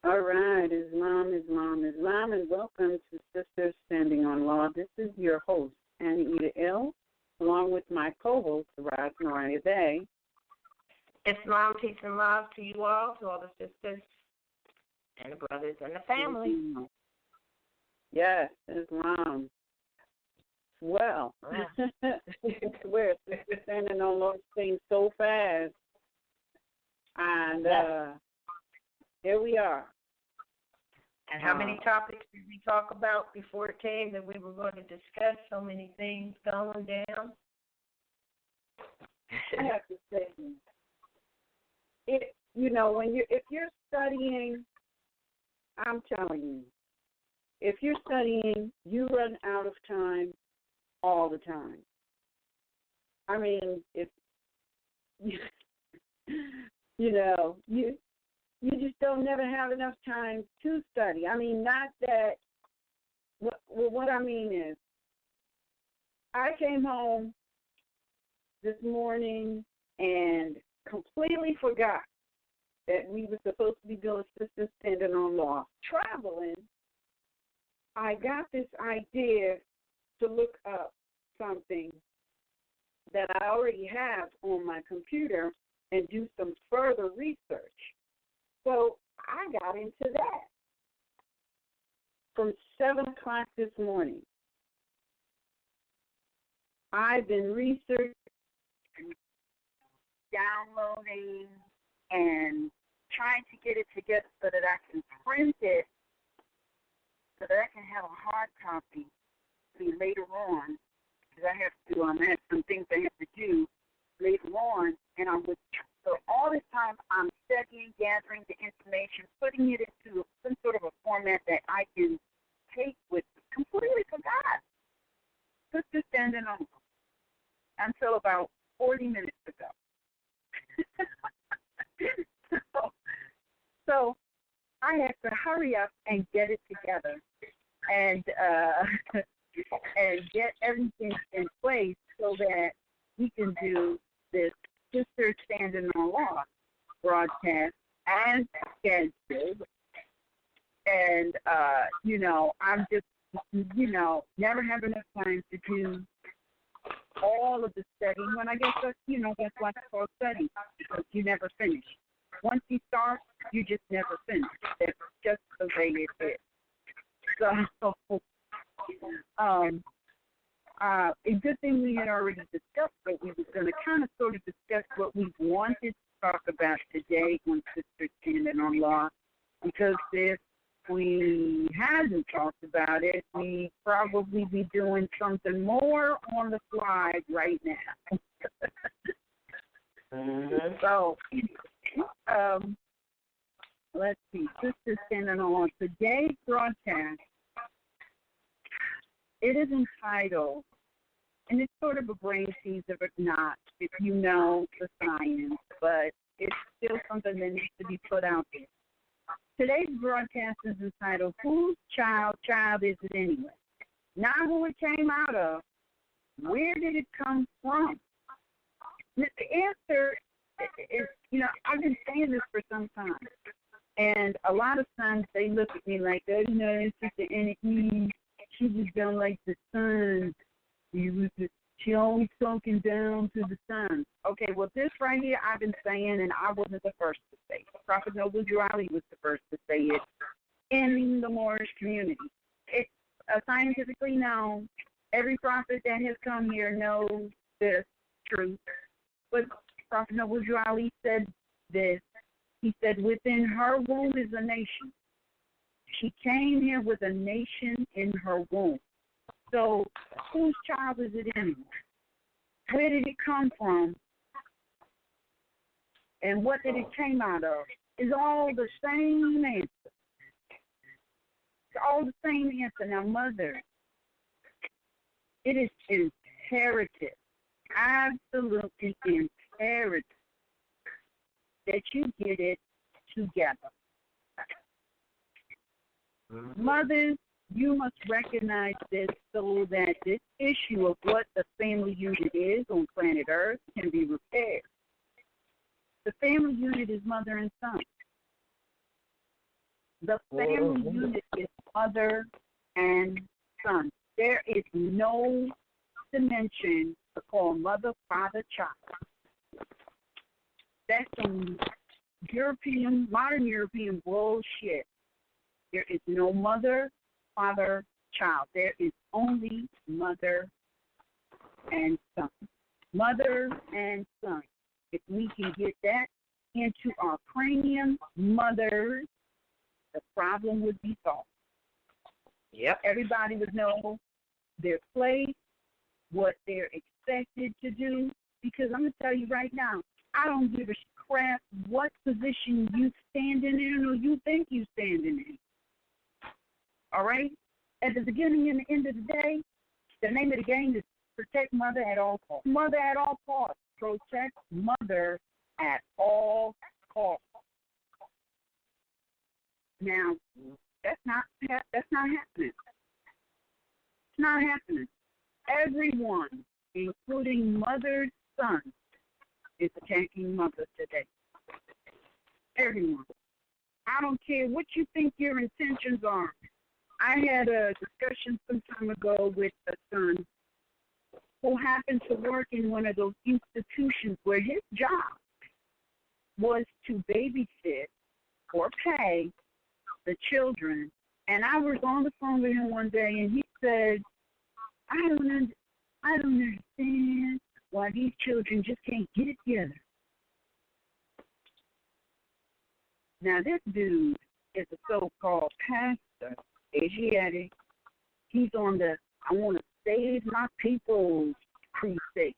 All right, Islam, and welcome to Sisters Standing on Law. This is your host, Annie L., along with my co-host, RVBey. Islam, peace and love to you all, to all the sisters and the brothers and the family. Yes, Islam. Well, we're standing on those things so fast, and here we are. And how many topics did we talk about before it came that we were going to discuss? So many things going down. I have to say, if you're studying, I'm telling you, if you're studying, you run out of time all the time. I mean, if you just don't never have enough time to study. I mean, not that. What I mean is, I came home this morning and completely forgot that we were supposed to be doing Sisters Standing on Law. Traveling, I got this idea to look up something that I already have on my computer and do some further research. So I got into that from 7 o'clock this morning. I've been researching, downloading, and trying to get it together so that I can print it, so that I can have a hard copy later on, because I have some things I have to do later on, and so all this time I'm studying, gathering the information, putting it into some sort of a format that I can take with me. Completely forgot. Just standing on until about 40 minutes ago. so I have to hurry up and get it together and get everything in place so that we can do this Sister Standing on Law broadcast as scheduled. And, I'm just, never have enough time to do all of the studying. When I guess that's why it's called studying, because you never finish. Once you start, you just never finish. That's just the way it is. So, a good thing we had already discussed, but we were going to kind of sort of discuss what we wanted to talk about today on Sister Standing on Law, because if we hadn't talked about it, we'd probably be doing something more on the fly right now. So, let's see, Sister Standing on Law. Today's broadcast, it is entitled, and it's sort of a brain teaser, but not, if you know the science, but it's still something that needs to be put out there. Today's broadcast is entitled, Whose Child is it anyway? Not who it came out of. Where did it come from? The answer is, I've been saying this for some time. And a lot of times they look at me like, it's just the enemy. She just don't like the sun. She always talking down to the sun. Okay, well, this right here I've been saying, and I wasn't the first to say it. Prophet Noble Jewali was the first to say it in the Moorish community. It's scientifically known. Every prophet that has come here knows this truth. But Prophet Noble Jewali said this. He said, within her womb is a nation. She came here with a nation in her womb. So whose child is it anyway? Where did it come from? And what did it came out of? It's all the same answer. It's all the same answer. Now, mother, it is imperative, absolutely imperative, that you get it together. Mothers, you must recognize this so that this issue of what the family unit is on planet Earth can be repaired. The family unit is mother and son. The family unit is mother and son. There is no dimension to call mother, father, child. That's some modern European bullshit. There is no mother, father, child. There is only mother and son. Mother and son. If we can get that into our cranium, mothers, the problem would be solved. Yep. Everybody would know their place, what they're expected to do, because I'm going to tell you right now, I don't give a crap what position you standing in or you think you standing in. All right? At the beginning and the end of the day, the name of the game is protect mother at all costs. Mother at all costs. Protect mother at all costs. Now, that's not happening. It's not happening. Everyone, including mother's sons, is attacking mother today. Everyone. I don't care what you think your intentions are. I had a discussion some time ago with a son who happened to work in one of those institutions where his job was to babysit or pay the children. And I was on the phone with him one day, and he said, I don't understand why these children just can't get it together. Now, this dude is a so-called pastor, Asiatic. He's on the I want to save my people's crusade.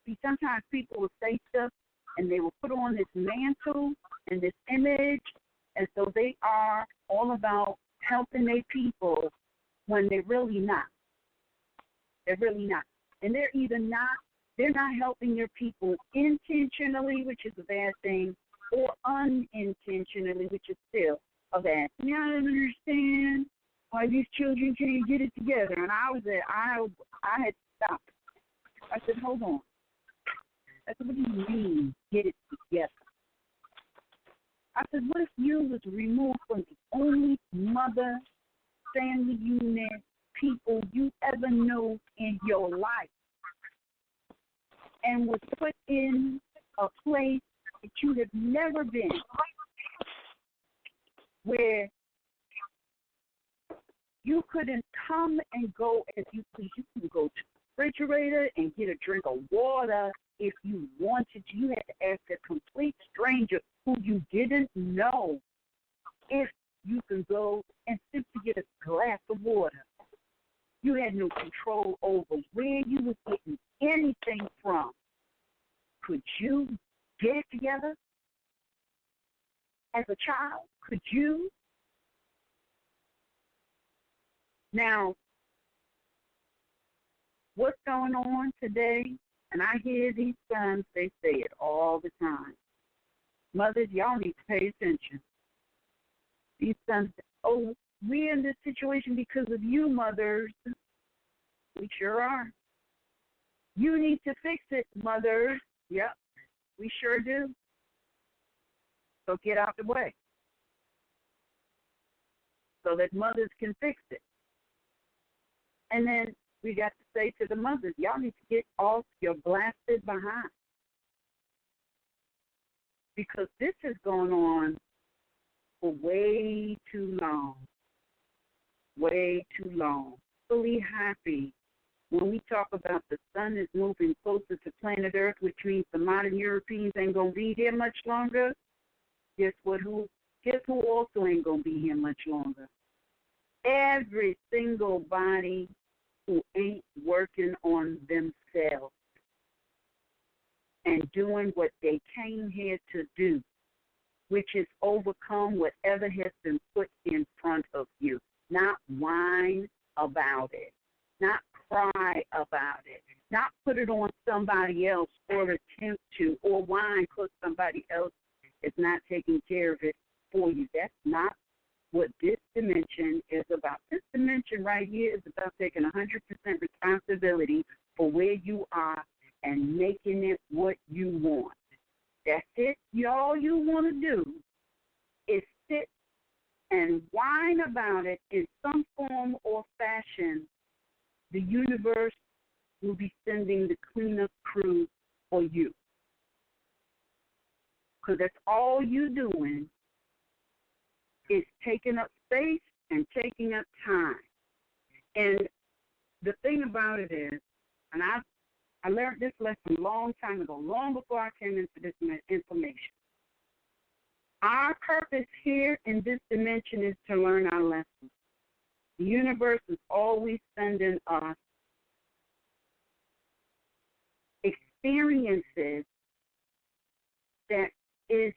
See, sometimes people will say stuff, and they will put on this mantle and this image, and so they are all about helping their people when they're really not. They're really not. And they're not helping their people intentionally, which is a bad thing, or unintentionally, which is still a bad thing. I don't understand why these children can't get it together. And I had stopped. I said, hold on. I said, what do you mean, get it together? I said, what if you was removed from the only mother, family unit, people you ever know in your life and was put in a place that you have never been, where you couldn't come and go as you please. You can go to the refrigerator and get a drink of water if you wanted to. You had to ask a complete stranger who you didn't know if you can go and simply get a glass of water. You had no control over where you were getting anything from. Could you get it together as a child? Could you? Now, what's going on today, and I hear these sons, they say it all the time. Mothers, y'all need to pay attention. These sons, oh, we're in this situation because of you, mothers. We sure are. You need to fix it, mothers. Yep, we sure do. So get out the way so that mothers can fix it. And then we got to say to the mothers, y'all need to get off your blasted behind. Because this has gone on for way too long. Way too long. Fully happy when we talk about the sun is moving closer to planet Earth, which means the modern Europeans ain't going to be here much longer. Guess who also ain't going to be here much longer? Every single body who ain't working on themselves and doing what they came here to do, which is overcome whatever has been put in front of you. Not whine about it, not cry about it, not put it on somebody else or attempt to, or whine because somebody else is not taking care of it for you. That's not what this dimension is about. This dimension right here is about taking 100% responsibility for where you are and making it what you want. That's it. All you want to do is sit and whine about it in some form or fashion, the universe will be sending the cleanup crew for you. Because that's all you're doing is taking up space and taking up time. And the thing about it is, and I learned this lesson a long time ago, long before I came into this information. Our purpose here in this dimension is to learn our lessons. The universe is always sending us experiences that is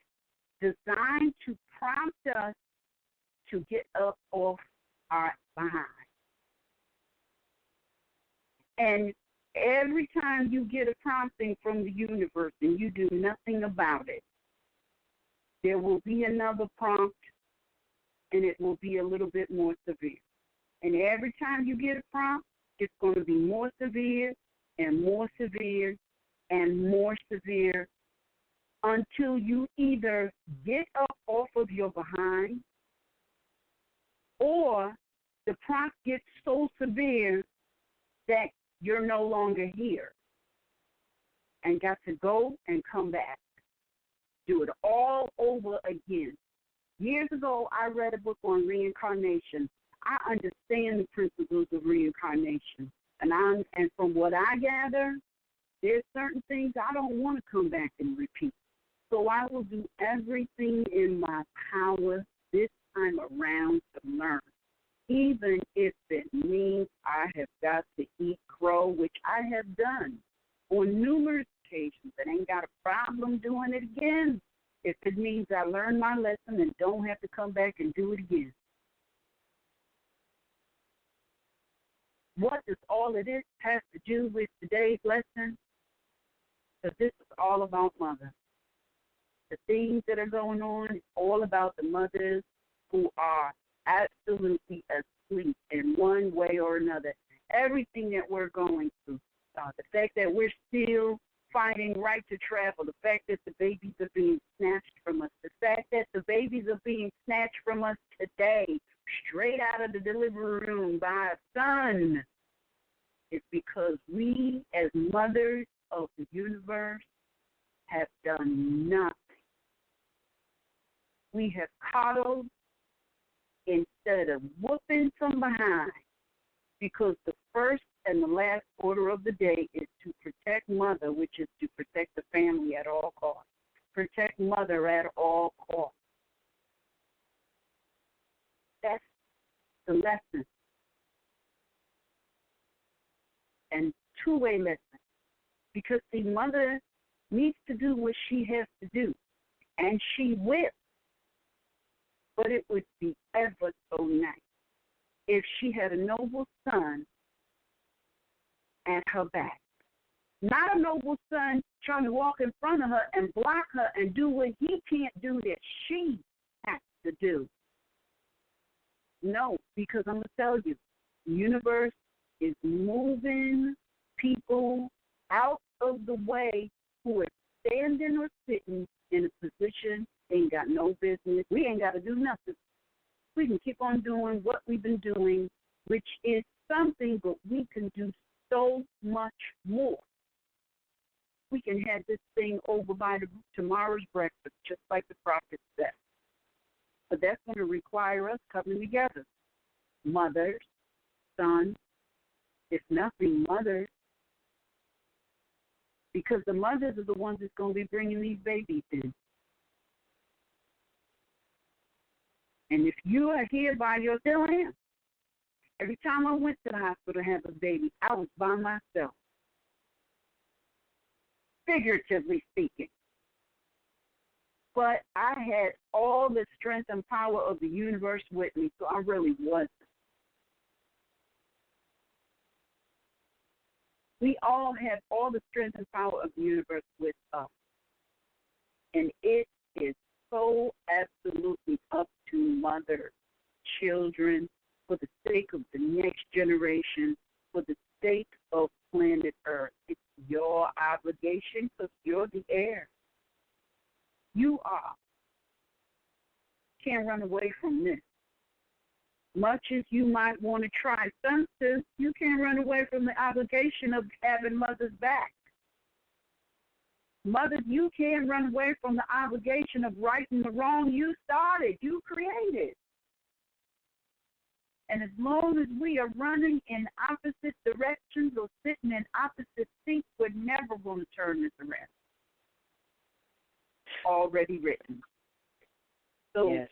designed to prompt us to get up off our behind. And every time you get a prompting from the universe and you do nothing about it, there will be another prompt, and it will be a little bit more severe. And every time you get a prompt, it's going to be more severe and more severe and more severe until you either get up off of your behind or the prompt gets so severe that you're no longer here and got to go and come back. Do it all over again. Years ago, I read a book on reincarnation. I understand the principles of reincarnation. And from what I gather, there's certain things I don't want to come back and repeat. So I will do everything in my power this time around to learn, even if it means I have got to eat crow, which I have done on numerous occasions, and ain't got a problem doing it again if it means I learned my lesson and don't have to come back and do it again. What does all of this have to do with today's lesson? Because this is all about mothers. The things that are going on is all about the mothers who are absolutely asleep in one way or another. Everything that we're going through, the fact that we're still fighting right to travel, the fact that the babies are being snatched from us, the fact that the babies are being snatched from us today, straight out of the delivery room by a son, is because we as mothers of the universe have done nothing. We have coddled instead of whooping from behind, because the first and the last order of the day is to protect mother, which is to protect the family at all costs. Protect mother at all costs. That's the lesson. And two-way lesson. Because the mother needs to do what she has to do, and she will. But it would be ever so nice if she had a noble son at her back. Not a noble son trying to walk in front of her and block her and do what he can't do that she has to do. No, because I'm going to tell you, the universe is moving people out of the way who are standing or sitting in a position they ain't got no business. We ain't got to do nothing. We can keep on doing what we've been doing, which is something, but we can do so much more. We can have this thing over by tomorrow's breakfast, just like the prophet said. But that's going to require us coming together. Mothers, sons, if nothing, mothers. Because the mothers are the ones that's going to be bringing these babies in. And if you are here by yourself, still am. Every time I went to the hospital to have a baby, I was by myself. Figuratively speaking. But I had all the strength and power of the universe with me, so I really wasn't. We all have all the strength and power of the universe with us. And it is so absolutely up to mothers, children, for the sake of the next generation, for the sake of planet Earth. It's your obligation because you're the heir. You are. Can't run away from this. much as you might want to try. Sisters, you can't run away from the obligation of having mother's back. Mothers, you can't run away from the obligation of righting the wrong you started, you created. And as long as we are running in opposite directions or sitting in opposite seats, we're never going to turn this around. Already written. So yes.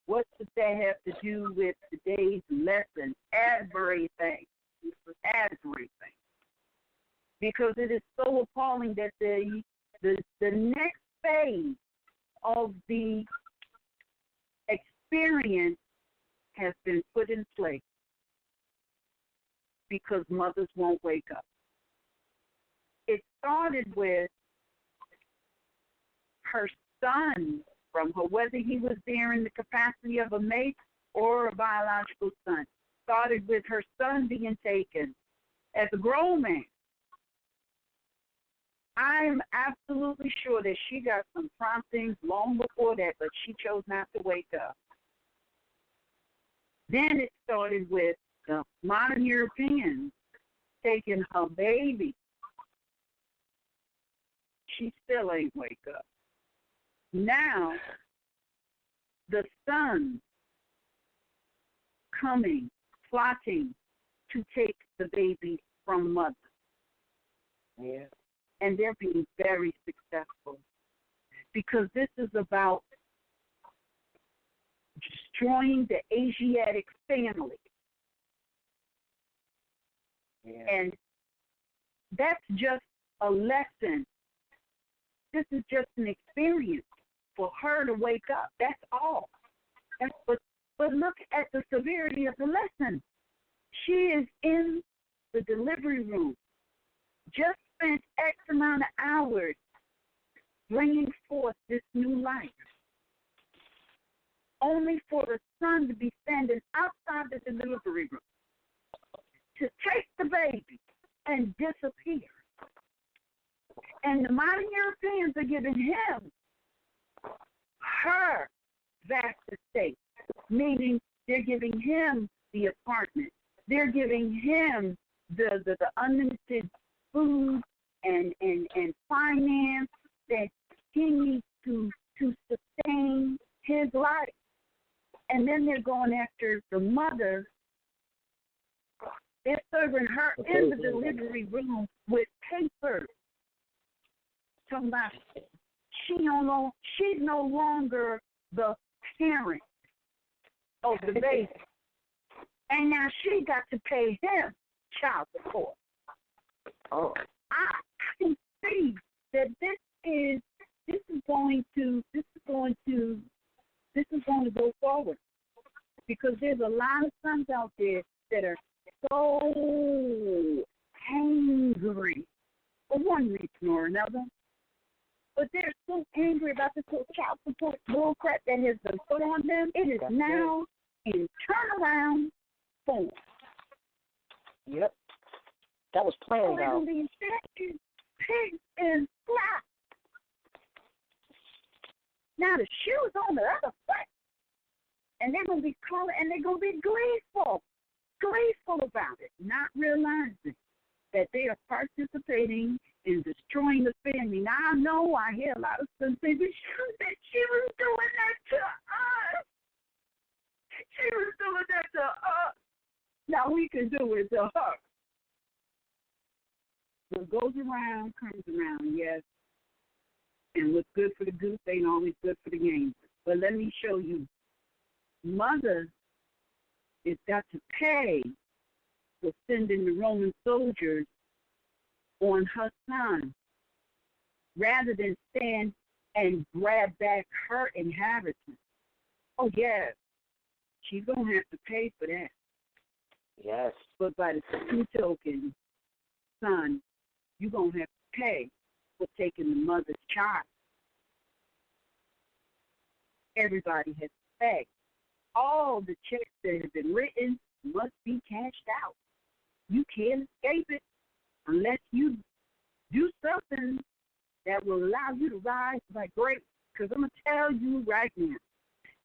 what does that have to do with today's lesson? Everything. Everything. Because it is so appalling that the next phase of the experience has been put in place because mothers won't wake up. It started with her son from her, whether he was there in the capacity of a mate or a biological son. Started with her son being taken as a grown man. I'm absolutely sure that she got some promptings long before that, but she chose not to wake up. Then it started with the modern Europeans taking her baby. She still ain't wake up. Now, the son coming, plotting to take the baby from mother. Yeah. And they're being very successful because this is about destroying the Asiatic family. Yeah. And that's just a lesson. This is just an experience for her to wake up. That's all. But look at the severity of the lesson. She is in the delivery room, just spent X amount of hours bringing forth this new life, only for the son to be standing outside the delivery room, to take the baby and disappear. And the modern Europeans are giving him her vast estate, meaning they're giving him the apartment. They're giving him the unlimited food and finance that he needs to sustain his life. And then they're going after the mother. They're serving her in the delivery room with papers. Talking about she's no longer the parent of the baby. And now she got to pay him child support. Oh. I can see that this is going to go forward because there's a lot of sons out there that are so angry for one reason or another. But they're so angry about this whole child support bullcrap that has been put on them. It is now in turnaround form. Yep. That was planned out. Pigs and flat. Now the shoe's on the other foot. And they're going to be calling, and they're going to be gleeful about it, not realizing that they are participating in destroying the family. Now, I know I hear a lot of them say, that she was doing that to us. She was doing that to us. Now we can do it to her. What goes around comes around, yes. And what's good for the goose ain't always good for the gander. But let me show you. Mother has got to pay for sending the Roman soldiers on her son rather than stand and grab back her inheritance. Oh, yes, she's going to have to pay for that. Yes. But by the same token, son, you're going to have to pay for taking the mother's child. Everybody has to pay. All the checks that have been written must be cashed out. You can't escape it unless you do something that will allow you to rise by grace. Because I'm going to tell you right now,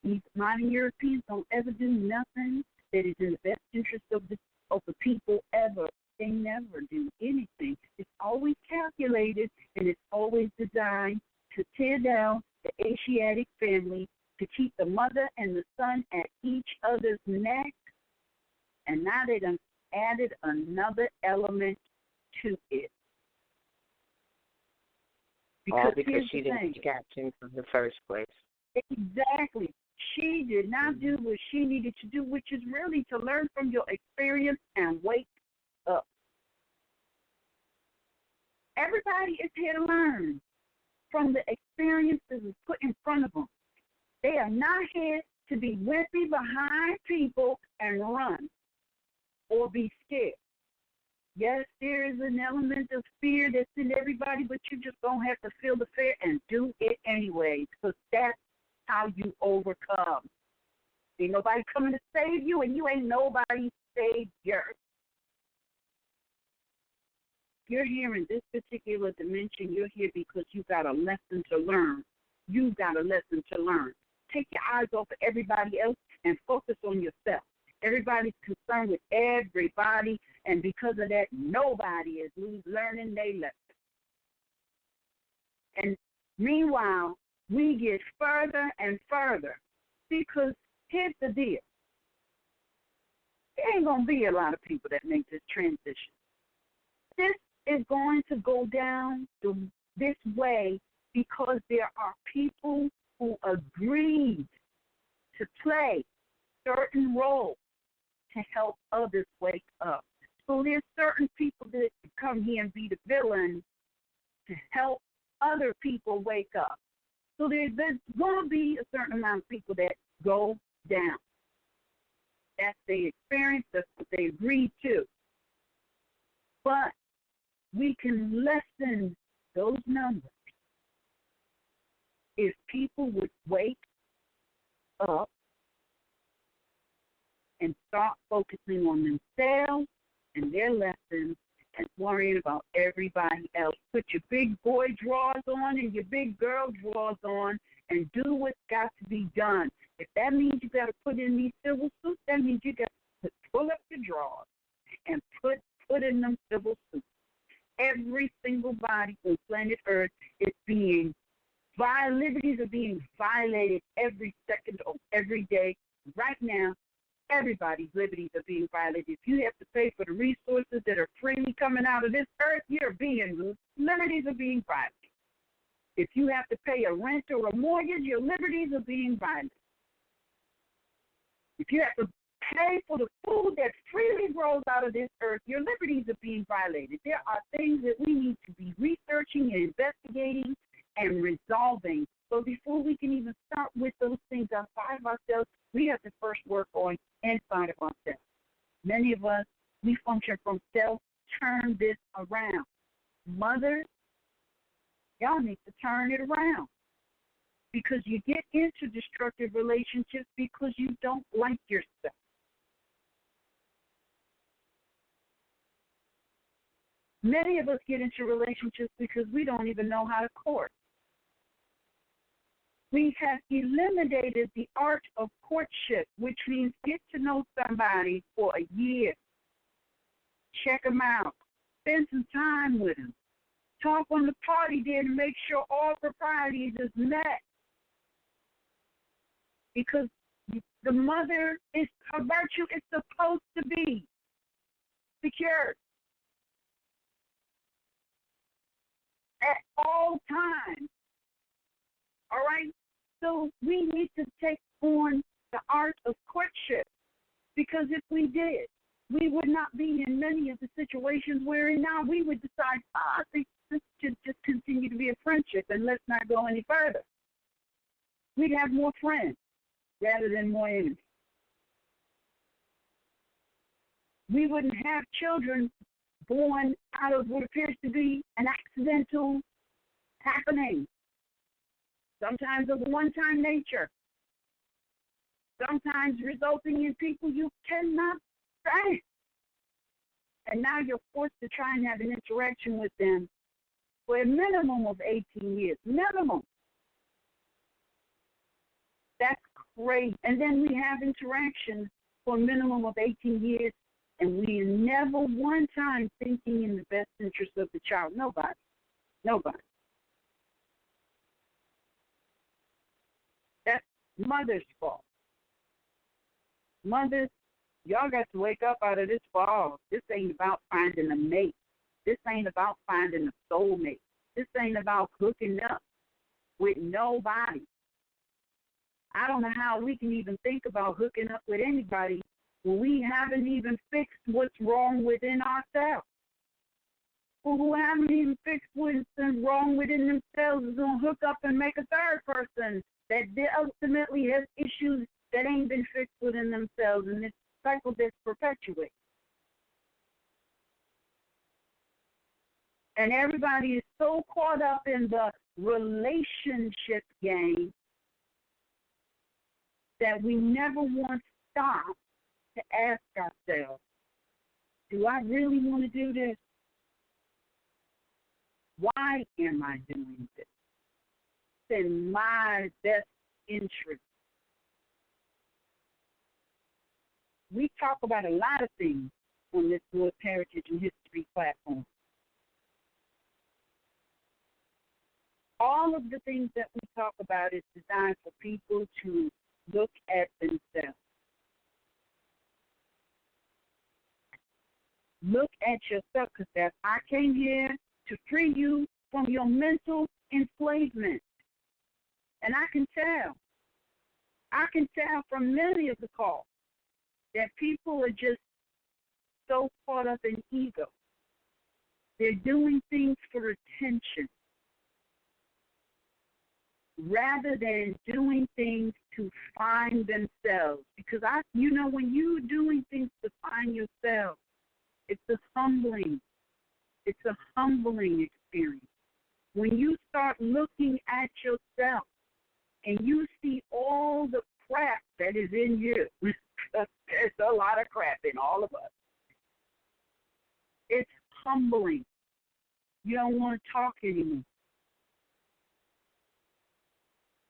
these modern Europeans don't ever do nothing that is in the best interest of the people ever. They never do anything. It's always calculated, and it's always designed to tear down the Asiatic family, to keep the mother and the son at each other's neck. And now they done added another element to it. All because she didn't catch him from the first place. Exactly. She did not do what she needed to do, which is really to learn from your experience and wake up. Everybody is here to learn from the experiences put in front of them. They are not here to be wimpy behind people and run or be scared. Yes, there is an element of fear that's in everybody, but you just don't have to feel the fear and do it anyway, because that's how you overcome. Ain't nobody coming to save you, and you ain't nobody's savior. You're here in this particular dimension. You're here because you got a lesson to learn. You got a lesson to learn. Take your eyes off of everybody else and focus on yourself. Everybody's concerned with everybody, and because of that, nobody is learning their lesson. And meanwhile, we get further and further, because here's the deal. There ain't going to be a lot of people that make this transition. This is going to go down this way because there are people who agreed to play certain roles to help others wake up. So there's certain people that come here and be the villain to help other people wake up. So there's going to be a certain amount of people that go down. That's their experience. That's what they agreed to. But we can lessen those numbers if people would wake up and start focusing on themselves and their lessons and worrying about everybody else. Put your big boy drawers on and your big girl drawers on and do what's got to be done. If that means you got to put in these civil suits, that means you got to pull up your drawers and put in them civil suits. Every single body on planet Earth is being violated. Liberties are being violated every second of every day. Right now, everybody's liberties are being violated. If you have to pay for the resources that are freely coming out of this earth, liberties are being violated. If you have to pay a rent or a mortgage, your liberties are being violated. If you have to pay for the food that freely grows out of this earth, your liberties are being violated. There are things that we need to be researching and investigating and resolving. So before we can even start with those things outside of ourselves, we have to first work on inside of ourselves. Many of us, we function from self. Turn this around. Mothers, y'all need to turn it around, because you get into destructive relationships because you don't like yourself. Many of us get into relationships because we don't even know how to court. We have eliminated the art of courtship, which means get to know somebody for a year. Check them out. Spend some time with them. Talk on the party day to make sure all proprieties is met. Because the mother, her virtue is supposed to be secure at all times. All right? So we need to take on the art of courtship, because if we did, we would not be in many of the situations wherein now we would decide, I think this should just continue to be a friendship and let's not go any further. We'd have more friends rather than more enemies. We wouldn't have children born out of what appears to be an accidental happening, sometimes of a one-time nature, sometimes resulting in people you cannot stand. And now you're forced to try and have an interaction with them for a minimum of 18 years. Minimum. That's great. And then we have interactions for a minimum of 18 years, and we are never one time thinking in the best interest of the child. Nobody. Nobody. That's mother's fault. Mothers, y'all got to wake up out of this fog. This ain't about finding a mate. This ain't about finding a soulmate. This ain't about hooking up with nobody. I don't know how we can even think about hooking up with anybody when we haven't even fixed what's wrong within ourselves. People who haven't even fixed what's wrong within themselves is going to hook up and make a third person that ultimately has issues that ain't been fixed within themselves, and this cycle that's perpetuates. And everybody is so caught up in the relationship game that we never once stop to ask ourselves, do I really want to do this? Why am I doing this? It's in my best interest. We talk about a lot of things on this Moorish Heritage and History platform. All of the things that we talk about is designed for people to look at themselves. Look at yourself, because I came here to free you from your mental enslavement. And I can tell from many of the calls that people are just so caught up in ego. They're doing things for attention rather than doing things to find themselves. Because when you're doing things to find yourself, it's a humbling experience. When you start looking at yourself and you see all the crap that is in you, there's a lot of crap in all of us. It's humbling. You don't want to talk anymore.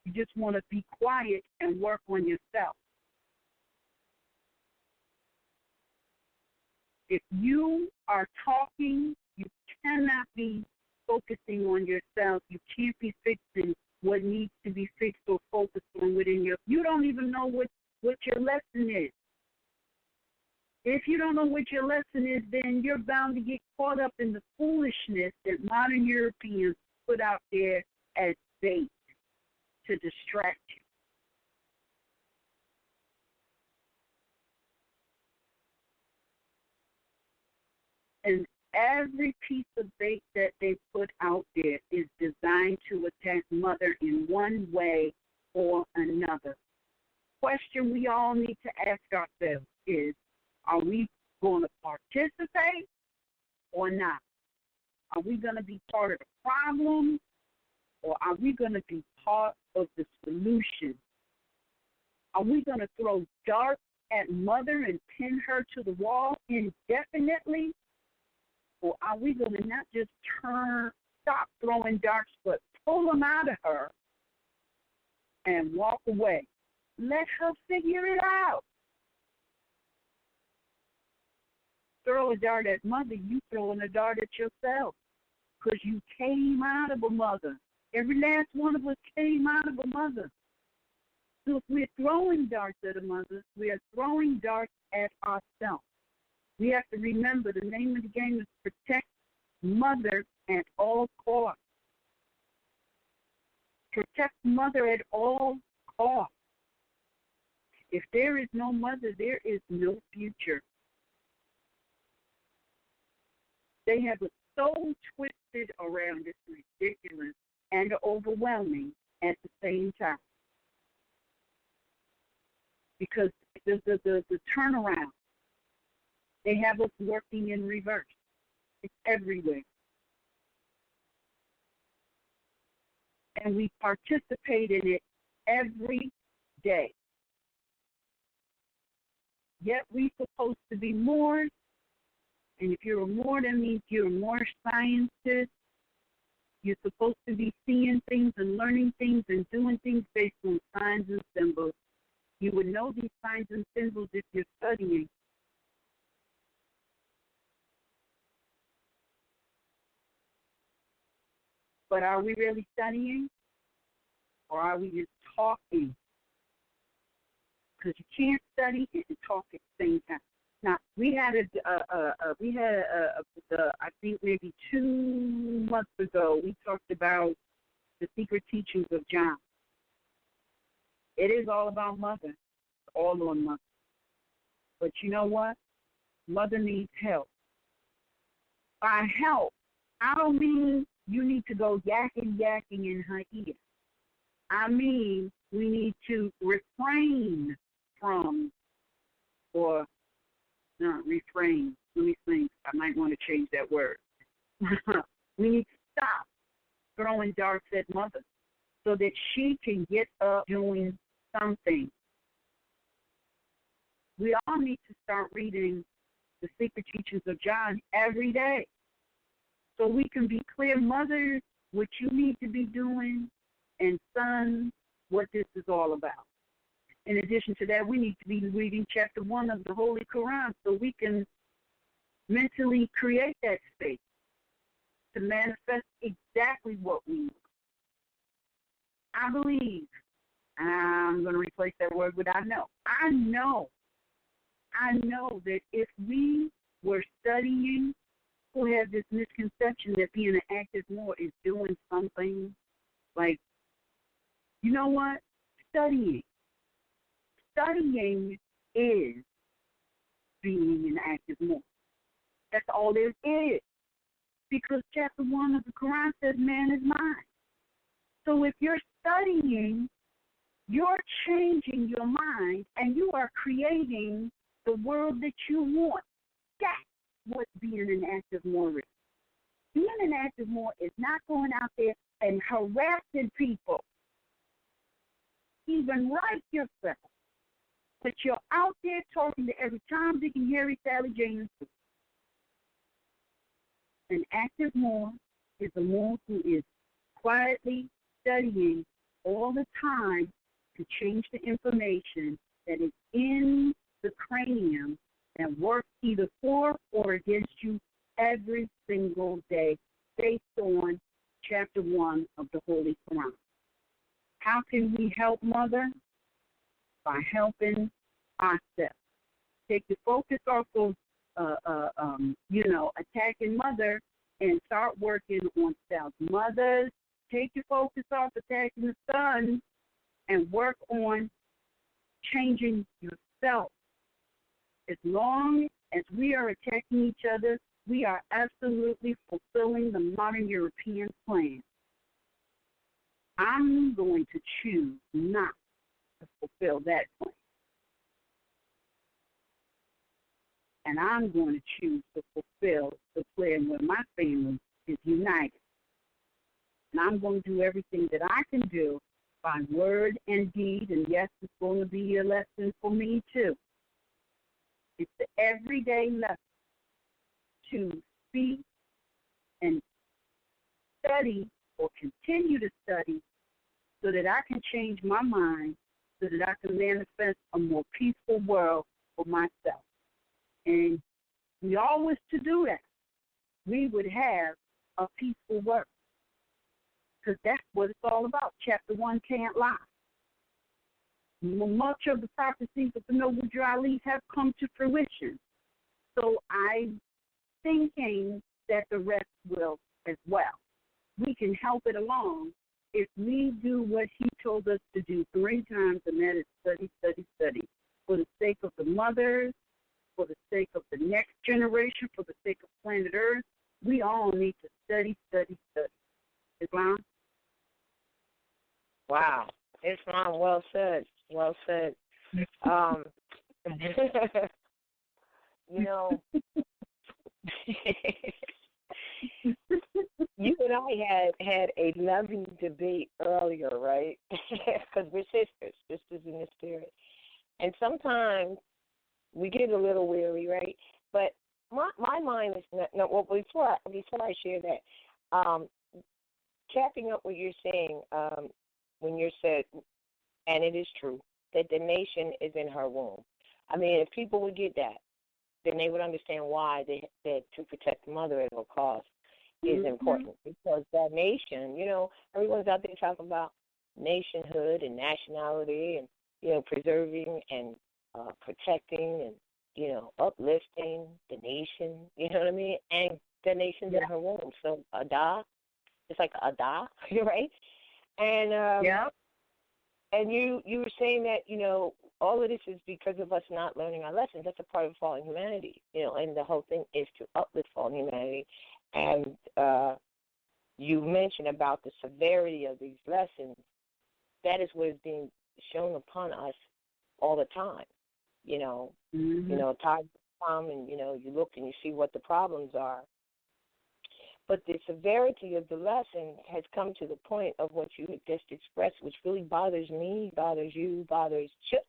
You just want to be quiet and work on yourself. If you are talking, you cannot be focusing on yourself. You can't be fixing what needs to be fixed or focused on within you. You don't even know what your lesson is. If you don't know what your lesson is, then you're bound to get caught up in the foolishness that modern Europeans put out there as bait to distract you. And every piece of bait that they put out there is designed to attack mother in one way or another. Question we all need to ask ourselves is, are we going to participate or not? Are we going to be part of the problem, or are we going to be part of the solution? Are we going to throw darts at mother and pin her to the wall indefinitely? Or are we going to not just stop throwing darts, but pull them out of her and walk away? Let her figure it out. Throw a dart at mother, you throwing a dart at yourself, because you came out of a mother. Every last one of us came out of a mother. So if we're throwing darts at a mother, we are throwing darts at ourselves. We have to remember the name of the game is protect mother at all costs. Protect mother at all costs. If there is no mother, there is no future. They have it so twisted around, it's ridiculous and overwhelming at the same time. Because the turnaround, they have us working in reverse. It's everywhere. And we participate in it every day. Yet we're supposed to be Moors. And if you're a Moor, that means you're a Moorish scientist. You're supposed to be seeing things and learning things and doing things based on signs and symbols. You would know these signs and symbols if you're studying. But are we really studying? Or are we just talking? Because you can't study and talk at the same time. Now, I think maybe 2 months ago, we talked about the secret teachings of John. It is all about mother. It's all on mother. But you know what? Mother needs help. By help, I don't mean you need to go yakking in her ear. I mean we need to refrain from, or not refrain. Let me think. I might want to change that word. We need to stop throwing darts at mother so that she can get up doing something. We all need to start reading the secret teachings of John every day so we can be clear, mothers, what you need to be doing, and sons, what this is all about. In addition to that, we need to be reading chapter 1 of the Holy Quran so we can mentally create that space to manifest exactly what we want. I believe, I'm going to replace that word with I know. I know that if we were studying, who have this misconception that being an active Moor is doing something like, you know what? Studying is being an active Moor. That's all there is. Because chapter 1 of the Quran says man is mind. So if you're studying, you're changing your mind and you are creating the world that you want. That's what being an active Moor is. Being an active Moor is not going out there and harassing people. Even right yourself. But you're out there talking to every Tom, Dick, and Harry, Sally, Jane, and Sue. An active Moor is a Moor who is quietly studying all the time to change the information that is in the cranium and works either for or against you every single day based on chapter 1 of the Holy Quran. How can we help mother? By helping ourselves. Take the focus off of, attacking mother and start working on self. Mothers, take your focus off attacking the son and work on changing yourself. As long as we are attacking each other, we are absolutely fulfilling the modern European plan. I'm going to choose not to fulfill that plan. And I'm going to choose to fulfill the plan where my family is united. And I'm going to do everything that I can do by word and deed. And yes, it's going to be a lesson for me too. It's the everyday lesson to speak and study or continue to study so that I can change my mind, so that I can manifest a more peaceful world for myself. And we all wish to do that. We would have a peaceful world because that's what it's all about. Chapter 1 can't lie. Much of the prophecies of the noble Jali have come to fruition. So I'm thinking that the rest will as well. We can help it along if we do what he told us to do 3 times, and that is study, study, study. For the sake of the mothers, for the sake of the next generation, for the sake of planet Earth, we all need to study, study, study. Islam? Wow. Islam, well said. Well said. You and I had a loving debate earlier, right? Because we're sisters in the spirit. And sometimes we get a little weary, right? But my mind is not, no, well, before I share that, capping up what you're saying, when you said, and it is true, that the nation is in her womb. I mean, if people would get that, then they would understand why that to protect the mother at all costs is important. Because that nation, everyone's out there talking about nationhood and nationality and, preserving and protecting and, uplifting the nation, you know what I mean? And the nation's in her womb. So, Ada, it's like Ada, right? And and you were saying that, all of this is because of us not learning our lessons. That's a part of fallen humanity, and the whole thing is to uplift fallen humanity. And you mentioned about the severity of these lessons. That is what is being shown upon us all the time. Times come and, you look and you see what the problems are. But the severity of the lesson has come to the point of what you had just expressed, which really bothers me, bothers you,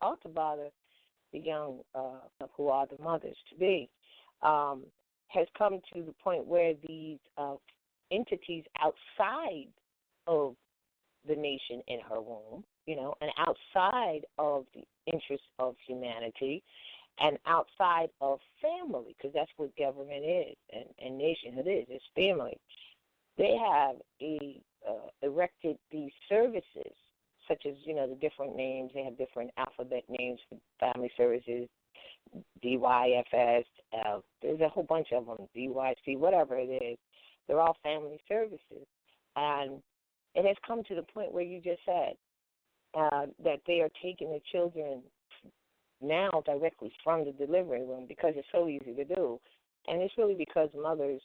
ought to bother the young who are the mothers to be, has come to the point where these entities outside of the nation in her womb, and outside of the interests of humanity, and outside of family, because that's what government is and nationhood is. It's family. They have erected these services, such as, the different names. They have different alphabet names for family services, DYFS. There's a whole bunch of them, DYC, whatever it is. They're all family services. And it has come to the point where you just said that they are taking the children now directly from the delivery room because it's so easy to do. And it's really because mothers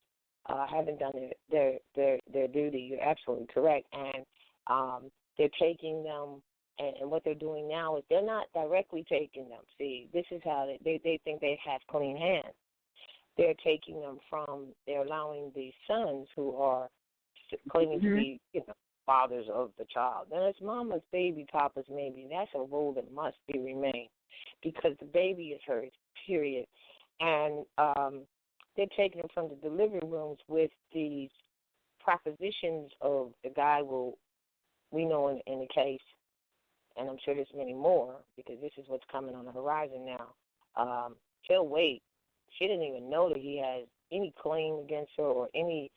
haven't done their duty. You're absolutely correct. And they're taking them, and what they're doing now is they're not directly taking them. See, this is how they think they have clean hands. They're taking them they're allowing the sons who are claiming to be, fathers of the child. Now, it's mama's baby, papa's maybe. That's a rule that must be remained because the baby is hers, period. And they're taking them from the delivery rooms with these propositions of the guy we know in the case, and I'm sure there's many more because this is what's coming on the horizon now. He'll wait. She didn't even know that he has any claim against her or any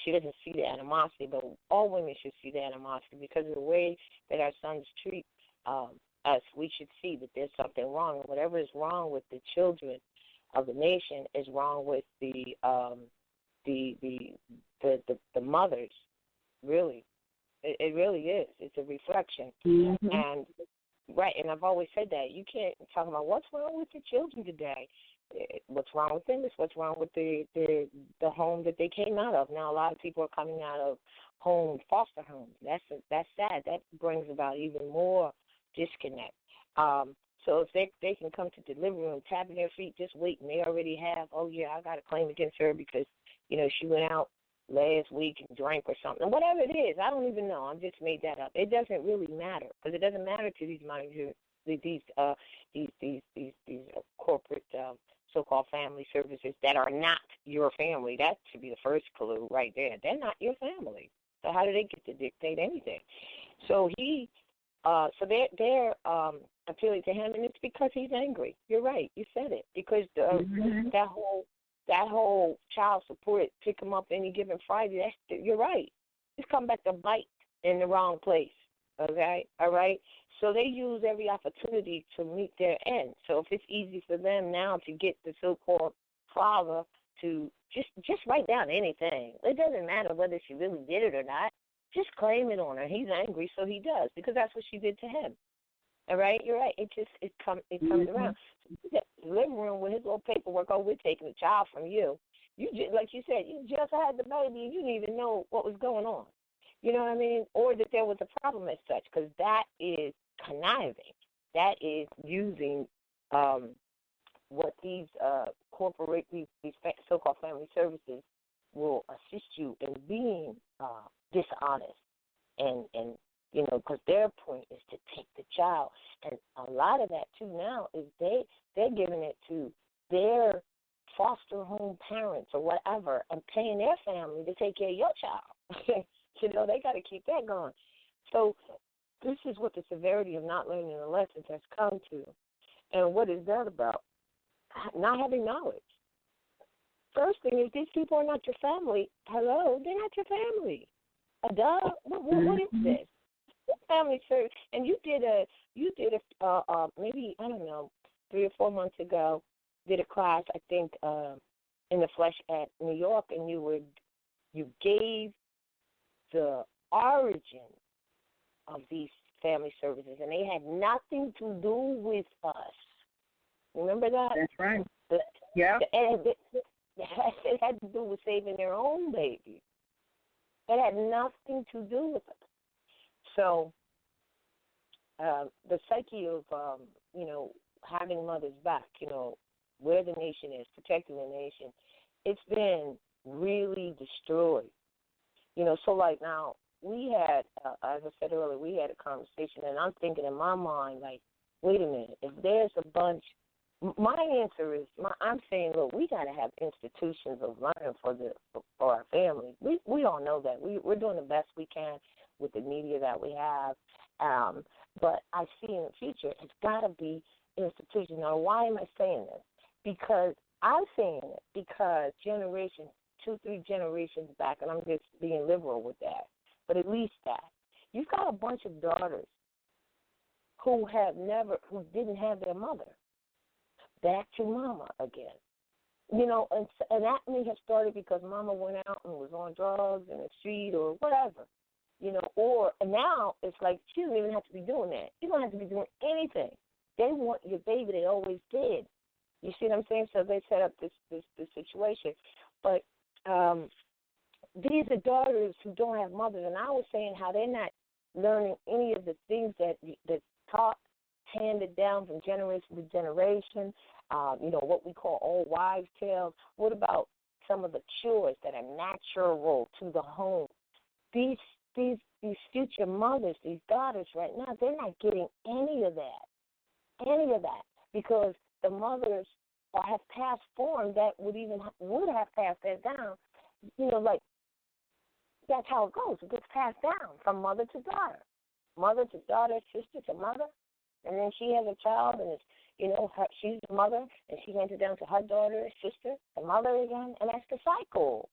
she doesn't see the animosity, but all women should see the animosity because of the way that our sons treat us. We should see that there's something wrong. And whatever is wrong with the children of the nation is wrong with the mothers. Really, it really is. It's a reflection. And right, and I've always said that you can't talk about what's wrong with the children today. What's wrong with them is what's wrong with the home that they came out of. Now, a lot of people are coming out of foster homes. That's sad. That brings about even more disconnect. So if they can come to delivery room, tapping their feet, just wait, and they already have, I got a claim against her because, she went out last week and drank or something. Whatever it is, I don't even know. I just made that up. It doesn't really matter because it doesn't matter to these minors, these corporate so-called family services that are not your family. That should be the first clue right there. They're not your family. So how do they get to dictate anything? So they're appealing to him, and it's because he's angry. You're right. You said it. Because that whole child support, pick him up any given Friday, you're right. It's come back to bite in the wrong place. Okay? All right? So they use every opportunity to meet their end. So if it's easy for them now to get the so-called father to just write down anything, it doesn't matter whether she really did it or not. Just claim it on her. He's angry, so he does because that's what she did to him. All right, you're right. It comes around. The living room with his little paperwork. We're taking the child from you. You just, like you said, you just had the baby and you didn't even know what was going on. You know what I mean? Or that there was a problem as such, because that is conniving. That is using what these these so-called family services will assist you in being dishonest, and because their point is to take the child, and a lot of that too now is they're giving it to their foster home parents or whatever, and paying their family to take care of your child. They got to keep that going. So this is what the severity of not learning the lessons has come to. And what is that about? Not having knowledge. First thing is, these people are not your family. Hello, they're not your family. Duh. What is this? Family service. And you did maybe, I don't know, 3 or 4 months ago, did a class, I think, in the flesh at New York, and you gave the origin of these family services, and they had nothing to do with us. Remember that? That's right. Yeah. It had to do with saving their own baby. It had nothing to do with it. So the psyche of, having mothers back, where the nation is, protecting the nation, it's been really destroyed. So like now, we had, as I said earlier, we had a conversation, and I'm thinking in my mind, like, wait a minute, if there's a bunch, my answer is, I'm saying, look, we got to have institutions of learning for our families. We all know that. We're doing the best we can with the media that we have, but I see in the future it's got to be institutions. Now, why am I saying this? Because I'm saying it because 2-3 generations back, and I'm just being liberal with that, but at least that, you've got a bunch of daughters who didn't have their mother. Back to mama again. And that may have started because mama went out and was on drugs in the street or whatever. And now it's like she doesn't even have to be doing that. You don't have to be doing anything. They want your baby. They always did. You see what I'm saying? So they set up this situation. But these are daughters who don't have mothers, and I was saying how they're not learning any of the things that taught, handed down from generation to generation, what we call old wives' tales. What about some of the chores that are natural to the home? These future mothers, these daughters right now, they're not getting any of that, because the mothers have passed form that would have passed that down. Like that's how it goes. It gets passed down from mother to daughter, sister to mother. And then she has a child, and she's the mother, and she hands it down to her daughter, sister, the mother again, and that's the cycle.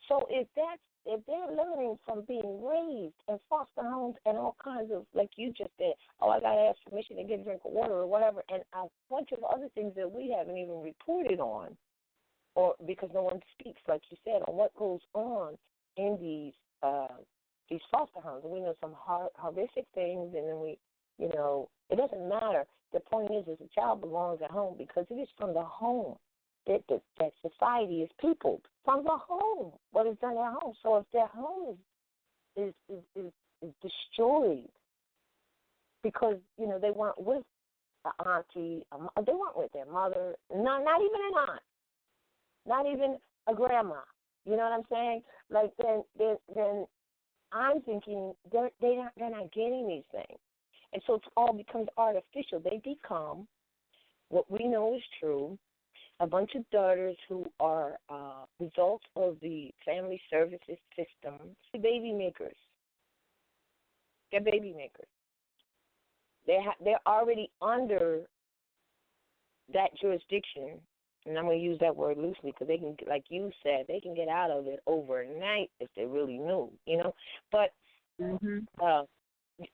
So if they're learning from being raised in foster homes and all kinds of, like you just said, I got to ask permission to get a drink of water or whatever, and a bunch of other things that we haven't even reported on, or because no one speaks, like you said, on what goes on in these foster homes. And we know some horrific things, and then it doesn't matter. The point is the child belongs at home because it is from the home that society is peopled, from the home, what is done at home. So if their home is destroyed because, they weren't with the auntie, they weren't with their mother, not even an aunt, not even a grandma, you know what I'm saying? Like then I'm thinking they're not getting these things. And so it all becomes artificial. They become what we know is true, a bunch of daughters who are results of the family services system. They're baby makers. They're baby makers. They're already under that jurisdiction, and I'm going to use that word loosely because they can, like you said, they can get out of it overnight if they really knew, But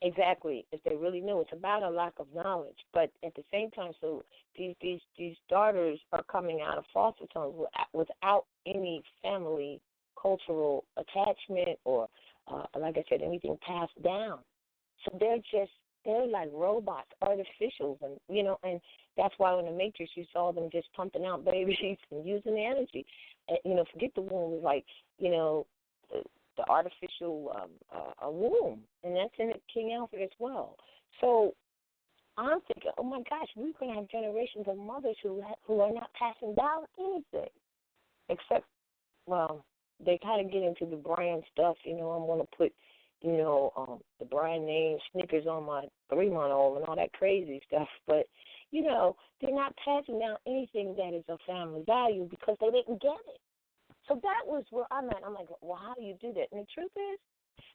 exactly, if they really knew. It's about a lack of knowledge. But at the same time, so these daughters are coming out of foster homes without any family cultural attachment or, like I said, anything passed down. So they're like robots, artificials, and and that's why in the Matrix you saw them just pumping out babies and using the energy. And, forget the womb, like the artificial womb, and that's in King Alfred as well. So I'm thinking, oh my gosh, we're going to have generations of mothers who are not passing down anything, except, well, they kind of get into the brand stuff. I'm going to put, the brand name Snickers on my 3-month-old and all that crazy stuff, but they're not passing down anything that is of family value because they didn't get it. So that was where I'm at. I'm like, well, how do you do that? And the truth is,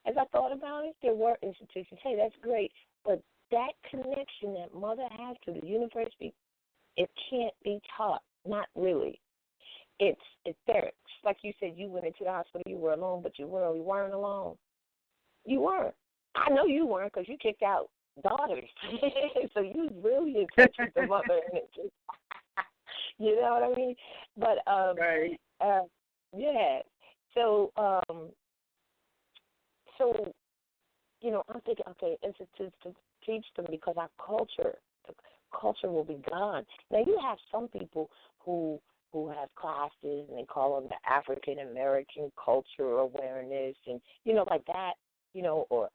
as I thought about it, there were institutions. Hey, that's great, but that connection that mother has to the university, it can't be taught. Not really. It's there. Like you said, you went into the hospital, you were alone, but you weren't alone. You weren't. I know you weren't because you kicked out daughters. So you really in touch with the mother. You know what I mean? But, right. Yeah. So, I'm thinking, okay, institutes to teach them because the culture will be gone. Now, you have some people who have classes and they call them the African American culture awareness and, like that, or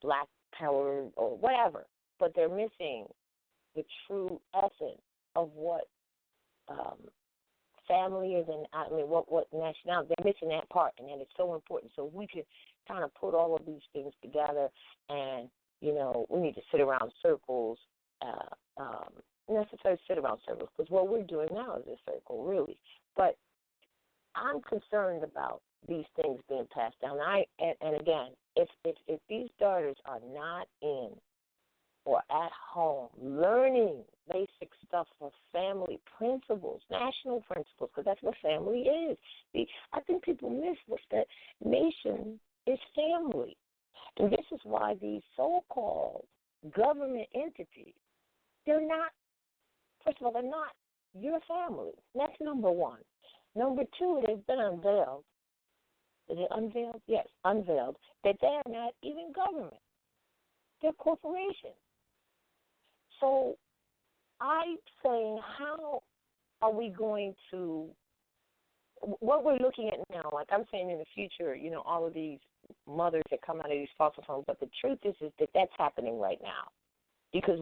Black Power or whatever. But they're missing the true essence of what family is and, what nationality. They're missing that part, and that is so important. So we could kind of put all of these things together and, we need to sit around circles, necessarily sit around circles, because what we're doing now is a circle, really. But I'm concerned about these things being passed down. And again, if these daughters are not in or at home learning basic stuff for family principles, national principles, because that's what family is. I think people miss that nation is family. And this is why these so-called government entities, they're not, first of all, they're not your family. That's number one. Number two, it has been unveiled. Is it unveiled? Yes, unveiled, that they're not even government. They're corporations. So I'm saying, how are we going to, what we're looking at now, like I'm saying in the future, all of these mothers that come out of these foster homes, but the truth is that that's happening right now. Because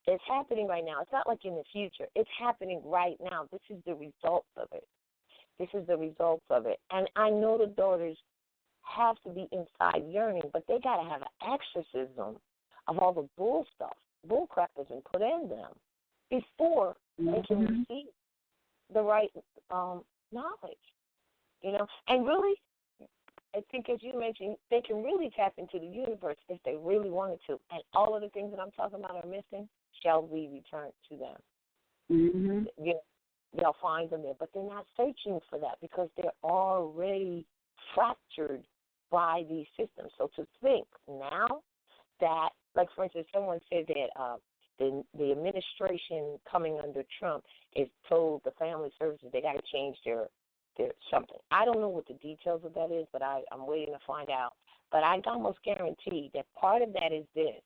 it's happening right now. It's not like in the future. It's happening right now. This is the results of it. And I know the daughters have to be inside yearning, but they got to have an exorcism of all the bull crap that's been put in them before they can receive the right knowledge. And really, I think, as you mentioned, they can really tap into the universe if they really wanted to. And all of the things that I'm talking about are missing shall be returned to them. Mm-hmm. They'll find them there. But they're not searching for that because they're already fractured by these systems. So to think now that, like, for instance, someone said that the administration coming under Trump is told the family services they got to change their something. I don't know what the details of that is, but I'm waiting to find out. But I can almost guarantee that part of that is this.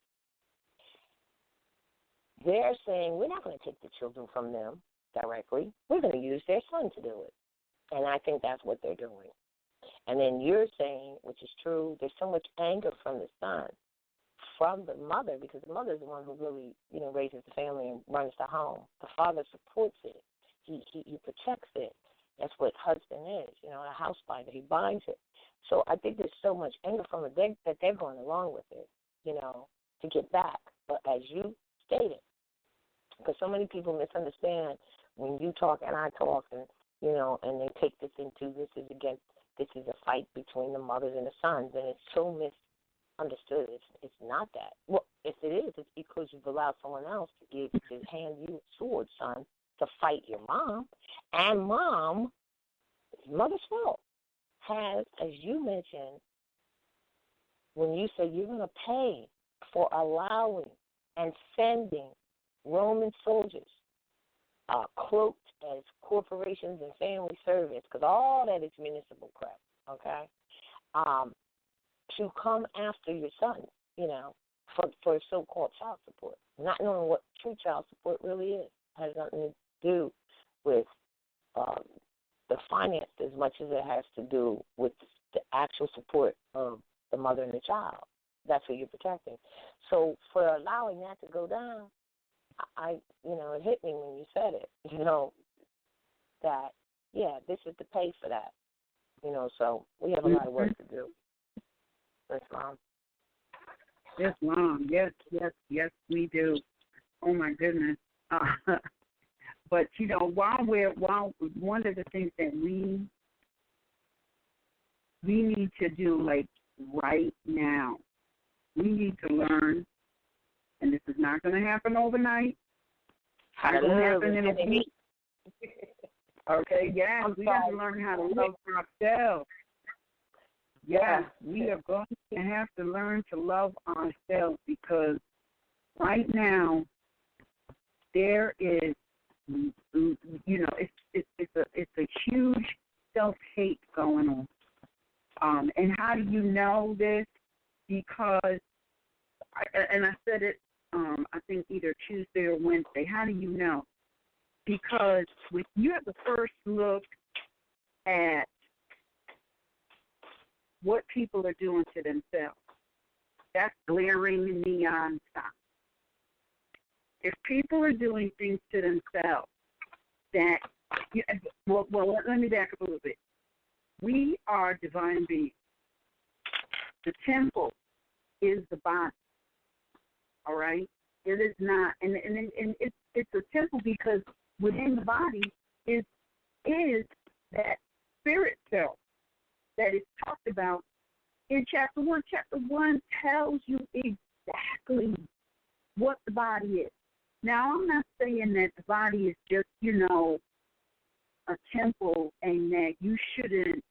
They're saying we're not going to take the children from them directly. We're going to use their son to do it. And I think that's what they're doing. And then you're saying, which is true, there's so much anger from the son, from the mother, because the mother is the one who really, raises the family and runs the home. The father supports it. He protects it. That's what husband is, a house binder. He binds it. So I think there's so much anger from it that they're going along with it, to get back. But as you stated, because so many people misunderstand when you talk and I talk, and and they take this into this is a fight between the mothers and the sons, and it's so misunderstood. It's not that. Well, if it is, it's because you've allowed someone else to hand you a sword, son, to fight your mom. And mom, mother's fault, has, as you mentioned, when you say you're going to pay for allowing and sending Roman soldiers cloaked as corporations and family service, because all that is municipal crap, okay, to come after your son, for so-called child support, not knowing what true child support really is. Has nothing to do with the finance as much as it has to do with the actual support of the mother and the child. That's who you're protecting. So for allowing that to go down, it hit me when you said it, that, this is the pay for that, so we have a lot of work to do. Yes, Mom. Yes, Mom. Yes, we do. Oh, my goodness. But, while one of the things that we need to do, like right now. We need to learn, and this is not going to happen overnight. How It's to going to love happen in a week. Okay, yes, we got to learn how to love ourselves. Yes, we are going to have to learn to love ourselves, because right now there is, it's a huge self-hate going on. And how do you know this? Because, I said it, I think either Tuesday or Wednesday. How do you know? Because when you have the first look at what people are doing to themselves, that's glaring neon sign. If people are doing things to themselves that, well, let me back up a little bit. We are divine beings. The temple is the body. All right? It is not, and it's a temple because within the body is that spirit self that is talked about in chapter 1. Chapter 1 tells you exactly what the body is. Now, I'm not saying that the body is just, a temple and that you shouldn't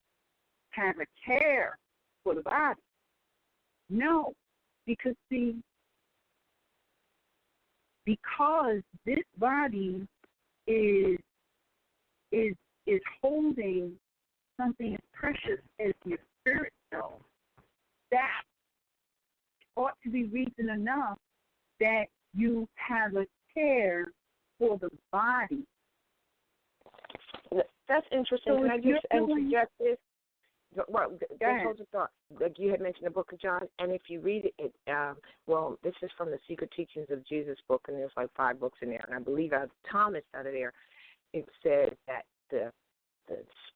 have a care for the body. No, because because this body is holding something as precious as your spirit self, that ought to be reason enough that you have a care for the body. That's interesting. So can I just interject this? Well, hold your thought. Like you had mentioned the book of John, and if you read it, this is from the Secret Teachings of Jesus book, and there's like 5 books in there, and I believe Thomas out of there, it says that the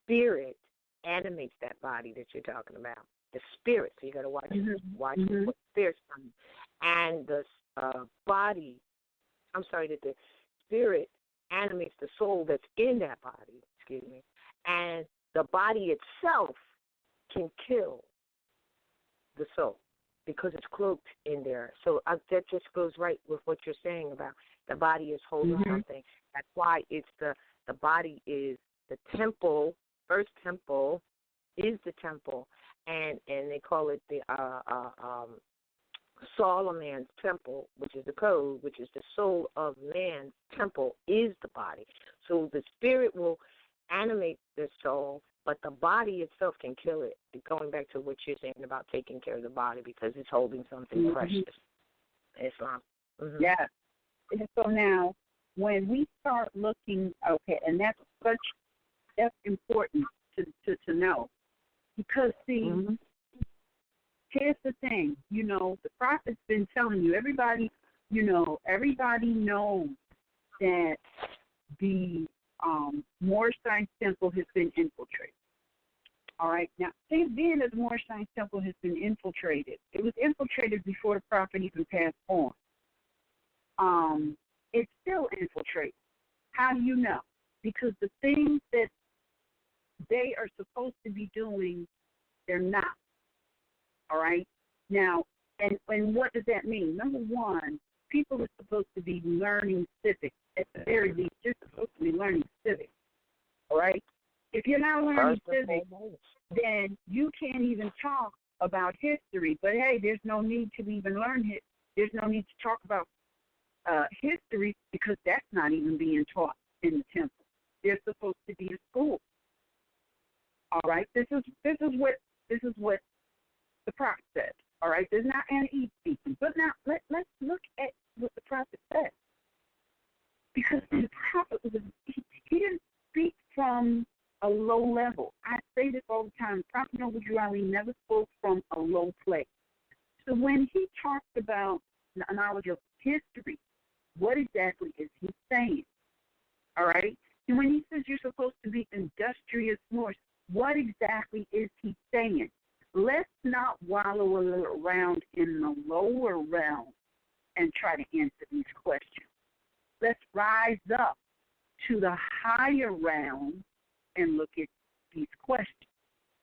spirit animates that body that you're talking about. The spirit, so you got to watch what spirit's from. And the body, that the spirit animates the soul that's in that body, and the body itself can kill the soul because it's cloaked in there. So that just goes right with what you're saying about the body is holding something. That's why it's the body is the temple. First temple is the temple, and they call it the Solomon's temple, which is the code, which is the soul of man's temple, is the body. So the spirit will animate the soul, but the body itself can kill it. Going back to what you're saying about taking care of the body because it's holding something precious. Islam. Yeah. And so now, when we start looking, and that's important to know, because here's the thing, the prophet's been telling you, everybody knows that the Moorish Science Temple has been infiltrated. All right. Now, being that the Moorish Science Temple has been infiltrated, it was infiltrated before the prophet even passed on. It's still infiltrated. How do you know? Because the things that they are supposed to be doing, they're not. All right? Now, and what does that mean? Number one, people are supposed to be learning civics. At the very least, you're supposed to be learning civics. All right? If you're not learning civics, then you can't even talk about history. But, hey, there's no need to even learn it. There's no need to talk about history because that's not even being taught in the temple. They're supposed to be in school. All right? This is what the prophet said. All right? There's not any speaking. But now let's look at what the prophet said. Because the prophet he didn't speak from a low level. I say this all the time. The prophet Noble Drew never spoke from a low place. So when he talks about the knowledge of history, what exactly is he saying? All right? And when he says you're supposed to be industrious Moors, what exactly is he saying? Let's not wallow around in the lower realm and try to answer these questions. Let's rise up to the higher realm and look at these questions,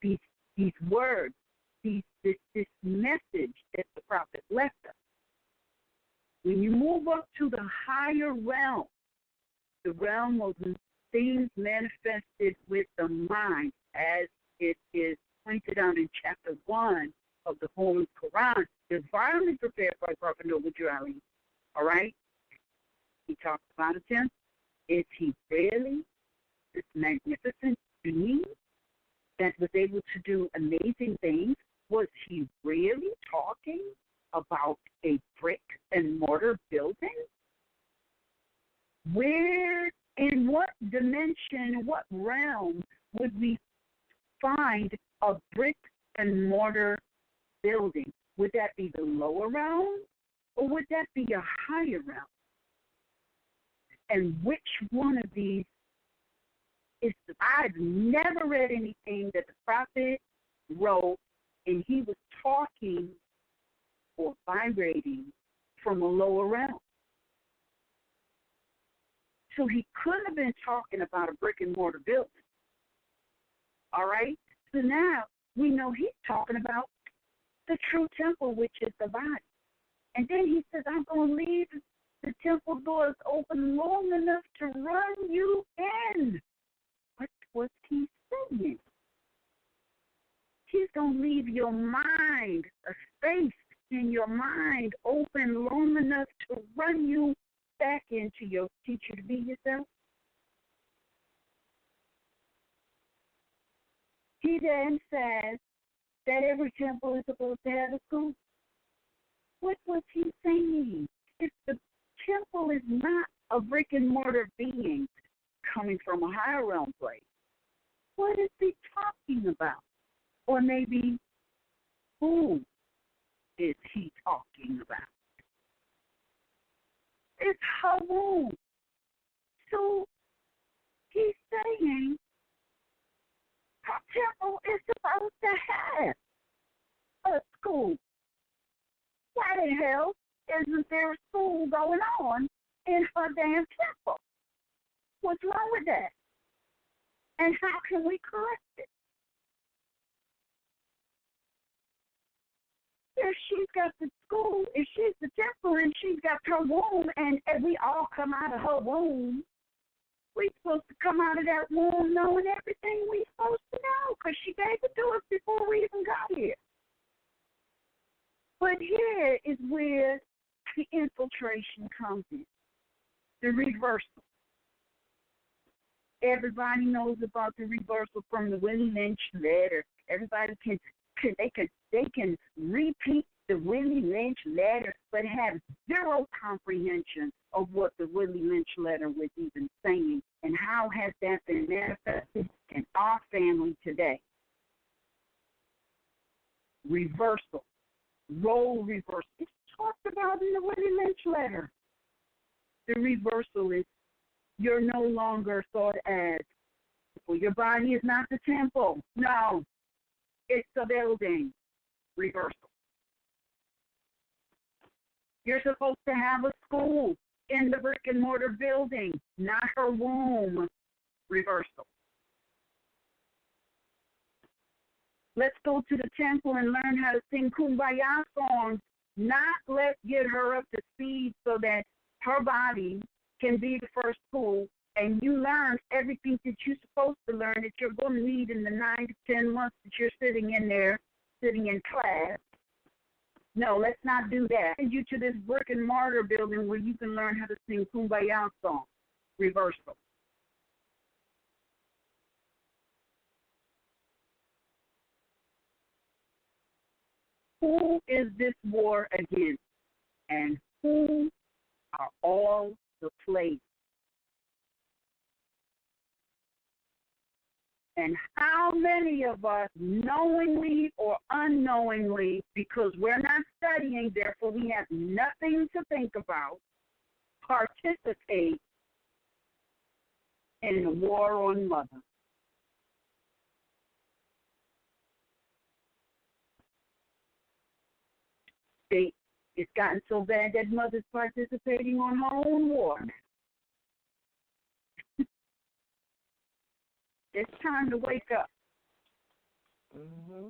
these words this message that the prophet left us. When you move up to the higher realm, the realm of things manifested with the mind, as it is pointed out in chapter 1 of the Holy Quran, divinely prepared by Prophet Noble Drew. All right? He talks about a temple. Is he really this magnificent being that was able to do amazing things? Was he really talking about a brick and mortar building? Where, in what dimension, what realm would we find a brick and mortar building? Would that be the lower realm, or would that be a higher realm? And which one of these is? I've never read anything that the prophet wrote and he was talking or vibrating from a lower realm. So he couldn't have been talking about a brick and mortar building. All right? So now we know he's talking about the true temple, which is the body. And then he says, I'm going to leave the temple doors open long enough to run you in. What was he saying? He's going to leave your mind, a space in your mind open long enough to run you back into your teacher to be yourself. He then says that every temple is supposed to have a school. What was he saying? If the temple is not a brick and mortar being coming from a higher realm place, what is he talking about? Or maybe, who is he talking about? It's her womb. So he's saying her temple is supposed to have a school. Why the hell isn't there a school going on in her damn temple? What's wrong with that? And how can we correct it? If she's got the school, if she's the temple and she's got her womb, and we all come out of her womb, we're supposed to come out of that womb knowing everything we're supposed to know, because she gave it to us before we even got here. But here is where the infiltration comes in, the reversal. Everybody knows about the reversal from the Willie Lynch letter. Everybody they can repeat the Willie Lynch letter, but have zero comprehension of what the Willie Lynch letter was even saying, and how has that been manifested in our family today. Reversal, role reversal. It's talked about in the Willie Lynch letter. The reversal is you're no longer thought as, well, your body is not the temple. No, it's a building. Reversal. You're supposed to have a school in the brick and mortar building, not her womb. Reversal. Let's go to the temple and learn how to sing Kumbaya songs, not let's get her up to speed so that her body can be the first school, and you learn everything that you're supposed to learn that you're going to need in the 9 to 10 months that you're sitting in there, sitting in class. No, let's not do that. Send you to this brick and mortar building where you can learn how to sing Kumbaya songs. Reversal. Who is this war against? And who are all the players? And how many of us, knowingly or unknowingly, because we're not studying, therefore we have nothing to think about, participate in the war on mother? It's gotten so bad that mother's participating on her own war. It's time to wake up. Mm-hmm.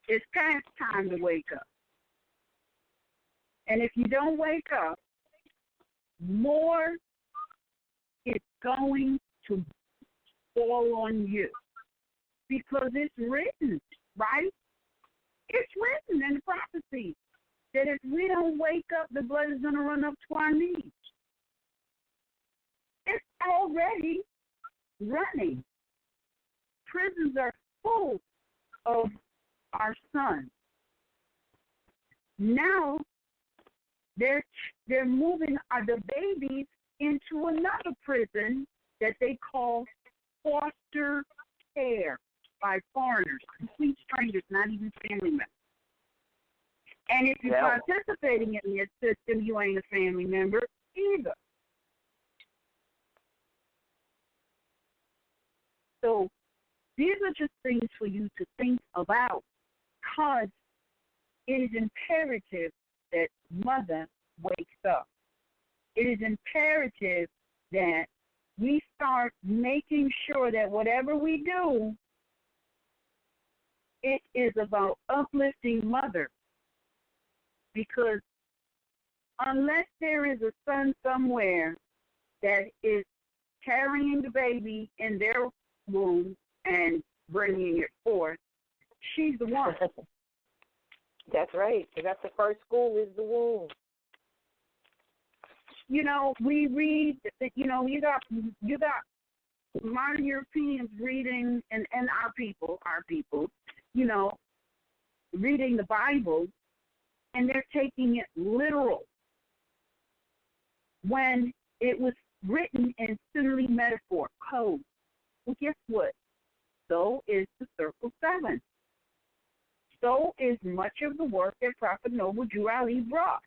It's past time to wake up. And if you don't wake up, more is going to fall on you. Because it's written, right? It's written in the prophecy that if we don't wake up, the blood is going to run up to our knees. It's already running. Prisons are full of our sons. Now they're moving the babies into another prison that they call foster care by foreigners, complete strangers, not even family members. And if you're participating in this system, you ain't a family member either. So these are just things for you to think about, because it is imperative that mother wakes up. It is imperative that we start making sure that whatever we do, it is about uplifting mother. Because unless there is a son somewhere that is carrying the baby in their womb and bringing it forth, she's the one. That's right. That's the first school is the womb. You know, we read, you know, you got modern Europeans reading, and our people, you know, reading the Bible, and they're taking it literal when it was written in simile, metaphor, code. Well, guess what? So is the circle 7. So is much of the work that Prophet Noble Drew Ali brought.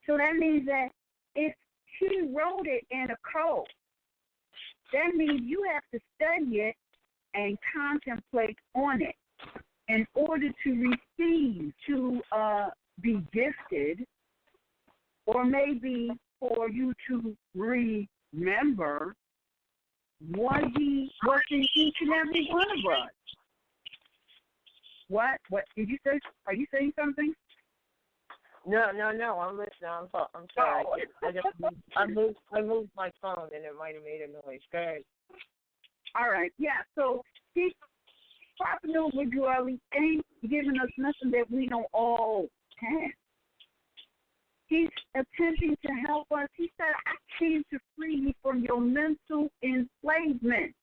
So that means that if he wrote it in a code, that means you have to study it and contemplate on it in order to receive, to be gifted, or maybe for you to remember what what's in each and every one of us. What did you say? Are you saying something? No. I'm listening. I'm sorry. Oh. I moved my phone, and it might have made a noise. Go ahead. All right. Yeah. So Prophet Noble Drew Ali ain't giving us nothing that we don't all have. He's attempting to help us. He said, I came to free you from your mental enslavement.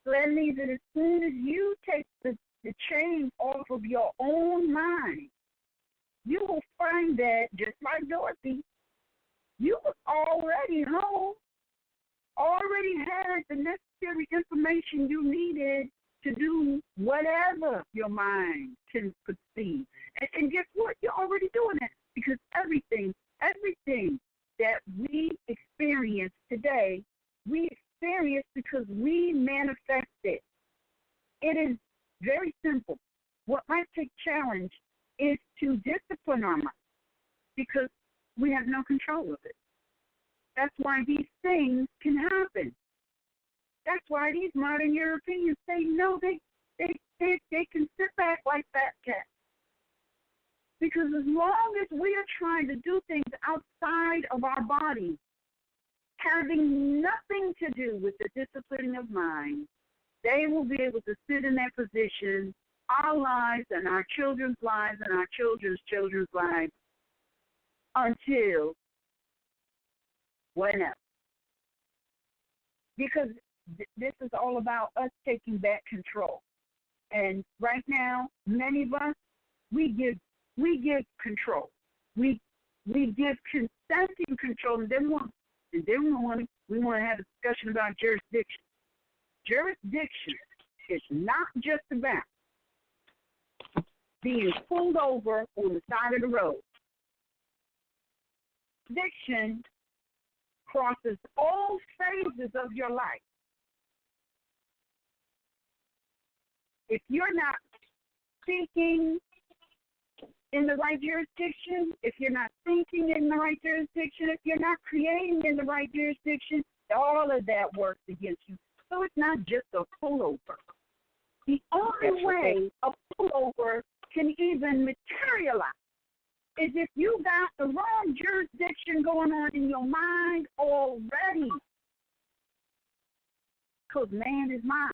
So that means that as soon as you take the chain off of your own mind, you will find that, just like Dorothy, you was already home, already had the necessary information you needed to do whatever your mind can conceive. And guess what? You're already doing that, because everything that we experience today, we experience because we manifest it. It is very simple. What might take challenge is to discipline our mind, because we have no control of it. That's why these things can happen. That's why these modern Europeans say no, they can sit back like fat cats. Because as long as we are trying to do things outside of our body, having nothing to do with the disciplining of mind, they will be able to sit in that position, our lives and our children's lives and our children's children's lives, until whenever. Because this is all about us taking back control. And right now, many of us, we give control. We give consenting control, and then we want to have a discussion about jurisdiction. Jurisdiction is not just about being pulled over on the side of the road. Jurisdiction crosses all phases of your life. If you're not speaking in the right jurisdiction, if you're not thinking in the right jurisdiction, if you're not creating in the right jurisdiction, all of that works against you. So it's not just a pullover. The only way a pullover can even materialize is if you got the wrong jurisdiction going on in your mind already. Because man is mine.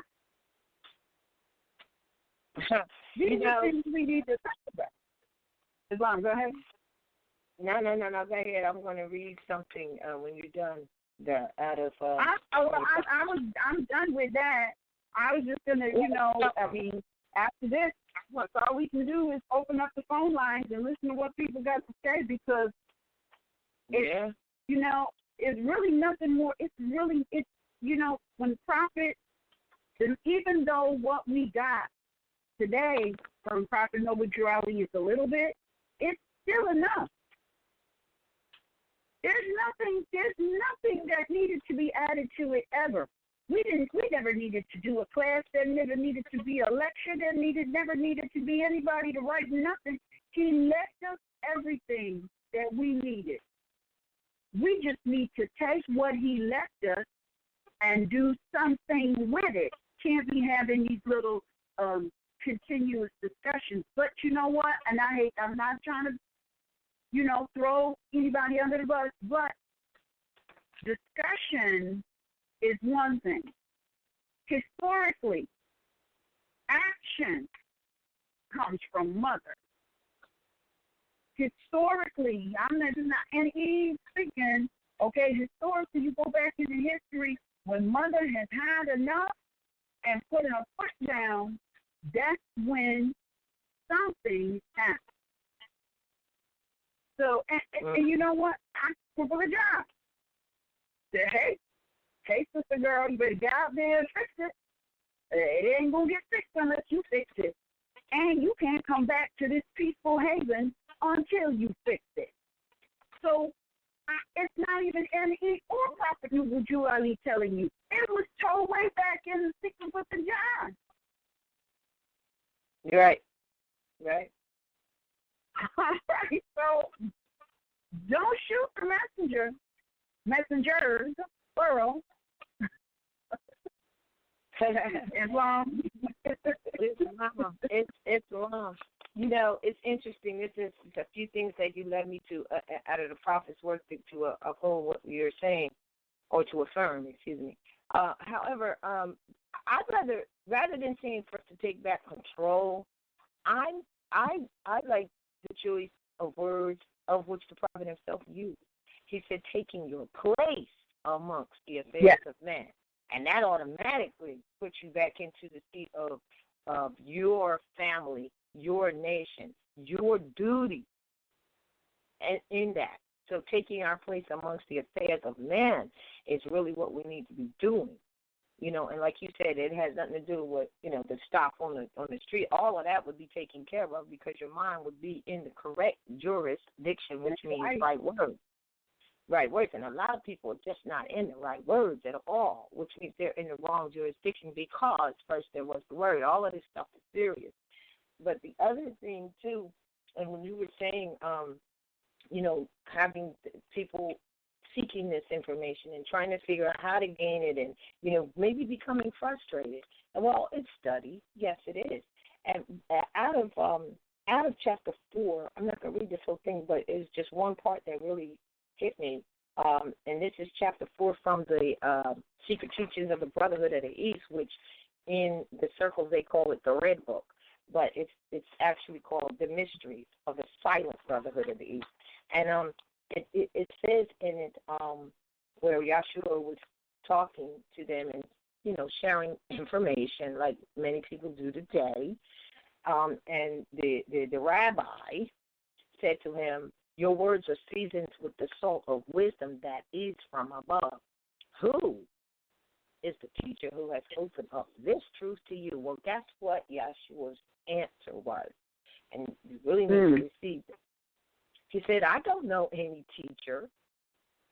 These are things we need to talk about. Islam, go ahead. No. Go ahead. I'm going to read something when you're done. I'm done with that. I was just gonna, after this, all we can do is open up the phone lines and listen to what people got to say because it's really nothing more. It's when Prophet, even though what we got today from Prophet Noble Drew Ali is a little bit, it's still enough. There's nothing that needed to be added to it ever. We never needed to do a class. There never needed to be a lecture. There never needed to be anybody to write nothing. He left us everything that we needed. We just need to take what he left us and do something with it. Can't be having these little continuous discussions. But you know what? And I'm not trying to, throw anybody under the bus, but discussion is one thing. Historically, action comes from mother. Historically, and he's speaking, historically, you go back into history, when mother has had enough and put her foot down, that's when something happens. So, and you know what? I for a job. Say, hey, sister girl, you better get out there and fix it. It ain't going to get fixed unless you fix it. And you can't come back to this peaceful haven until you fix it. So, it's not even NE or Prophet Noble Drew Ali telling you. It was told way back in the Secret Book of John. You're right. Right. All right, so don't shoot the messengers, plural. Islam. It's long. It's interesting. This is a few things that you led me to out of the prophet's work to uphold what you're saying, or to affirm. Excuse me. However, I'd rather than saying for us to take back control, I like the choice of words of which the prophet himself used. He said, taking your place amongst the affairs of man. And that automatically puts you back into the seat of your family, your nation, your duty and in that. So taking our place amongst the affairs of man is really what we need to be doing. And like you said, it has nothing to do with, the stop on the street. All of that would be taken care of because your mind would be in the correct jurisdiction, which means right words. Right words. And a lot of people are just not in the right words at all, which means they're in the wrong jurisdiction because first there was the word. All of this stuff is serious. But the other thing, too, and when you were saying, having people seeking this information and trying to figure out how to gain it and, maybe becoming frustrated. Well, it's study. Yes, it is. And out of chapter 4, I'm not going to read this whole thing, but it's just one part that really hit me. And this is chapter 4 from the Secret Teachings of the Brotherhood of the East, which in the circles they call it the Red Book. But it's actually called The Mysteries of the Silent Brotherhood of the East. And it says in it where Yahshua was talking to them and, sharing information like many people do today. And the rabbi said to him, your words are seasoned with the salt of wisdom that is from above. Who is the teacher who has opened up this truth to you? Well, that's what Yahshua's answer was. And you really need to receive it. He said, I don't know any teacher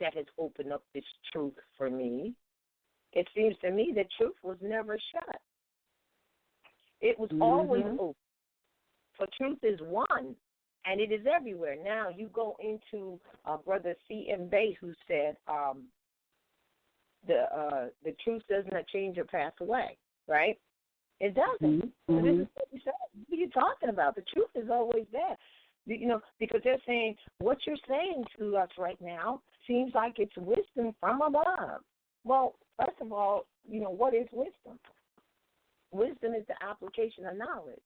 that has opened up this truth for me. It seems to me that truth was never shut. It was always open. For truth is one, and it is everywhere. Now you go into Brother C.M. Bay, who said the truth does not change or pass away, right? It doesn't. Mm-hmm. This is what you said. What are you talking about? The truth is always there. Because they're saying what you're saying to us right now seems like it's wisdom from above. Well, first of all, what is wisdom? Wisdom is the application of knowledge.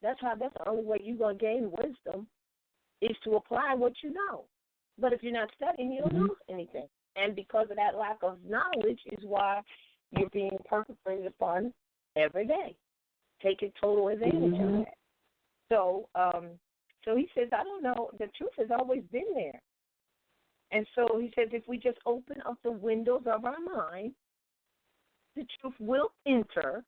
That's the only way you're going to gain wisdom is to apply what you know. But if you're not studying, you don't know anything. And because of that lack of knowledge is why you're being perpetrated upon every day, taking total advantage of that. So he says, I don't know. The truth has always been there. And so he says, if we just open up the windows of our mind, the truth will enter.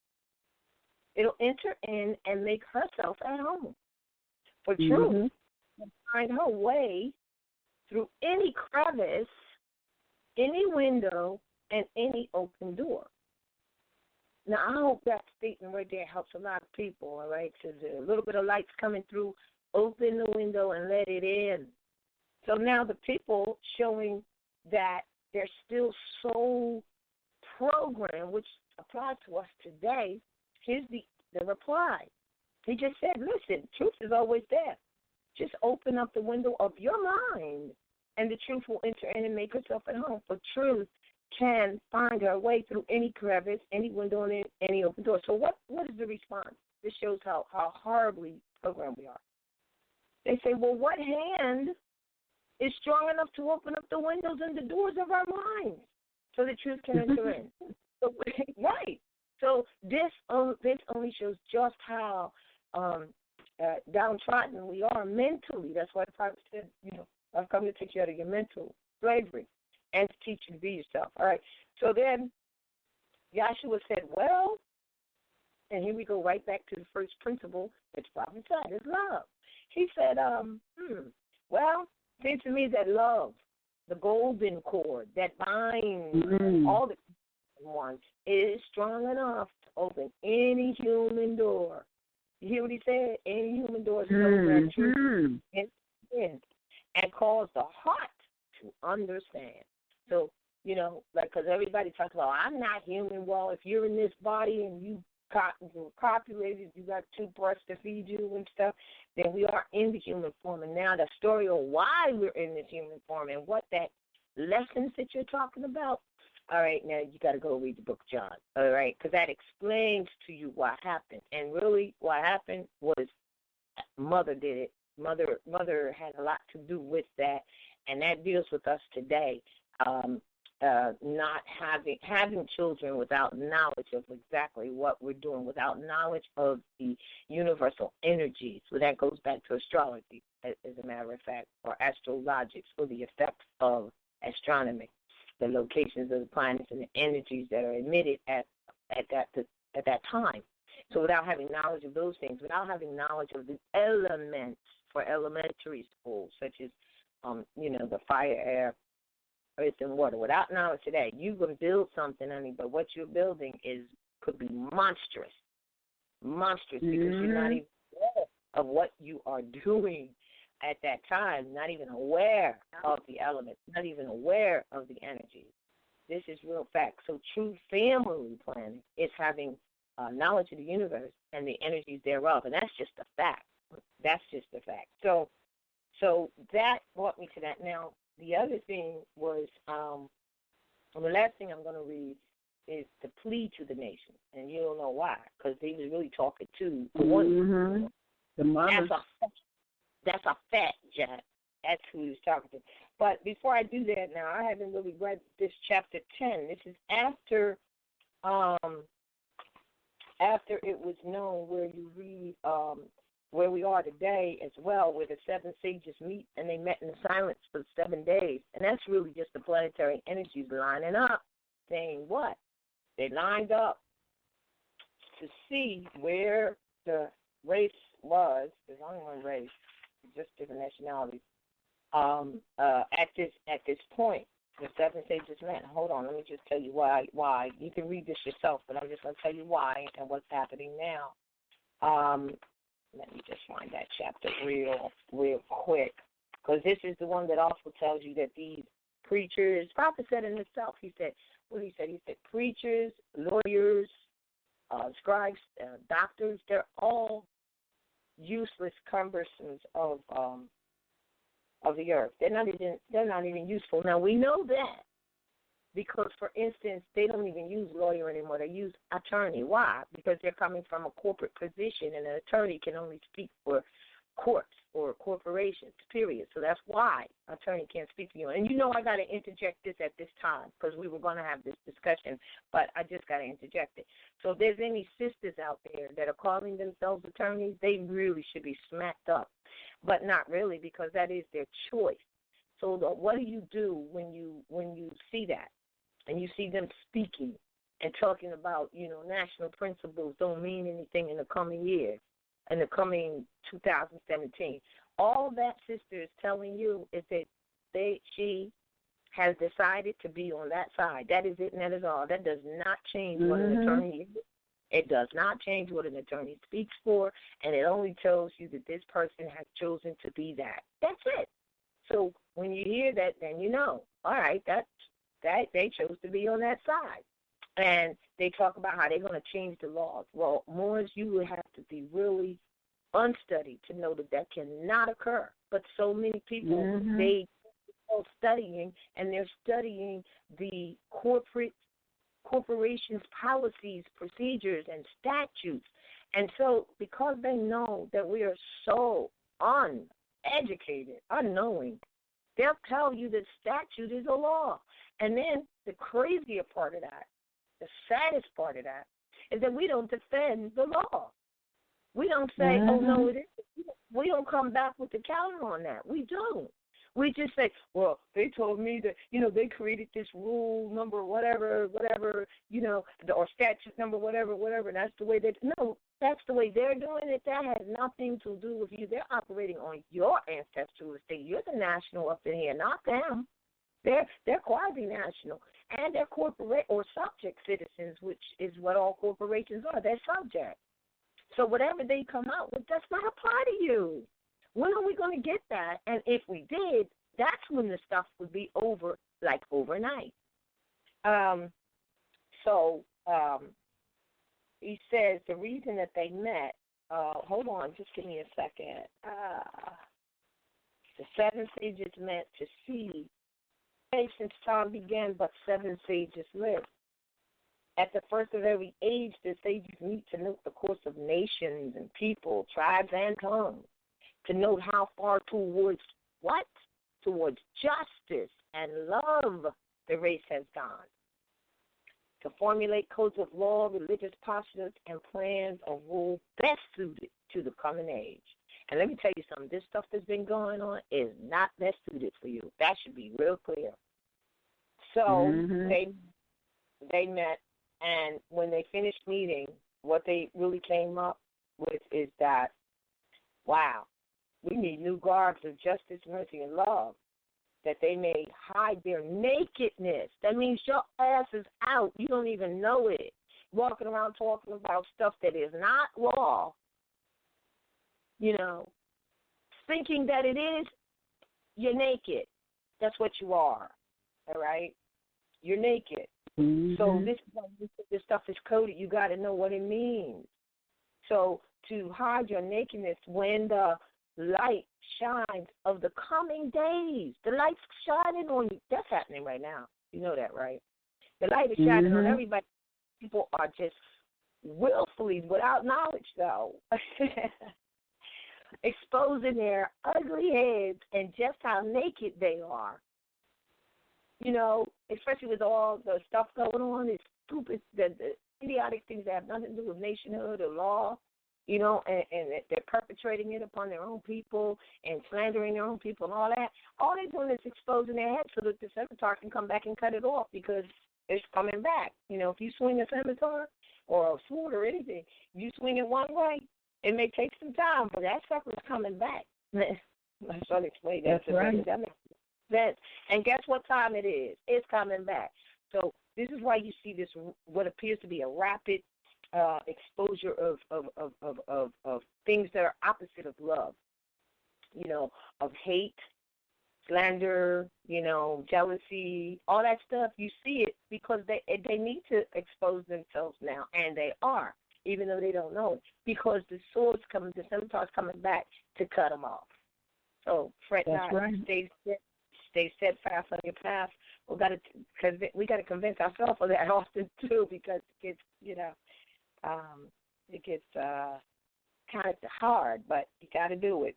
It'll enter in and make herself at home. For truth will find her way through any crevice, any window, and any open door. Now, I hope that statement right there helps a lot of people, all right? Says a little bit of light's coming through, open the window and let it in. So now the people showing that they're still so programmed, which applies to us today, here's the reply. He just said, listen, truth is always there. Just open up the window of your mind, and the truth will enter in and make herself at home. For truth can find her way through any crevice, any window, and any open door. So what is the response? This shows how horribly programmed we are. They say, well, what hand is strong enough to open up the windows and the doors of our minds so the truth can enter in? So, right. So this only shows just how downtrodden we are mentally. That's why the prophet said, I've come to take you out of your mental slavery and to teach you to be yourself. All right. So then Yahshua said, well, and here we go right back to the first principle that the prophet said, is love. He said, well, it seems to me that love, the golden cord that binds all the ones, is strong enough to open any human door. You hear what he said? Any human door is open truth and cause the heart to understand. So, because everybody talks about, I'm not human. Well, if you're in this body and you copulated, you got 2 breasts to feed you and stuff, then we are in the human form. And now the story of why we're in this human form and what that lessons that you're talking about, all right, now you got to go read the book of John, all right, because that explains to you what happened. And really what happened was Mother did it. Mother had a lot to do with that, and that deals with us today. Not having children without knowledge of exactly what we're doing, without knowledge of the universal energies. So that goes back to astrology, as a matter of fact, or astrologics, or the effects of astronomy, the locations of the planets and the energies that are emitted at that time. So without having knowledge of those things, without having knowledge of the elements for elementary schools, such as the fire, air, earth, and water. Without knowledge today, you can build something, honey, but what you're building could be monstrous because you're not even aware of what you are doing at that time, not even aware of the elements, not even aware of the energy. This is real fact. So true family planning is having knowledge of the universe and the energies thereof, and that's just a fact. That's just a fact. So that brought me to that. Now, the other thing was, the last thing I'm going to read is the plea to the nation, and you don't know why, because he was really talking to the one. The mother. That's a fact, Jack. That's who he was talking to. But before I do that, now I haven't really read this chapter 10. This is after it was known, where you read where we are today as well, where the 7 sages meet, and they met in silence for 7 days. And that's really just the planetary energies lining up, saying what? They lined up to see where the race was. There's only one race, just different nationalities. At this point, the 7 sages met. Hold on, let me just tell you why. You can read this yourself, but I'm just going to tell you why and what's happening now. Let me just find that chapter real quick, because this is the one that also tells you that these preachers, prophet said in himself, he said preachers, lawyers, scribes, doctors, they're all useless cumbersomes of the earth. They're not even useful. Now we know that because, for instance, they don't even use lawyer anymore. They use attorney. Why? Because they're coming from a corporate position, and an attorney can only speak for courts or corporations, period. So that's why attorney can't speak for you. And you know I got to interject this at this time because we were going to have this discussion, but I just got to interject it. So if there's any sisters out there that are calling themselves attorneys, they really should be smacked up, but not really, because that is their choice. So what do you do when you see that and you see them speaking and talking about, national principles don't mean anything in the coming year, in the coming 2017? All that sister is telling you is that she has decided to be on that side. That is it, and that is all. That does not change what an attorney is. It does not change what an attorney speaks for, and it only tells you that this person has chosen to be that. That's it. So when you hear that, then you know, all right, that they chose to be on that side. And they talk about how they're going to change the laws. Well, Moors, you would have to be really unstudied to know that cannot occur. But so many people, they are studying, and they're studying the corporations' policies, procedures, and statutes. And so because they know that we are so uneducated, unknowing, they'll tell you that statute is a law. And then the crazier part of that, the saddest part of that, is that we don't defend the law. We don't say, oh, no, it isn't. We don't come back with the counter on that. We don't. We just say, well, they told me that, they created this rule number whatever, or statute number whatever, and that's the way no, that's the way they're doing it. That has nothing to do with you. They're operating on your ancestral estate. You're the national up in here, not them. They're quasi-national, and they're corporate or subject citizens, which is what all corporations are. They're subject. So whatever they come out with does not apply to you. When are we going to get that? And if we did, that's when the stuff would be over, like overnight. He says the reason that they met, hold on, just give me a second. The 7 sages met to see. Since time began, but 7 sages lived. At the first of every age, the sages meet to note the course of nations and people, tribes, and tongues, to note how far towards what? Towards justice and love the race has gone. To formulate codes of law, religious postulates, and plans of rule best suited to the coming age. And let me tell you something, this stuff that's been going on is not best suited for you. That should be real clear. So they met, and when they finished meeting, what they really came up with is that, wow, we need new garbs of justice, mercy, and love, that they may hide their nakedness. That means your ass is out. You don't even know it. Walking around talking about stuff that is not law, thinking that it is, you're naked. That's what you are, all right? You're naked. So this stuff is coded. You got to know what it means. So to hide your nakedness when the light shines of the coming days, the light's shining on you. That's happening right now. You know that, right? The light is shining on everybody. People are just willfully, without knowledge, though, exposing their ugly heads and just how naked they are. Especially with all the stuff going on, it's stupid, the idiotic things that have nothing to do with nationhood or law, and they're perpetrating it upon their own people and slandering their own people and all that. All they're doing is exposing their heads so that the scimitar can come back and cut it off because it's coming back. If you swing a scimitar or a sword or anything, you swing it one way, it may take some time, but that sucker's coming back. I'm trying to explain that. That's right. And guess what time it is? It's coming back. So this is why you see this, what appears to be a rapid exposure of things that are opposite of love, of hate, slander, jealousy, all that stuff. You see it because they need to expose themselves now, and they are, even though they don't know it, because the scimitars coming back to cut them off. So fret not, right. Stay steadfast on your path. We got to convince ourselves of that often too, because it gets kind of hard, but you got to do it.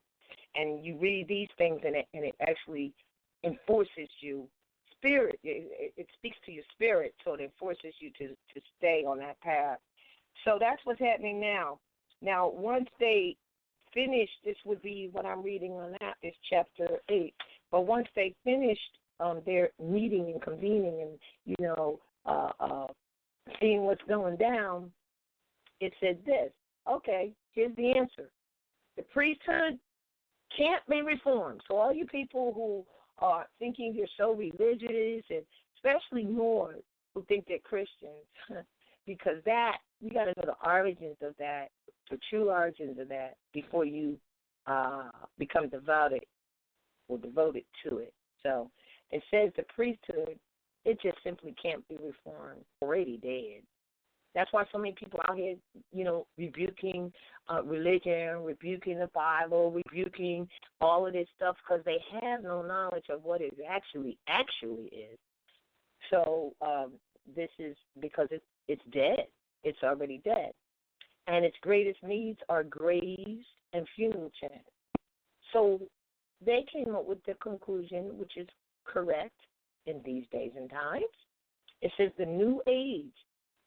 And you read these things, and it actually enforces you. Spirit, it speaks to your spirit, so it enforces you to stay on that path. So that's what's happening now. Now, once they finish, this would be what I'm reading on that is chapter 8. But once they finished their meeting and convening and, seeing what's going down, it said this. Okay, here's the answer. The priesthood can't be reformed. So all you people who are thinking you're so religious, and especially Moors who think they're Christians, because that, you got to know the origins of that, the true origins of that, before you become devoted or devoted to it. So it says the priesthood, it just simply can't be reformed. Already dead. That's why so many people out here, rebuking religion, rebuking the Bible, rebuking all of this stuff, because they have no knowledge of what it actually is. So this is because it's dead. It's already dead. And its greatest needs are graves and funeral chants. So they came up with the conclusion, which is correct in these days and times. It says the new age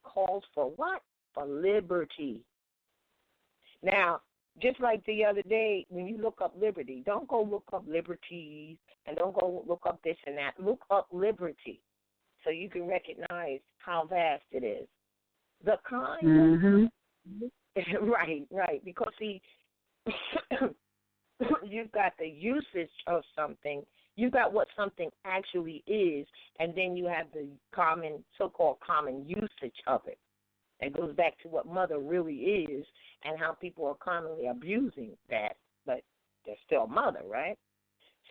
calls for what? For liberty. Now, just like the other day, when you look up liberty, don't go look up liberties and don't go look up this and that. Look up liberty so you can recognize how vast it is. The kind right, because see, you've got the usage of something, you've got what something actually is, and then you have the so-called common usage of it. That goes back to what mother really is and how people are commonly abusing that, but they're still mother, right?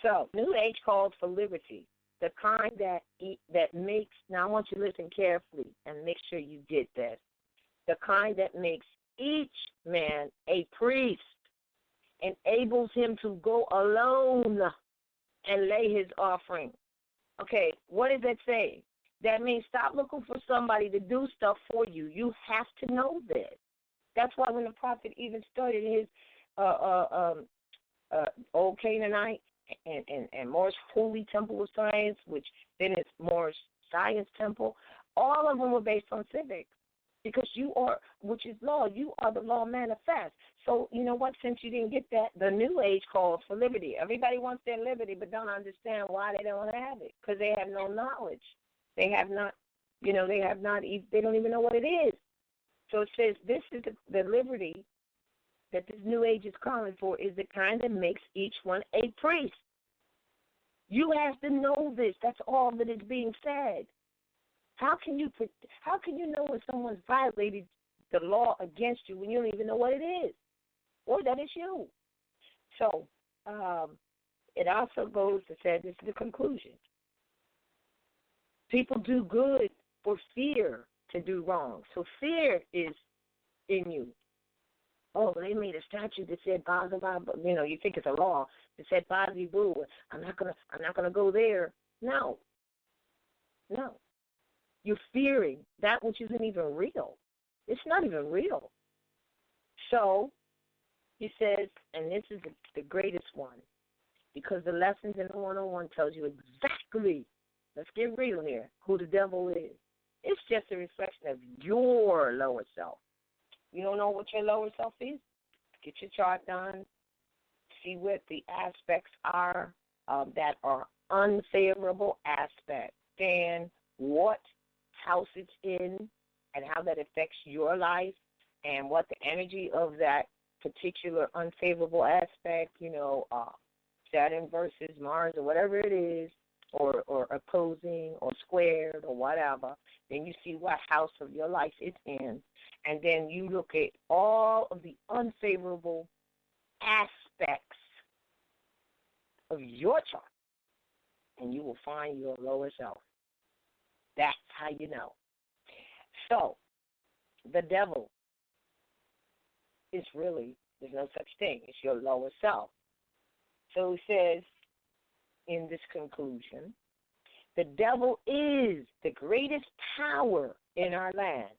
So, New Age calls for liberty, the kind that makes, now I want you to listen carefully and make sure you get this, the kind that makes each man a priest, enables him to go alone and lay his offering. Okay, what does that say? That means stop looking for somebody to do stuff for you. You have to know this. That's why when the prophet even started his old Canaanite and Moorish Holy Temple of Science, which then is Moorish Science Temple, all of them were based on civics. Because you are, which is law, you are the law manifest. So, you know what, since you didn't get that, the New Age calls for liberty. Everybody wants their liberty but don't understand why they don't have it, because they have no knowledge. They have not, they don't even know what it is. So it says this is the liberty that this New Age is calling for, is the kind that makes each one a priest. You have to know this. That's all that is being said. How can you know when someone's violated the law against you when you don't even know what it is, or that it's you? So it also goes to say, this is the conclusion. People do good for fear to do wrong. So fear is in you. Oh, they made a statute that said Baza, you think it's a law that said Bazi Boo. I'm not gonna go there. No. You're fearing that which isn't even real. It's not even real. So he says, and this is the greatest one, because the lessons in the 101 tells you exactly, let's get real here, who the devil is. It's just a reflection of your lower self. You don't know what your lower self is? Get your chart done. See what the aspects are that are unfavorable aspects. Then what house it's in and how that affects your life and what the energy of that particular unfavorable aspect, Saturn versus Mars or whatever it is, or opposing or squared or whatever, then you see what house of your life it's in. And then you look at all of the unfavorable aspects of your chart and you will find your lower self. That's how you know. So, the devil is really, there's no such thing. It's your lower self. So it says in this conclusion, the devil is the greatest power in our land.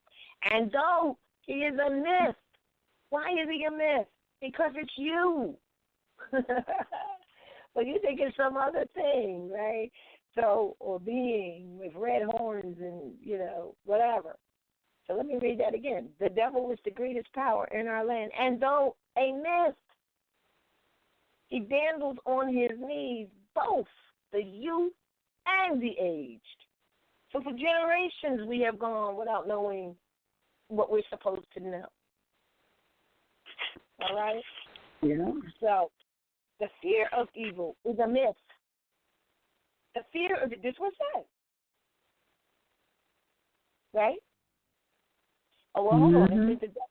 And though he is a myth, why is he a myth? Because it's you. Well, you think it's some other thing, right? So, or being with red horns and, whatever. So let me read that again. The devil is the greatest power in our land. And though a myth, he dandles on his knees both the youth and the aged. So for generations we have gone without knowing what we're supposed to know. All right? Yeah. So the fear of evil is a myth. The fear of this was said. Right? Oh, well, hold on. It says the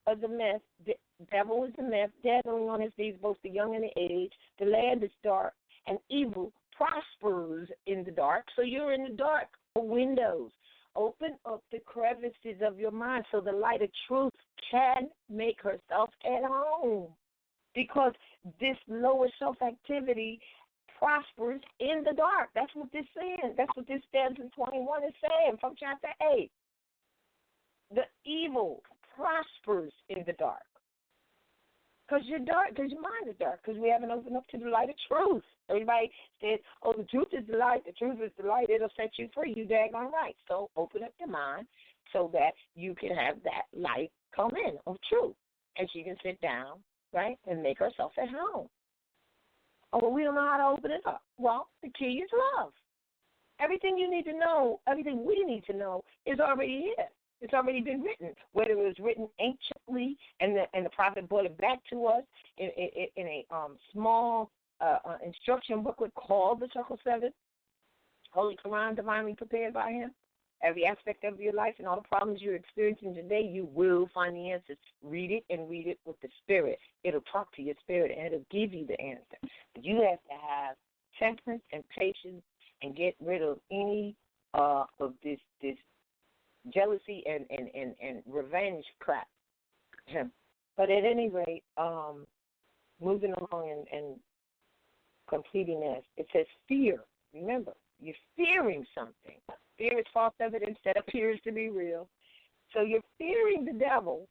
devil is a myth. The devil is a myth, dazzling on his knees both the young and the aged. The land is dark, and evil prospers in the dark. So you're in the dark. Windows. Open up the crevices of your mind so the light of truth can make herself at home. Because this lower self-activity prospers in the dark. That's what this saying. That's what this stanza 21 is saying from chapter 8. The evil prospers in the dark. Because you're dark, because your mind is dark, because we haven't opened up to the light of truth. Everybody said, oh, the truth is the light, the truth is the light, it'll set you free. You daggone right. So open up your mind so that you can have that light come in of truth. And she can sit down, right, and make herself at home. Oh, well, we don't know how to open it up. Well, the key is love. Everything you need to know, everything we need to know is already here. It's already been written, whether it was written anciently and the prophet brought it back to us in a small instruction booklet called the Circle 7, Holy Quran, divinely prepared by him. Every aspect of your life and all the problems you're experiencing today, you will find the answers. Read it and read it with the spirit. It'll talk to your spirit and it'll give you the answer. But you have to have temperance and patience and get rid of any of this jealousy and revenge crap. But at any rate, moving along and completing this, it says fear. Remember, you're fearing something. Fear is false evidence that appears to be real. So you're fearing the devil,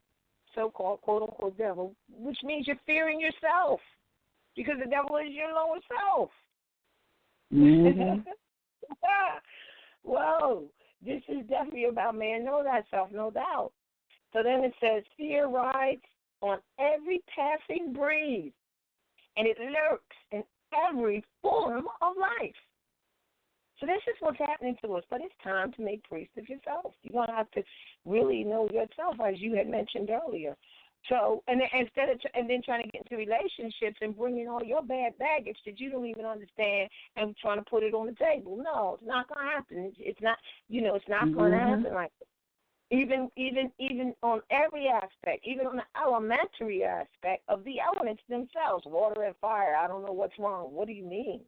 so-called, quote-unquote devil, which means you're fearing yourself because the devil is your lower self. Mm-hmm. Whoa. This is definitely about man, know thyself, no doubt. So then it says, fear rides on every passing breeze, and it lurks in every form of life. So this is what's happening to us, but it's time to make priests of yourself. You're going to have to really know yourself, as you had mentioned earlier. So, and then trying to get into relationships and bringing all your bad baggage that you don't even understand and trying to put it on the table. No, it's not going to happen. It's not, it's not going to happen like that. Even on every aspect, even on the elementary aspect of the elements themselves, water and fire. I don't know what's wrong. What do you mean?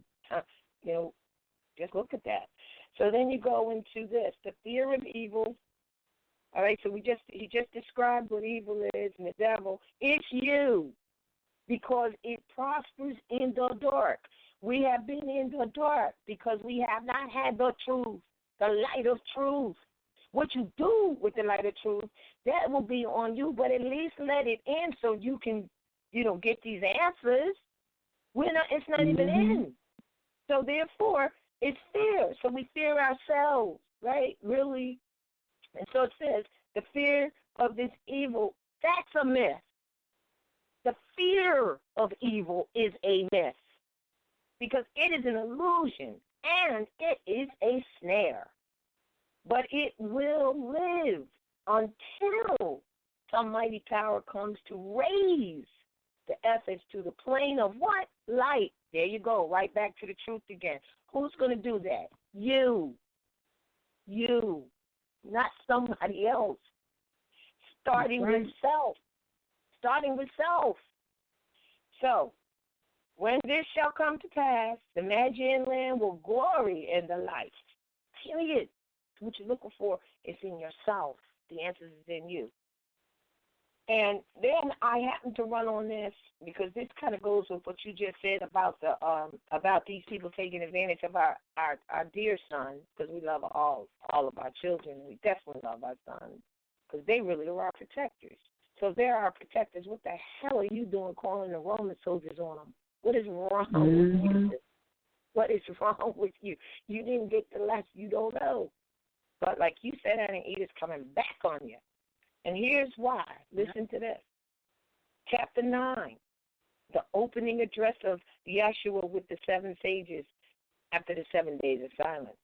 Just look at that. So then you go into this, the fear of evil. All right, so he just described what evil is and the devil. It's you, because it prospers in the dark. We have been in the dark because we have not had the truth, the light of truth. What you do with the light of truth, that will be on you, but at least let it in so you can, get these answers. It's not even in. So therefore, it's fear. So we fear ourselves, right? Really. And so it says, the fear of this evil, that's a myth. The fear of evil is a myth because it is an illusion and it is a snare. But it will live until some mighty power comes to raise the ethics to the plane of what? Light. There you go, right back to the truth again. Who's going to do that? You. Not somebody else. Starting with self. So, When this shall come to pass, the Magian land will glory in the light. Period. What you're looking for is in yourself. The answer is in you. And then I happen to run on this because this kind of goes with what you just said about these people taking advantage of our dear sons, because we love all of our children. We definitely love our sons because they really are our protectors. So if they're our protectors, what the hell are you doing calling the Roman soldiers on them? What is wrong with you? What is wrong with you? You didn't get the lesson. You don't know. But like you said, Anita is coming back on you. And here's why. Listen to this. Chapter 9, the opening address of Yeshua with the 7 sages after the 7 days of silence.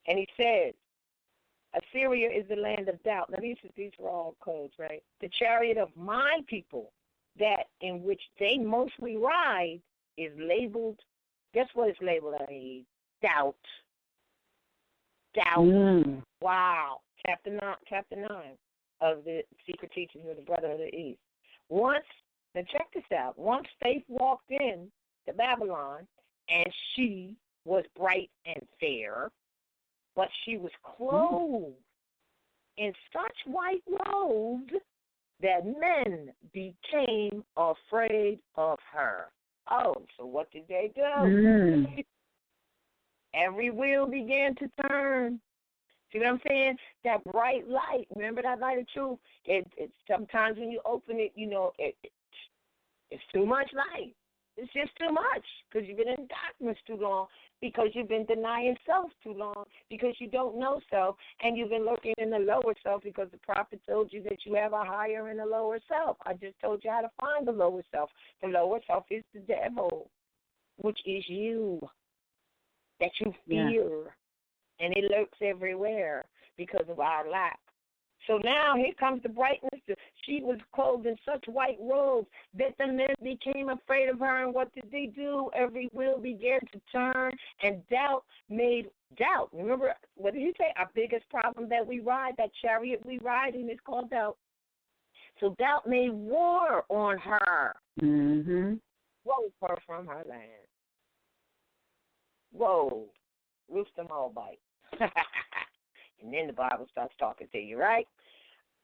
And he says, Assyria is the land of doubt. Now, these are all codes, right? The chariot of my people, that in which they mostly ride, is labeled, guess what it's labeled, doubt. Doubt. Wow. Chapter 9 of the Secret Teachings of the Brotherhood of the East. Now check this out. Once Faith walked in to Babylon, and she was bright and fair, but she was clothed in such white robes that men became afraid of her. Oh, so what did they do? Every wheel began to turn. See what I'm saying? That bright light. Remember that light of truth? It sometimes when you open it, it's too much light. It's just too much because you've been in darkness too long, because you've been denying self too long, because you don't know self, and you've been looking in the lower self because the prophet told you that you have a higher and a lower self. I just told you how to find the lower self. The lower self is the devil, which is you, that you fear. Yeah. And it lurks everywhere because of our lack. So now here comes the brightness. She was clothed in such white robes that the men became afraid of her. And what did they do? Every wheel began to turn, and doubt made doubt. Remember, what did he say? Our biggest problem that we ride, that chariot we ride in, is called doubt. So doubt made war on her. Drove her from her land. Whoa. Ruth the Moabite. And then the Bible starts talking to you, right?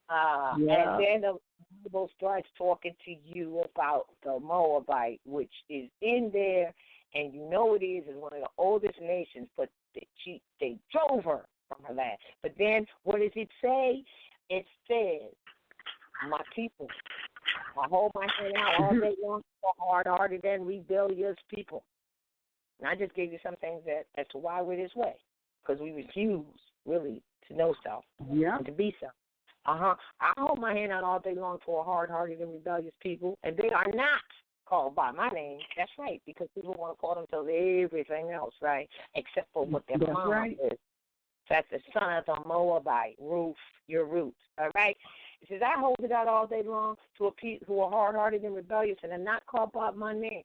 And then the Bible starts talking to you about the Moabite, which is in there, and you know it is one of the oldest nations, but they drove her from her land. But then what does it say? It says, my people, I hold my hand out all day long for hard-hearted and rebellious people. And I just gave you some things as to why we're this way, because we refuse, really, to know self and to be self. I hold my hand out all day long for hard-hearted and rebellious people, and they are not called by my name. That's right, because people want to call themselves everything else, right, except for what their mama is. That's the son of the Moabite, Ruth, your roots, all right? It says, I hold it out all day long to a people who are hard-hearted and rebellious and are not called by my name.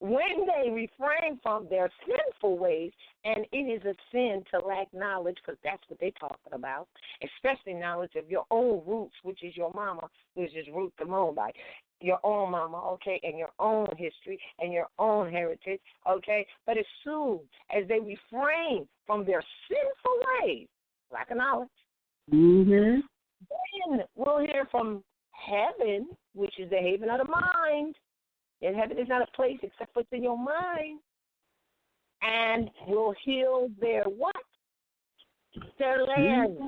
When they refrain from their sinful ways, and it is a sin to lack knowledge, because that's what they're talking about, especially knowledge of your own roots, which is your mama, which is Ruth the Moabite, your own mama, okay, and your own history and your own heritage, okay? But as soon as they refrain from their sinful ways, lack of knowledge, then we'll hear from heaven, which is the haven of the mind. And heaven is not a place except what's in your mind. And will heal their what? Their land.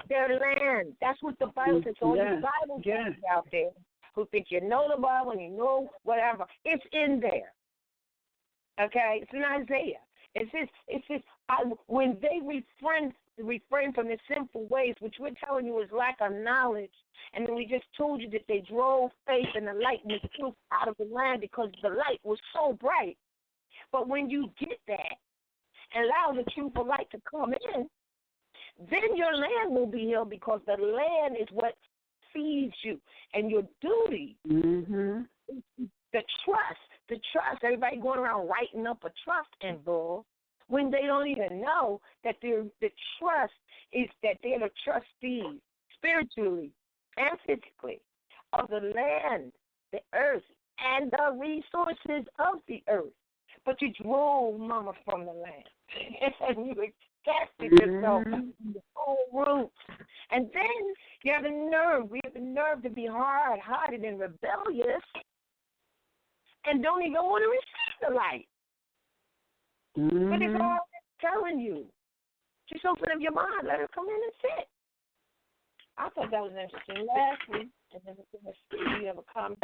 Their land. That's what the Bible says. All the Bible says out there who think you know the Bible and you know whatever. It's in there. Okay? It's in Isaiah. It's just when they refrain from their sinful ways, which we're telling you is lack of knowledge. And then we just told you that they drove faith and the light and the truth out of the land because the light was so bright. But when you get that and allow the truth of light to come in, then your land will be healed, because the land is what feeds you. And your duty, the trust, everybody going around writing up a trust involved, when they don't even know that the trust is that they're the trustees, spiritually and physically, of the land the earth and the resources of the earth. But you drove mama from the land. And you extracted yourself from the whole roots. And then you have the nerve. We have the nerve to be hard-hearted and rebellious and don't even want to receive the light. But it's all telling you. Just open up your mind. Let her come in and sit. I thought that was interesting. Lastly, and then let's see if you have a comment.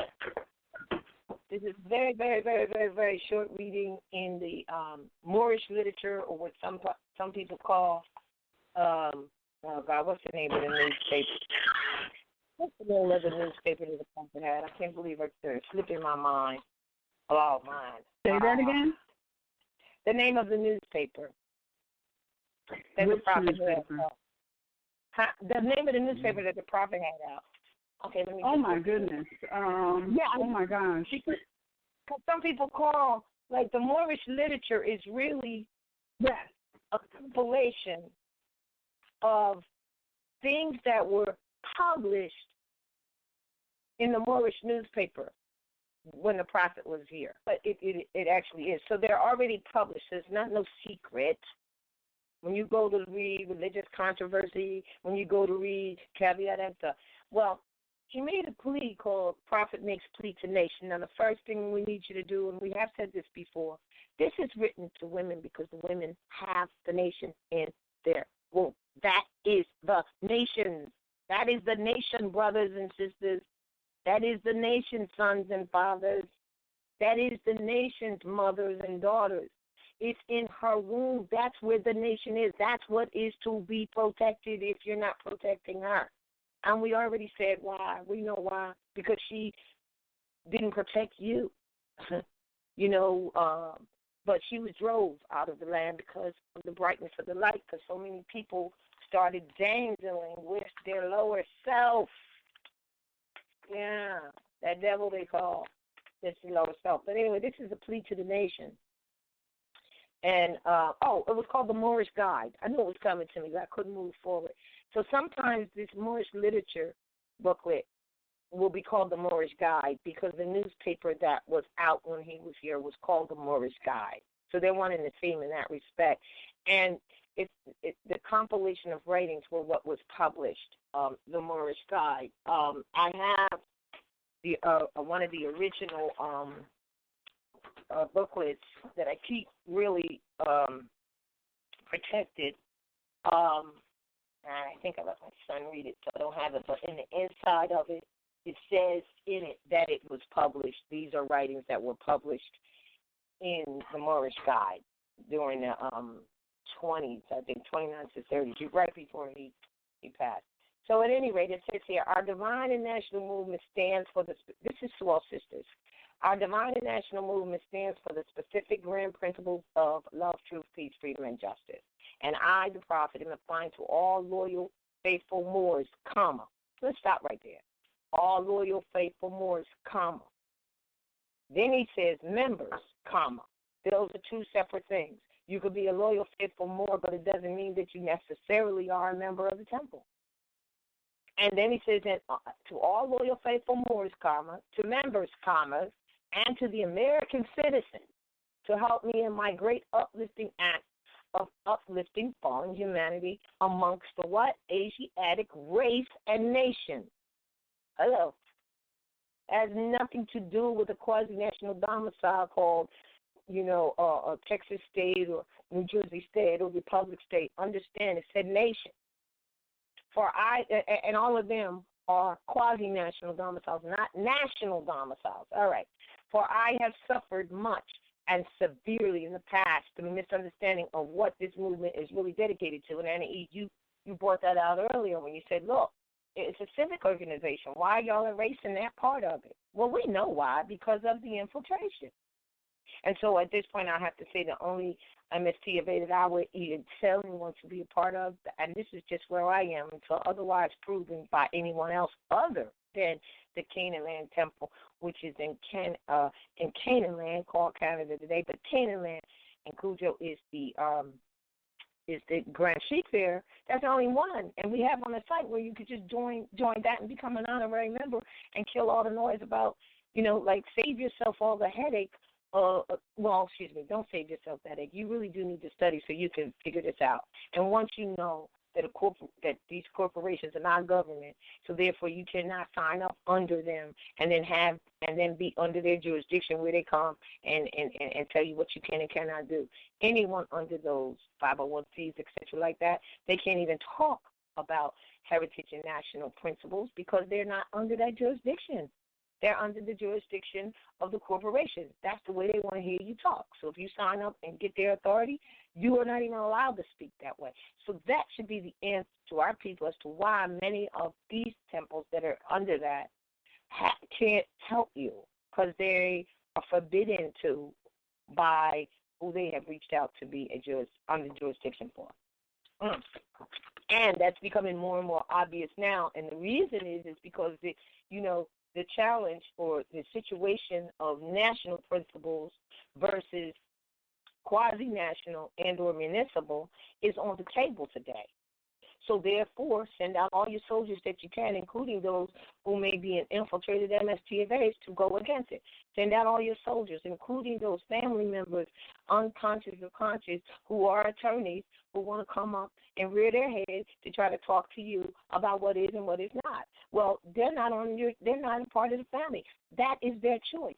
This is very, very, very, very, very short reading in the Moorish literature, or what some people call, oh God, what's the name of the newspaper? What's the name of the newspaper that the prophet had? I can't believe it's slipping my mind. Oh, mine. Say that again? The name of the newspaper. That the prophet had. The name of the newspaper that the prophet had out. Okay, let me. Oh my goodness. Oh my gosh. Because some people call, like, the Moorish literature is really a compilation of things that were published in the Moorish newspaper when the prophet was here. But it actually is. So they're already published. There's not no secret. When you go to read religious controversy, when you go to read caveat emptor, well, he made a plea called Prophet Makes Plea to Nation. Now, the first thing we need you to do, and we have said this before, this is written to women because the women have the nation in their womb. That is the nation. That is the nation, brothers and sisters. That is the nation, sons and fathers. That is the nation's mothers and daughters. It's in her womb. That's where the nation is. That's what is to be protected if you're not protecting her. And we already said why. We know why. Because she didn't protect you. But she was drove out of the land because of the brightness of the light, because so many people started dangling with their lower self. Yeah, that devil they call this the lower self. But anyway, this is a plea to the nation. And, it was called the Moorish Guide. I knew it was coming to me, but I couldn't move forward. So sometimes this Moorish literature booklet will be called the Moorish Guide because the newspaper that was out when he was here was called the Moorish Guide. So they're one and the same in that respect. And the compilation of writings were what was published, the Moorish Guide. I have the one of the original booklets that I keep really protected. I think I let my son read it, so I don't have it. But in the inside of it, it says in it that it was published. These are writings that were published in the Moorish Guide during the 20s, I think 29s to 30s, right before he passed. So at any rate, it says here, our divine and national movement stands for this is to all sisters. Our divine and national movement stands for the specific grand principles of love, truth, peace, freedom, and justice. And I, the prophet, am applying to all loyal, faithful Moors, comma. Let's stop right there. All loyal, faithful Moors, comma. Then he says members, comma. Those are two separate things. You could be a loyal, faithful Moor, but it doesn't mean that you necessarily are a member of the temple. And then he says that to all loyal, faithful Moors, comma, to members, commas, and to the American citizen to help me in my great uplifting act of uplifting fallen humanity amongst the what? Asiatic race and nation. Hello. Has nothing to do with a quasi-national domicile called, a Texas state or New Jersey state or Republic state. Understand, it said nation. And all of them are quasi-national domiciles, not national domiciles. All right. For I have suffered much and severely in the past the misunderstanding of what this movement is really dedicated to. And Annie, you brought that out earlier when you said, look, it's a civic organization. Why are y'all erasing that part of it? Well, we know why, because of the infiltration. And so at this point, I have to say the only MST evaded I would even tell anyone to be a part of, and this is just where I am until otherwise proven by anyone else other than the Canaan Land Temple, which is in Canaan Land, called Canada today, but Canaan Land in Cujo is the Grand Sheik there. That's the only one, and we have on the site where you could just join that and become an honorary member and kill all the noise about Like save yourself all the headache. Don't save yourself that headache. You really do need to study so you can figure this out. And once you know that these corporations are not government, so therefore you cannot sign up under them and then be under their jurisdiction where they come and tell you what you can and cannot do. Anyone under those 501c, etc. like that, they can't even talk about heritage and national principles because they're not under that jurisdiction. They're under the jurisdiction of the corporation. That's the way they want to hear you talk. So if you sign up and get their authority, you are not even allowed to speak that way. So that should be the answer to our people as to why many of these temples that are under that can't help you because they are forbidden to by who they have reached out to be under jurisdiction for. And that's becoming more and more obvious now. And the reason is because the challenge or the situation of national principles versus quasi-national and or municipal is on the table today. So therefore, send out all your soldiers that you can, including those who may be in infiltrated MSTFAs, to go against it. Send out all your soldiers, including those family members, unconscious or conscious, who are attorneys, who want to come up and rear their heads to try to talk to you about what is and what is not. Well, they're not a part of the family. That is their choice.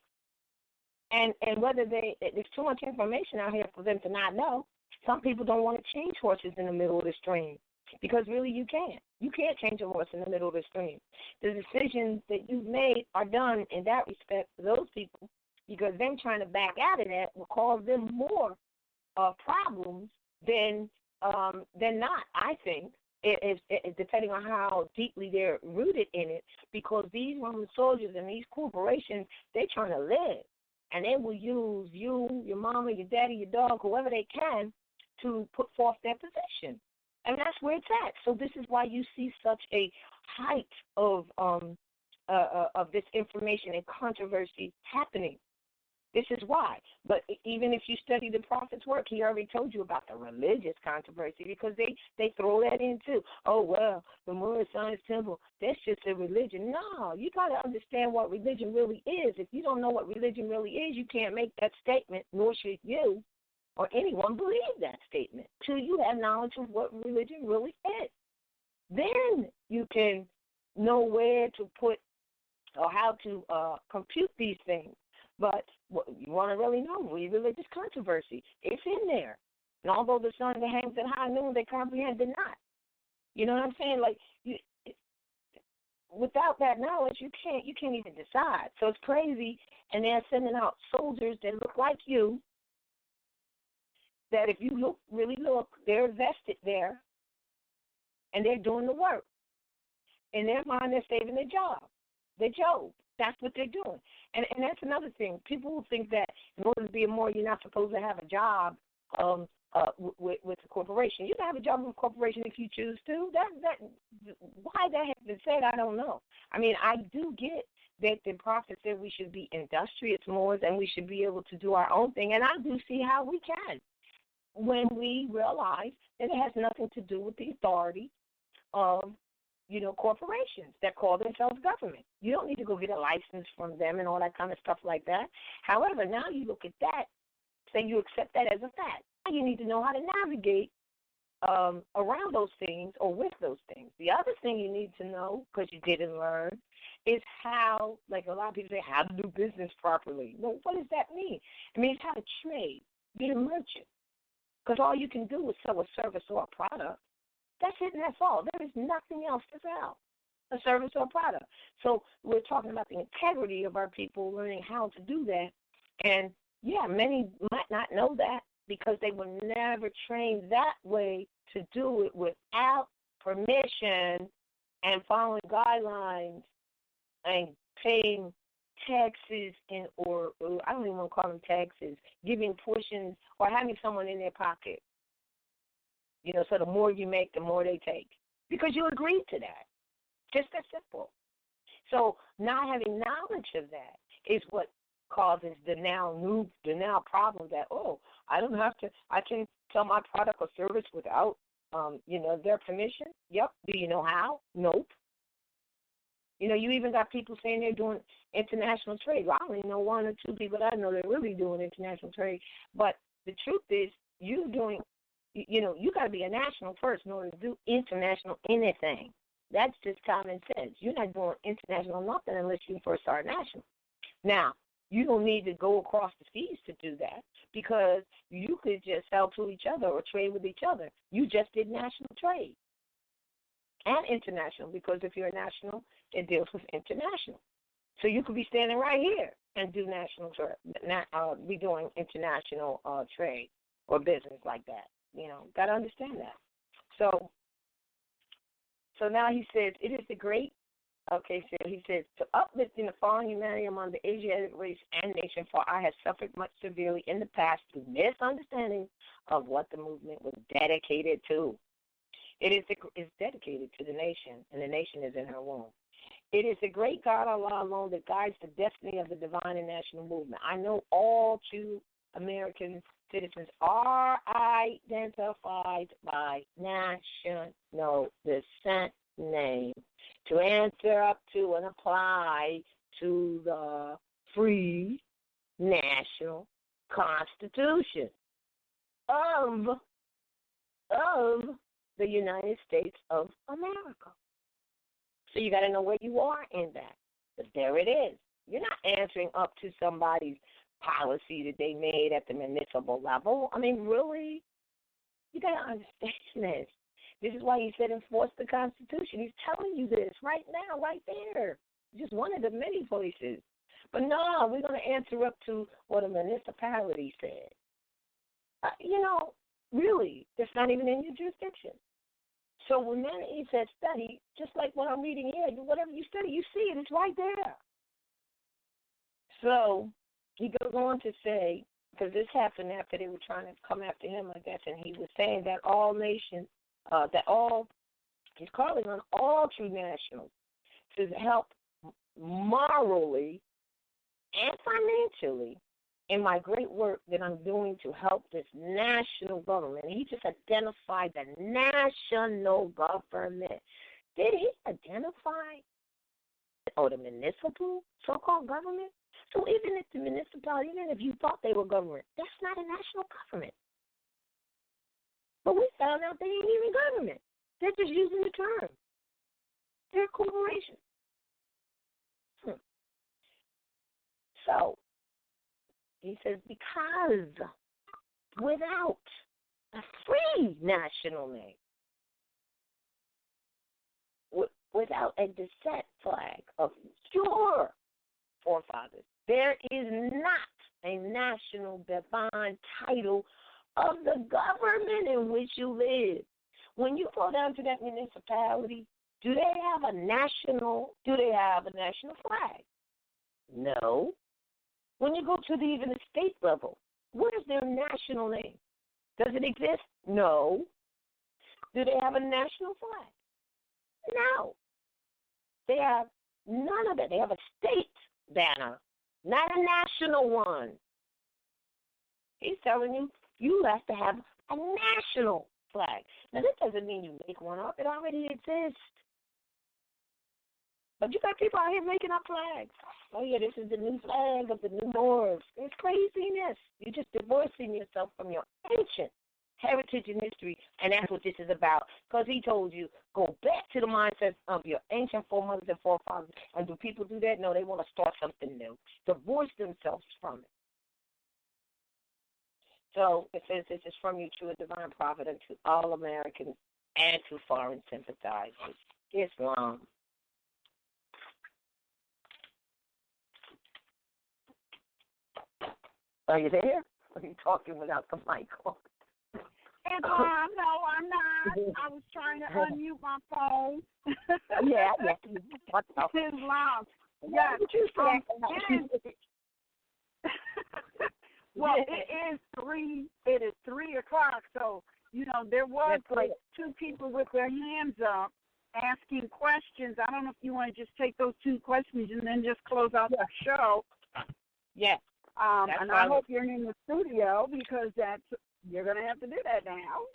And whether there's too much information out here for them to not know. Some people don't want to change horses in the middle of the stream. Because really you can't. You can't change a horse in the middle of the stream. The decisions that you've made are done in that respect for those people because them trying to back out of that will cause them more problems than not, I think, depending on how deeply they're rooted in it, because these Roman soldiers and these corporations, they're trying to live. And they will use you, your mama, your daddy, your dog, whoever they can, to put forth their position. And that's where it's at. So this is why you see such a height of this information and controversy happening. This is why. But even if you study the prophet's work, he already told you about the religious controversy because they throw that in too. Oh, well, the Moorish Science Temple, that's just a religion. No, you got to understand what religion really is. If you don't know what religion really is, you can't make that statement, nor should you or anyone believe that statement till you have knowledge of what religion really is. Then you can know where to put or how to compute these things. But you want to really know religious controversy. It's in there. And although the sun hangs at high noon, they comprehend it not. You know what I'm saying? Like, without that knowledge, you can't even decide. So it's crazy. And they're sending out soldiers that look like you, that if you really look, they're vested there, and they're doing the work. In their mind, they're saving their job. Their job. That's what they're doing. And that's another thing. People will think that in order to be a Moor, you're not supposed to have a job with a corporation. You can have a job with a corporation if you choose to. Why that has been said, I don't know. I mean, I do get that the prophet said we should be industrious Moors and we should be able to do our own thing, and I do see how we can when we realize that it has nothing to do with the authority of, corporations that call themselves government. You don't need to go get a license from them and all that kind of stuff like that. However, now you look at that, say you accept that as a fact. Now you need to know how to navigate around those things or with those things. The other thing you need to know, because you didn't learn, is how, like a lot of people say, how to do business properly. Well, what does that mean? It means how to trade, be a merchant. Because all you can do is sell a service or a product. That's it and that's all. There is nothing else to sell, a service or a product. So we're talking about the integrity of our people learning how to do that. And, yeah, many might not know that because they were never trained that way to do it without permission and following guidelines and paying taxes or I don't even want to call them taxes, giving portions or having someone in their pocket. So the more you make, the more they take. Because you agreed to that. Just that simple. So not having knowledge of that is what causes the now problem that, I can sell my product or service without, their permission. Yep. Do you know how? Nope. You know, you even got people saying they're doing international trade. Well, I only know one or two people that I know that are really doing international trade. But the truth is, you got to be a national first in order to do international anything. That's just common sense. You're not doing international nothing unless you first are national. Now, you don't need to go across the seas to do that because you could just sell to each other or trade with each other. You just did national trade and international because if you're a national, it deals with international. So you could be standing right here and do national trade, be doing international trade or business like that. You know, got to understand that. So now he says, it is the great, so he says, to uplift in the fallen humanity among the Asiatic race and nation, for I have suffered much severely in the past through misunderstanding of what the movement was dedicated to. It is dedicated to the nation, and the nation is in her womb. It is the great God Allah alone that guides the destiny of the divine and national movement. I know all true American citizens are identified by national descent name to answer up to and apply to the free national constitution of the United States of America. So you got to know where you are in that. But there it is. You're not answering up to somebody's policy that they made at the municipal level. I mean, really? You got to understand this. This is why he said enforce the Constitution. He's telling you this right now, right there. Just one of the many places. But no, we're going to answer up to what a municipality said. Really, it's not even in your jurisdiction. So when he said study, just like what I'm reading here, whatever you study, you see it. It's right there. So he goes on to say, because this happened after they were trying to come after him, I guess, and he was saying that all nations, he's calling on all true nationals to help morally and financially in my great work that I'm doing to help this national government. He just identified the national government. Did he identify the municipal so-called government? So even if the municipality, even if you thought they were government, that's not a national government. But we found out they ain't even government. They're just using the term. They're a corporation. So he says, because without a free national name, without a descent flag of your forefathers, there is not a national divine title of the government in which you live. When you go down to that municipality, do they have a national flag? No. When you go to even the state level, what is their national name? Does it exist? No. Do they have a national flag? No. They have none of it. They have a state banner, not a national one. He's telling you, you have to have a national flag. Now, this doesn't mean you make one up. It already exists. But you got people out here making up flags. Oh, yeah, this is the new flag of the new Moors. It's craziness. You're just divorcing yourself from your ancient heritage and history, and that's what this is about. Because he told you, go back to the mindset of your ancient foremothers and forefathers. And do people do that? No, they want to start something new. Divorce themselves from it. So it says this is from you, true and divine prophet, unto all Americans and to foreign sympathizers. Islam. Are you there? Or are you talking without the mic on? No, I'm not. I was trying to unmute my phone. Yeah. What's up? Islam. Yeah. Well, it is 3 o'clock, so, there was like two people with their hands up asking questions. I don't know if you want to just take those two questions and then just close out the show. Yeah. And I hope you're in the studio because you're going to have to do that now.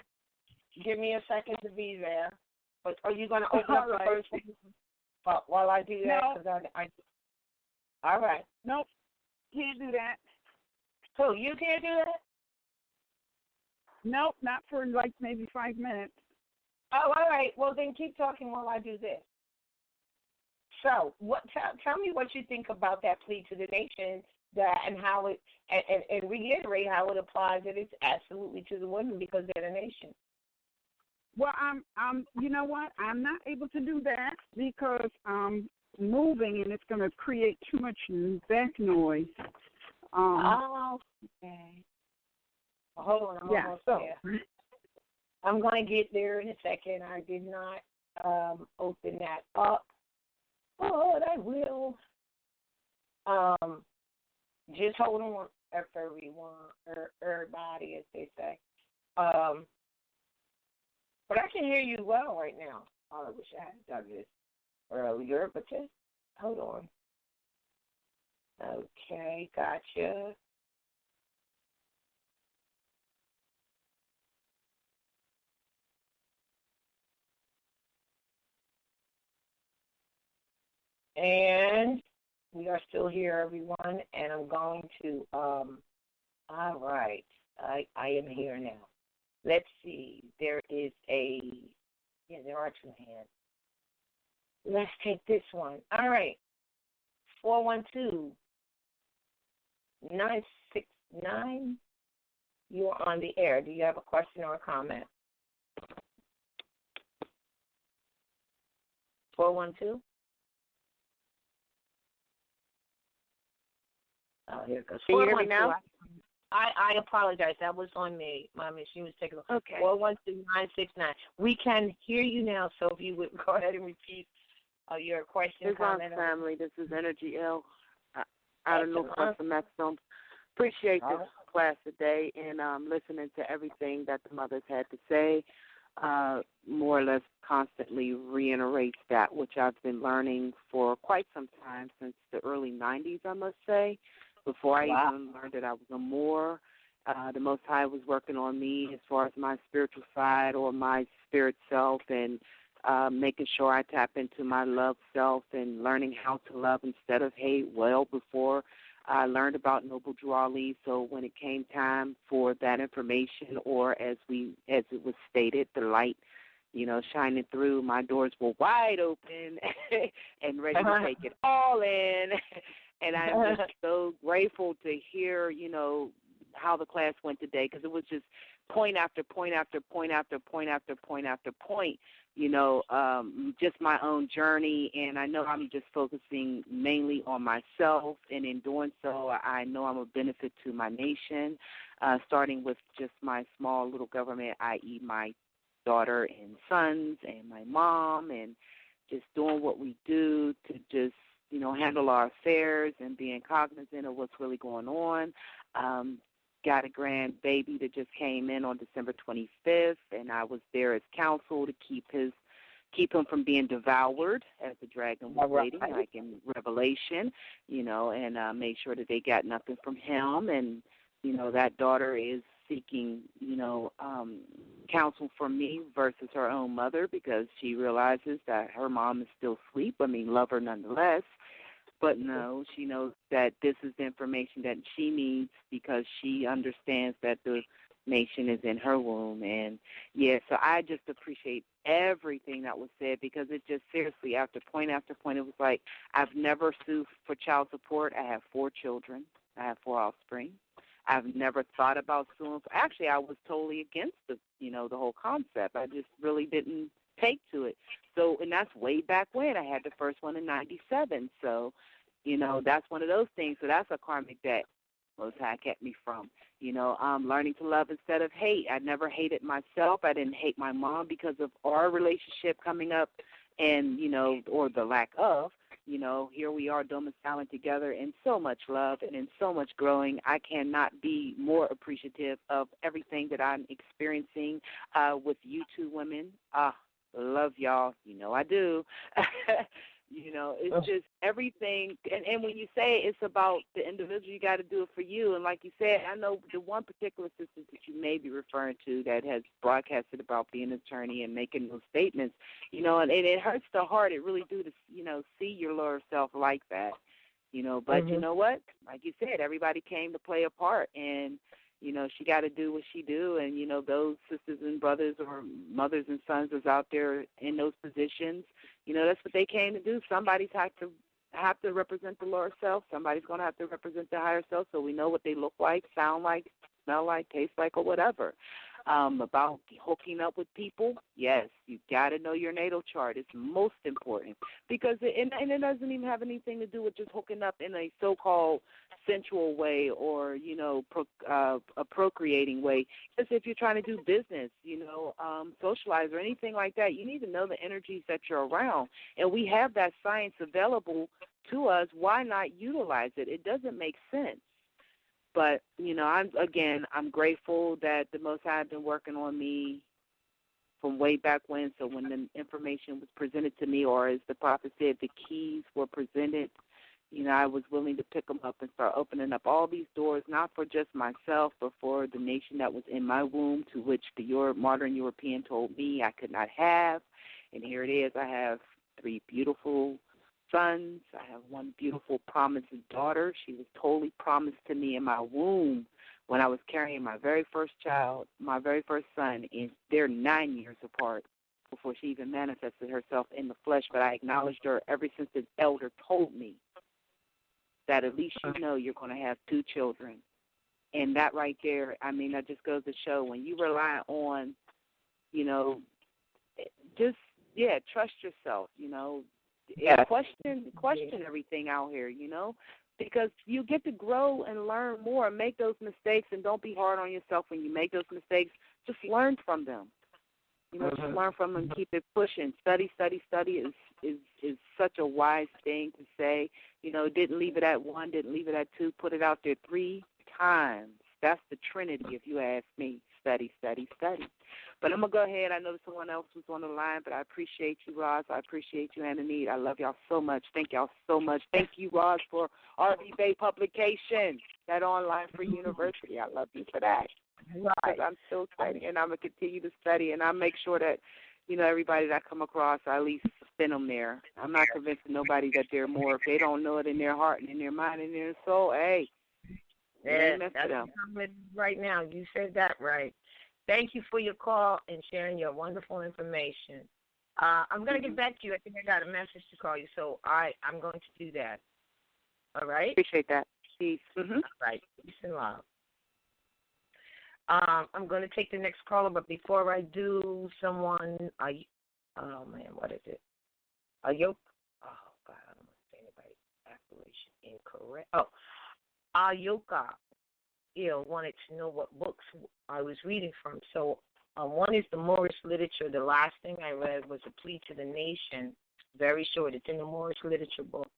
Give me a second to be there. But are you going to open up the first one? But while I do that, No. because all right. Nope. Can't do that. So you can't do that? Nope, not for like maybe 5 minutes. Oh, all right. Well, then keep talking while I do this. So, tell me what you think about that plea to the nation, and how it, and reiterate how it applies. That it's absolutely to the women because they're the nation. Well, you know what? I'm not able to do that because I'm moving and it's going to create too much back noise. Okay. Well, hold on, I'm almost there. I'm going to get there in a second. I did not open that up. But I will. Just hold on, everybody, as they say. But I can hear you well right now. Oh, I wish I had done this earlier, but just hold on. Okay, gotcha. And we are still here, everyone, and I'm going to, all right, I am here now. Let's see, there are two hands. Let's take this one. All right, 412-969, you're on the air. Do you have a question or a comment? 412? Oh, here it goes. Can you hear me now? I apologize. That was on me. My machine was taking a Okay. 412-969. We can hear you now, so if you would go ahead and repeat your question, Islam comment. family, this is Energy L. Out of North Maximum. Appreciate this class today and listening to everything that the mothers had to say. More or less constantly reiterates that which I've been learning for quite some time, since the early 90s, I must say. Before I even learned that I was a Moor, the Most High was working on me as far as my spiritual side or my spirit self, and making sure I tap into my love self and learning how to love instead of hate well before I learned about Noble Drew Ali. So when it came time for that information, or as it was stated, the light, shining through, my doors were wide open and ready to take it all in. And I'm just so grateful to hear, how the class went today, because it was just point after point after point after point after point after point, just my own journey. And I know I'm just focusing mainly on myself, and in doing so, I know I'm a benefit to my nation, starting with just my small little government, i.e. my daughter and sons and my mom, and just doing what we do to just, handle our affairs and being cognizant of what's really going on. Got a grandbaby that just came in on December 25th, and I was there as counsel to keep him from being devoured, as the dragon was waiting, like in Revelation, and made sure that they got nothing from him. And, that daughter is seeking, counsel from me versus her own mother, because she realizes that her mom is still asleep. Love her nonetheless. But no, she knows that this is the information that she needs, because she understands that the nation is in her womb. And, so I just appreciate everything that was said, because it just seriously, after point, it was like, I've never sued for child support. I have 4 children. I have 4 offspring. I've never thought about suing. Actually, I was totally against the whole concept. I just really didn't take to it. So, and that's way back when. I had the first one in 97. So, that's one of those things. So that's a karmic debt Most High kept me from. Learning to love instead of hate. I never hated myself. I didn't hate my mom because of our relationship coming up and, or the lack of. Here we are domiciling together in so much love and in so much growing. I cannot be more appreciative of everything that I'm experiencing with you two women. Love y'all. I do. You know, it's just everything. And when you say it's about the individual, you got to do it for you. And like you said, I know the one particular sister that you may be referring to that has broadcasted about being an attorney and making those statements, you know, and it hurts the heart. It really do to, you know, see your lower self like that, you know. But you know what? Like you said, everybody came to play a part. And, you know, she got to do what she do. And, you know, those sisters and brothers or mothers and sons is out there in those positions. You know, that's what they came to do. Somebody's have to represent the lower self. Somebody's going to have to represent the higher self, so we know what they look like, sound like, smell like, taste like, or whatever. About hooking up with people, yes, you got to know your natal chart. It's most important because it doesn't even have anything to do with just hooking up in a so-called sensual way or, you know, a procreating way. Just if you're trying to do business, you know, socialize or anything like that, you need to know the energies that you're around. And we have that science available to us. Why not utilize it? It doesn't make sense. But, you know, I'm grateful that the Most High have been working on me from way back when. So when the information was presented to me, or as the prophet said, the keys were presented, you know, I was willing to pick them up and start opening up all these doors, not for just myself, but for the nation that was in my womb, to which the modern European told me I could not have. And here it is. I have 3 beautiful sons. I have 1 beautiful promised daughter. She was totally promised to me in my womb when I was carrying my very first child, my very first son, and they're 9 years apart before she even manifested herself in the flesh. But I acknowledged her ever since the elder told me that at least you know you're going to have 2 children. And that right there, I mean, that just goes to show when you rely on, you know, just, trust yourself, you know. Yeah. Question everything out here, you know, because you get to grow and learn more and make those mistakes, and don't be hard on yourself when you make those mistakes. Just learn from them. You know, just learn from them and keep it pushing. Study is such a wise thing to say. You know, didn't leave it at 1, didn't leave it at 2, put it out there 3 times. That's the Trinity, if you ask me. Study. But I'm going to go ahead. I know someone else was on the line, but I appreciate you, Roz. I appreciate you, Ananette. I love y'all so much. Thank y'all so much. Thank you, Roz, for RVBey publication, that online free university. I love you for that. Because I'm still studying, and I'm going to continue to study, and I make sure that, you know, everybody that I come across, I at least send them there. I'm not convincing nobody that they're more. If they don't know it in their heart and in their mind and in their soul, hey, that's right now. You said that right. Thank you for your call and sharing your wonderful information. I'm going to get back to you. I think I got a message to call you, so I'm going to do that. All right? Appreciate that. Peace. All right. Peace and love. I'm going to take the next caller, but before I do, what is it? Ayoka. Oh, God, I don't want to say anybody's affiliation incorrect. Oh, Ayoka wanted to know what books I was reading from. So one is the Moorish literature. The last thing I read was A Plea to the Nation. Very short. It's in the Moorish literature book,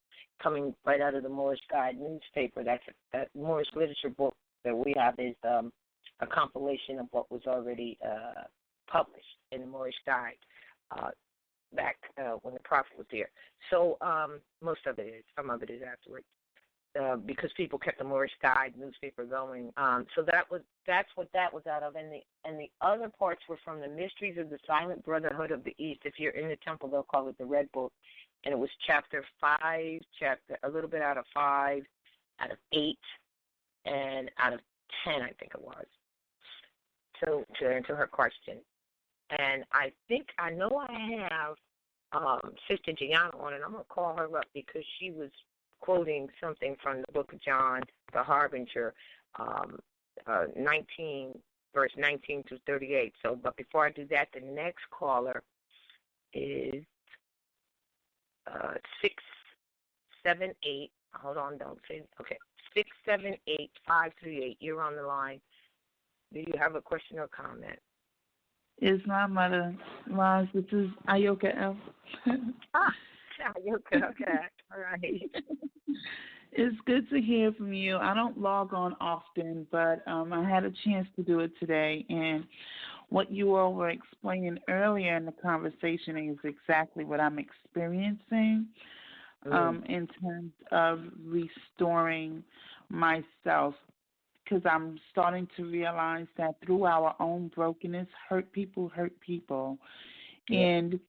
coming right out of the Moorish Guide newspaper. That Moorish literature book that we have is a compilation of what was already published in the Moorish Guide back when the Prophet was there. So most of it is. Some of it is afterwards. Because people kept the Moorish Guide newspaper going. So that's what that was out of. And the other parts were from the Mysteries of the Silent Brotherhood of the East. If you're in the temple, they'll call it the Red Book. And it was chapter 5, a little bit out of 5, out of 8, and out of 10, I think it was. So to answer her question. And I know I have Sister Gianna on, and I'm going to call her up because she was quoting something from the book of John, the Harbinger, 19, verse 19 through 38. So, but before I do that, the next caller is 678. Hold on, don't say. Okay, 678-538. You're on the line. Do you have a question or comment? It's my mother, Roz. This is Ayoka L. Ayoka, okay. All right. It's good to hear from you. I don't log on often, but I had a chance to do it today. And what you all were explaining earlier in the conversation is exactly what I'm experiencing. in terms of restoring myself, because I'm starting to realize that through our own brokenness, hurt people, and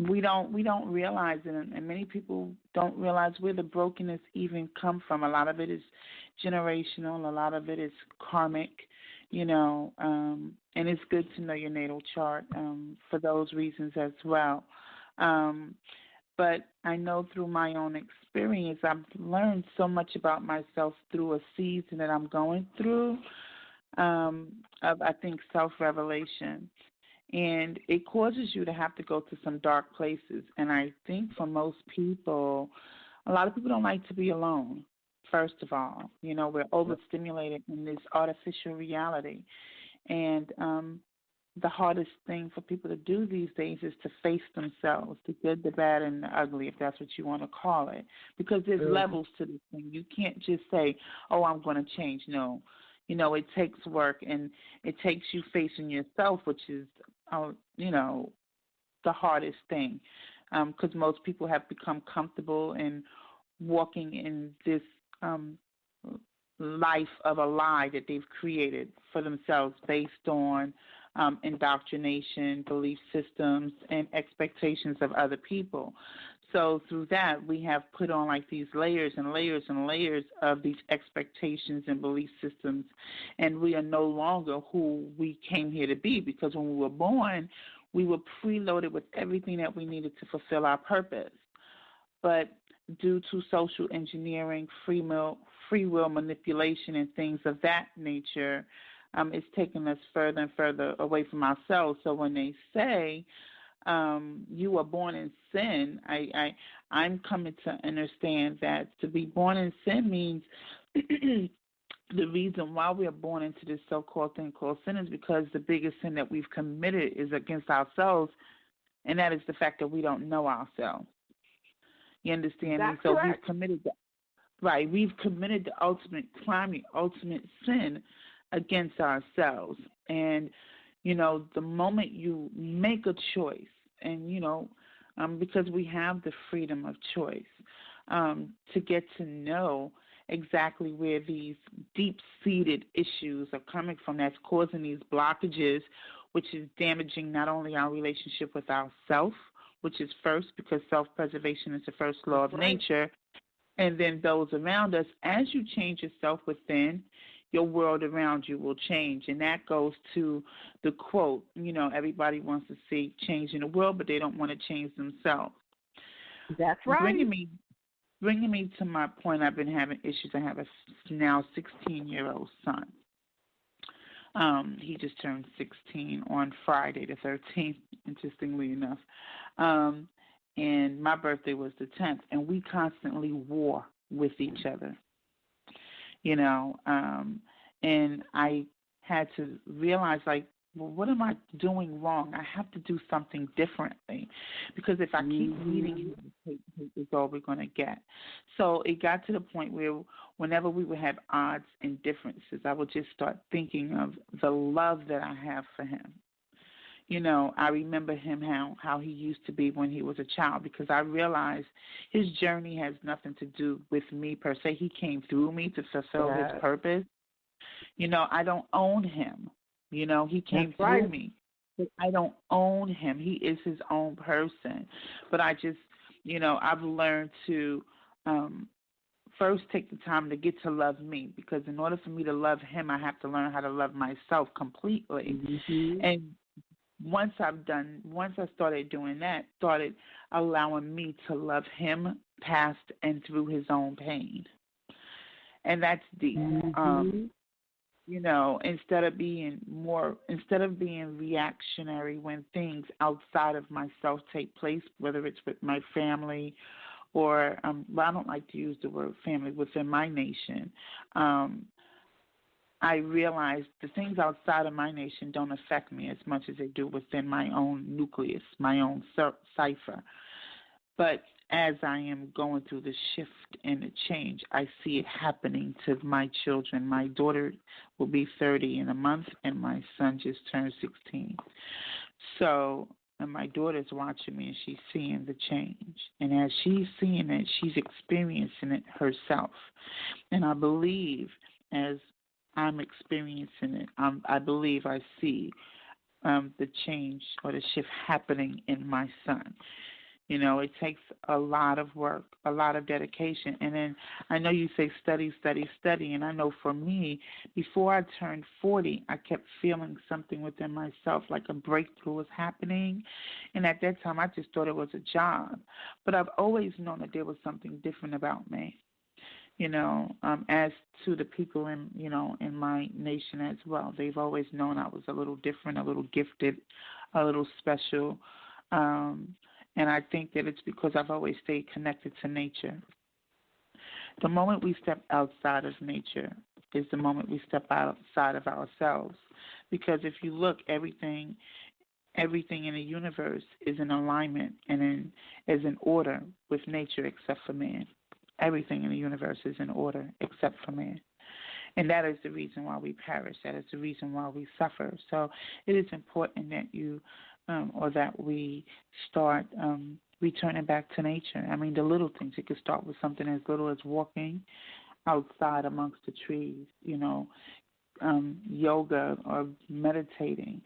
we don't realize it, and many people don't realize where the brokenness even come from. A lot of it is generational, a lot of it is karmic, and it's good to know your natal chart for those reasons as well. But I know through my own experience, I've learned so much about myself through a season that I'm going through of, I think, self-revelation. And it causes you to have to go to some dark places. And I think for most people, a lot of people don't like to be alone, first of all. We're overstimulated in this artificial reality. And the hardest thing for people to do these days is to face themselves, the good, the bad, and the ugly, if that's what you want to call it. Because there's levels to this thing. You can't just say, oh, I'm going to change. No. It takes work, and it takes you facing yourself, which is, the hardest thing. Because most people have become comfortable in walking in this life of a lie that they've created for themselves based on indoctrination, belief systems, and expectations of other people. So through that, we have put on like these layers and layers and layers of these expectations and belief systems, and we are no longer who we came here to be, because when we were born, we were preloaded with everything that we needed to fulfill our purpose. But due to social engineering, free will manipulation, and things of that nature, it's taken us further and further away from ourselves. So when they say you were born in sin, I'm coming to understand that to be born in sin means the reason why we are born into this so-called thing called sin is because the biggest sin that we've committed is against ourselves, and that is the fact that we don't know ourselves. You understand me? So we've committed we've committed the ultimate crime, the ultimate sin against ourselves. And the moment you make a choice, and because we have the freedom of choice to get to know exactly where these deep-seated issues are coming from that's causing these blockages, which is damaging not only our relationship with ourselves, which is first, because self-preservation is the first law of nature, and then those around us. As you change yourself within, your world around you will change. And that goes to the quote, everybody wants to see change in the world, but they don't want to change themselves. That's right. Bringing me to my point, I've been having issues. I have a now 16-year-old son. He just turned 16 on Friday the 13th, interestingly enough. And my birthday was the 10th, and we constantly war with each other. And I had to realize, what am I doing wrong? I have to do something differently, because if I keep reading him, hate is all we're going to get. So it got to the point where whenever we would have odds and differences, I would just start thinking of the love that I have for him. I remember him how he used to be when he was a child, because I realized his journey has nothing to do with me per se. He came through me to fulfill his purpose. I don't own him. He came through me. But I don't own him. He is his own person. But I just, I've learned to first take the time to get to love me, because in order for me to love him, I have to learn how to love myself completely. Mm-hmm. And once I started doing that, started allowing me to love him past and through his own pain. And that's deep. Mm-hmm. Instead of being reactionary when things outside of myself take place, whether it's with my family or, I don't like to use the word family, within my nation, I realized the things outside of my nation don't affect me as much as they do within my own nucleus, my own cipher. But as I am going through the shift and the change, I see it happening to my children. My daughter will be 30 in a month, and my son just turned 16. So And my daughter's watching me, and she's seeing the change. And as she's seeing it, she's experiencing it herself. And I believe as I'm experiencing it, I believe I see the change or the shift happening in my son. You know, it takes a lot of work, a lot of dedication. And then I know you say study, study, study. And I know for me, before I turned 40, I kept feeling something within myself, like a breakthrough was happening. And at that time, I just thought it was a job. But I've always known that there was something different about me. You know, as to the people in my nation as well. They've always known I was a little different, a little gifted, a little special. And I think that it's because I've always stayed connected to nature. The moment we step outside of nature is the moment we step outside of ourselves. Because if you look, everything in the universe is in alignment and is in order with nature except for man. Everything in the universe is in order except for man. And that is the reason why we perish. That is the reason why we suffer. So it is important that that we start returning back to nature. I mean, the little things. It could start with something as little as walking outside amongst the trees, yoga or meditating,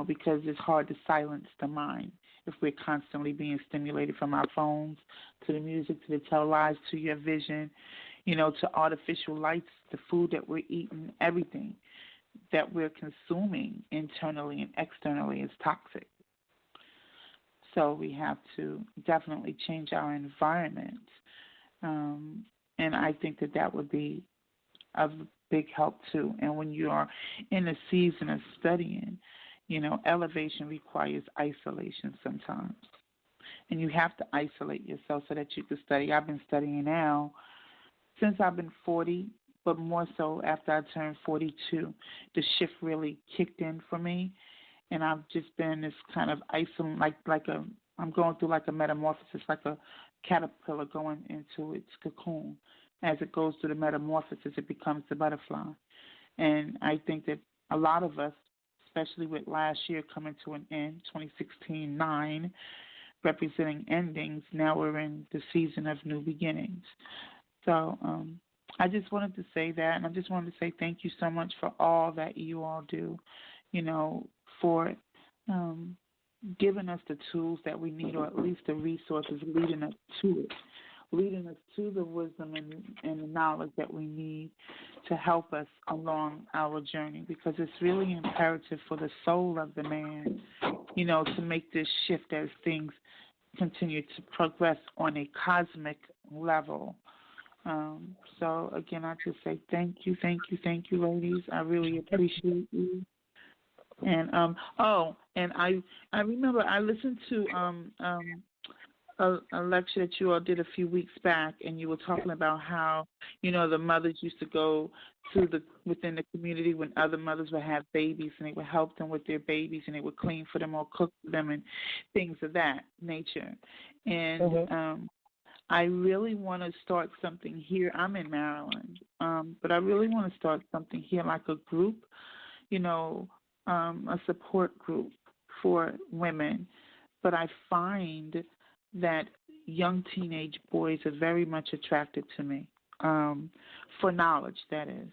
because it's hard to silence the mind if we're constantly being stimulated from our phones to the music, to the televised, to your vision, to artificial lights, the food that we're eating, everything that we're consuming internally and externally is toxic. So we have to definitely change our environment. And I think that would be of big help too. And when you are in a season of studying, elevation requires isolation sometimes. And you have to isolate yourself so that you can study. I've been studying now since I've been 40, but more so after I turned 42. The shift really kicked in for me. And I've just been this kind of I'm going through like a metamorphosis, like a caterpillar going into its cocoon. As it goes through the metamorphosis, it becomes the butterfly. And I think that a lot of us, especially with last year coming to an end, 2016-9, representing endings, now we're in the season of new beginnings. So I just wanted to say that, and I just wanted to say thank you so much for all that you all do, for giving us the tools that we need, or at least the resources leading us to it, leading us to the wisdom and the knowledge that we need to help us along our journey, because it's really imperative for the soul of the man, to make this shift as things continue to progress on a cosmic level. So, again, I just say thank you, ladies. I really appreciate you. And and I remember I listened to a lecture that you all did a few weeks back, and you were talking about how the mothers used to go to within the community when other mothers would have babies, and they would help them with their babies, and they would clean for them or cook for them and things of that nature. And I really want to start something here. I'm in Maryland, but I really want to start something here, like a group, a support group for women. But I find that young teenage boys are very much attracted to me, for knowledge, that is.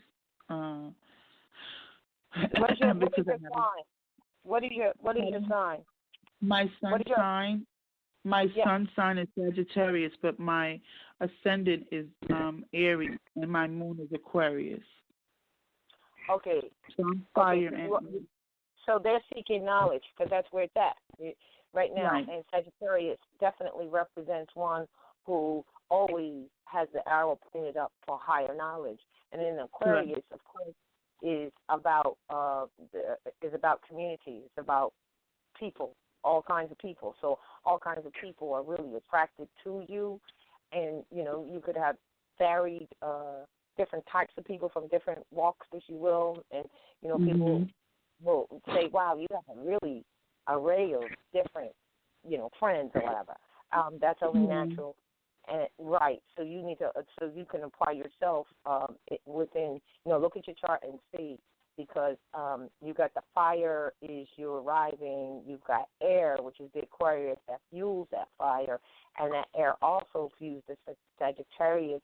What is your sign? What is your sign? My son's sign. My sun's sign is Sagittarius, but my ascendant is Aries, and my moon is Aquarius. Okay. So I'm fire. So they're seeking knowledge, because that's where it's at right now. Right. And Sagittarius definitely represents one who always has the arrow pointed up for higher knowledge. And then Aquarius, of course, is about community. It's about people. All kinds of people. So all kinds of people are really attracted to you, and you could have varied different types of people from different walks, if you will, and people will say, "Wow, you have a really array of different friends or whatever." That's only natural, and right. So you need to, so you can apply yourself within. Look at your chart and see because you got the fire is you arriving, you've got air, which is the Aquarius that fuels that fire, and that air also fuels the Sagittarius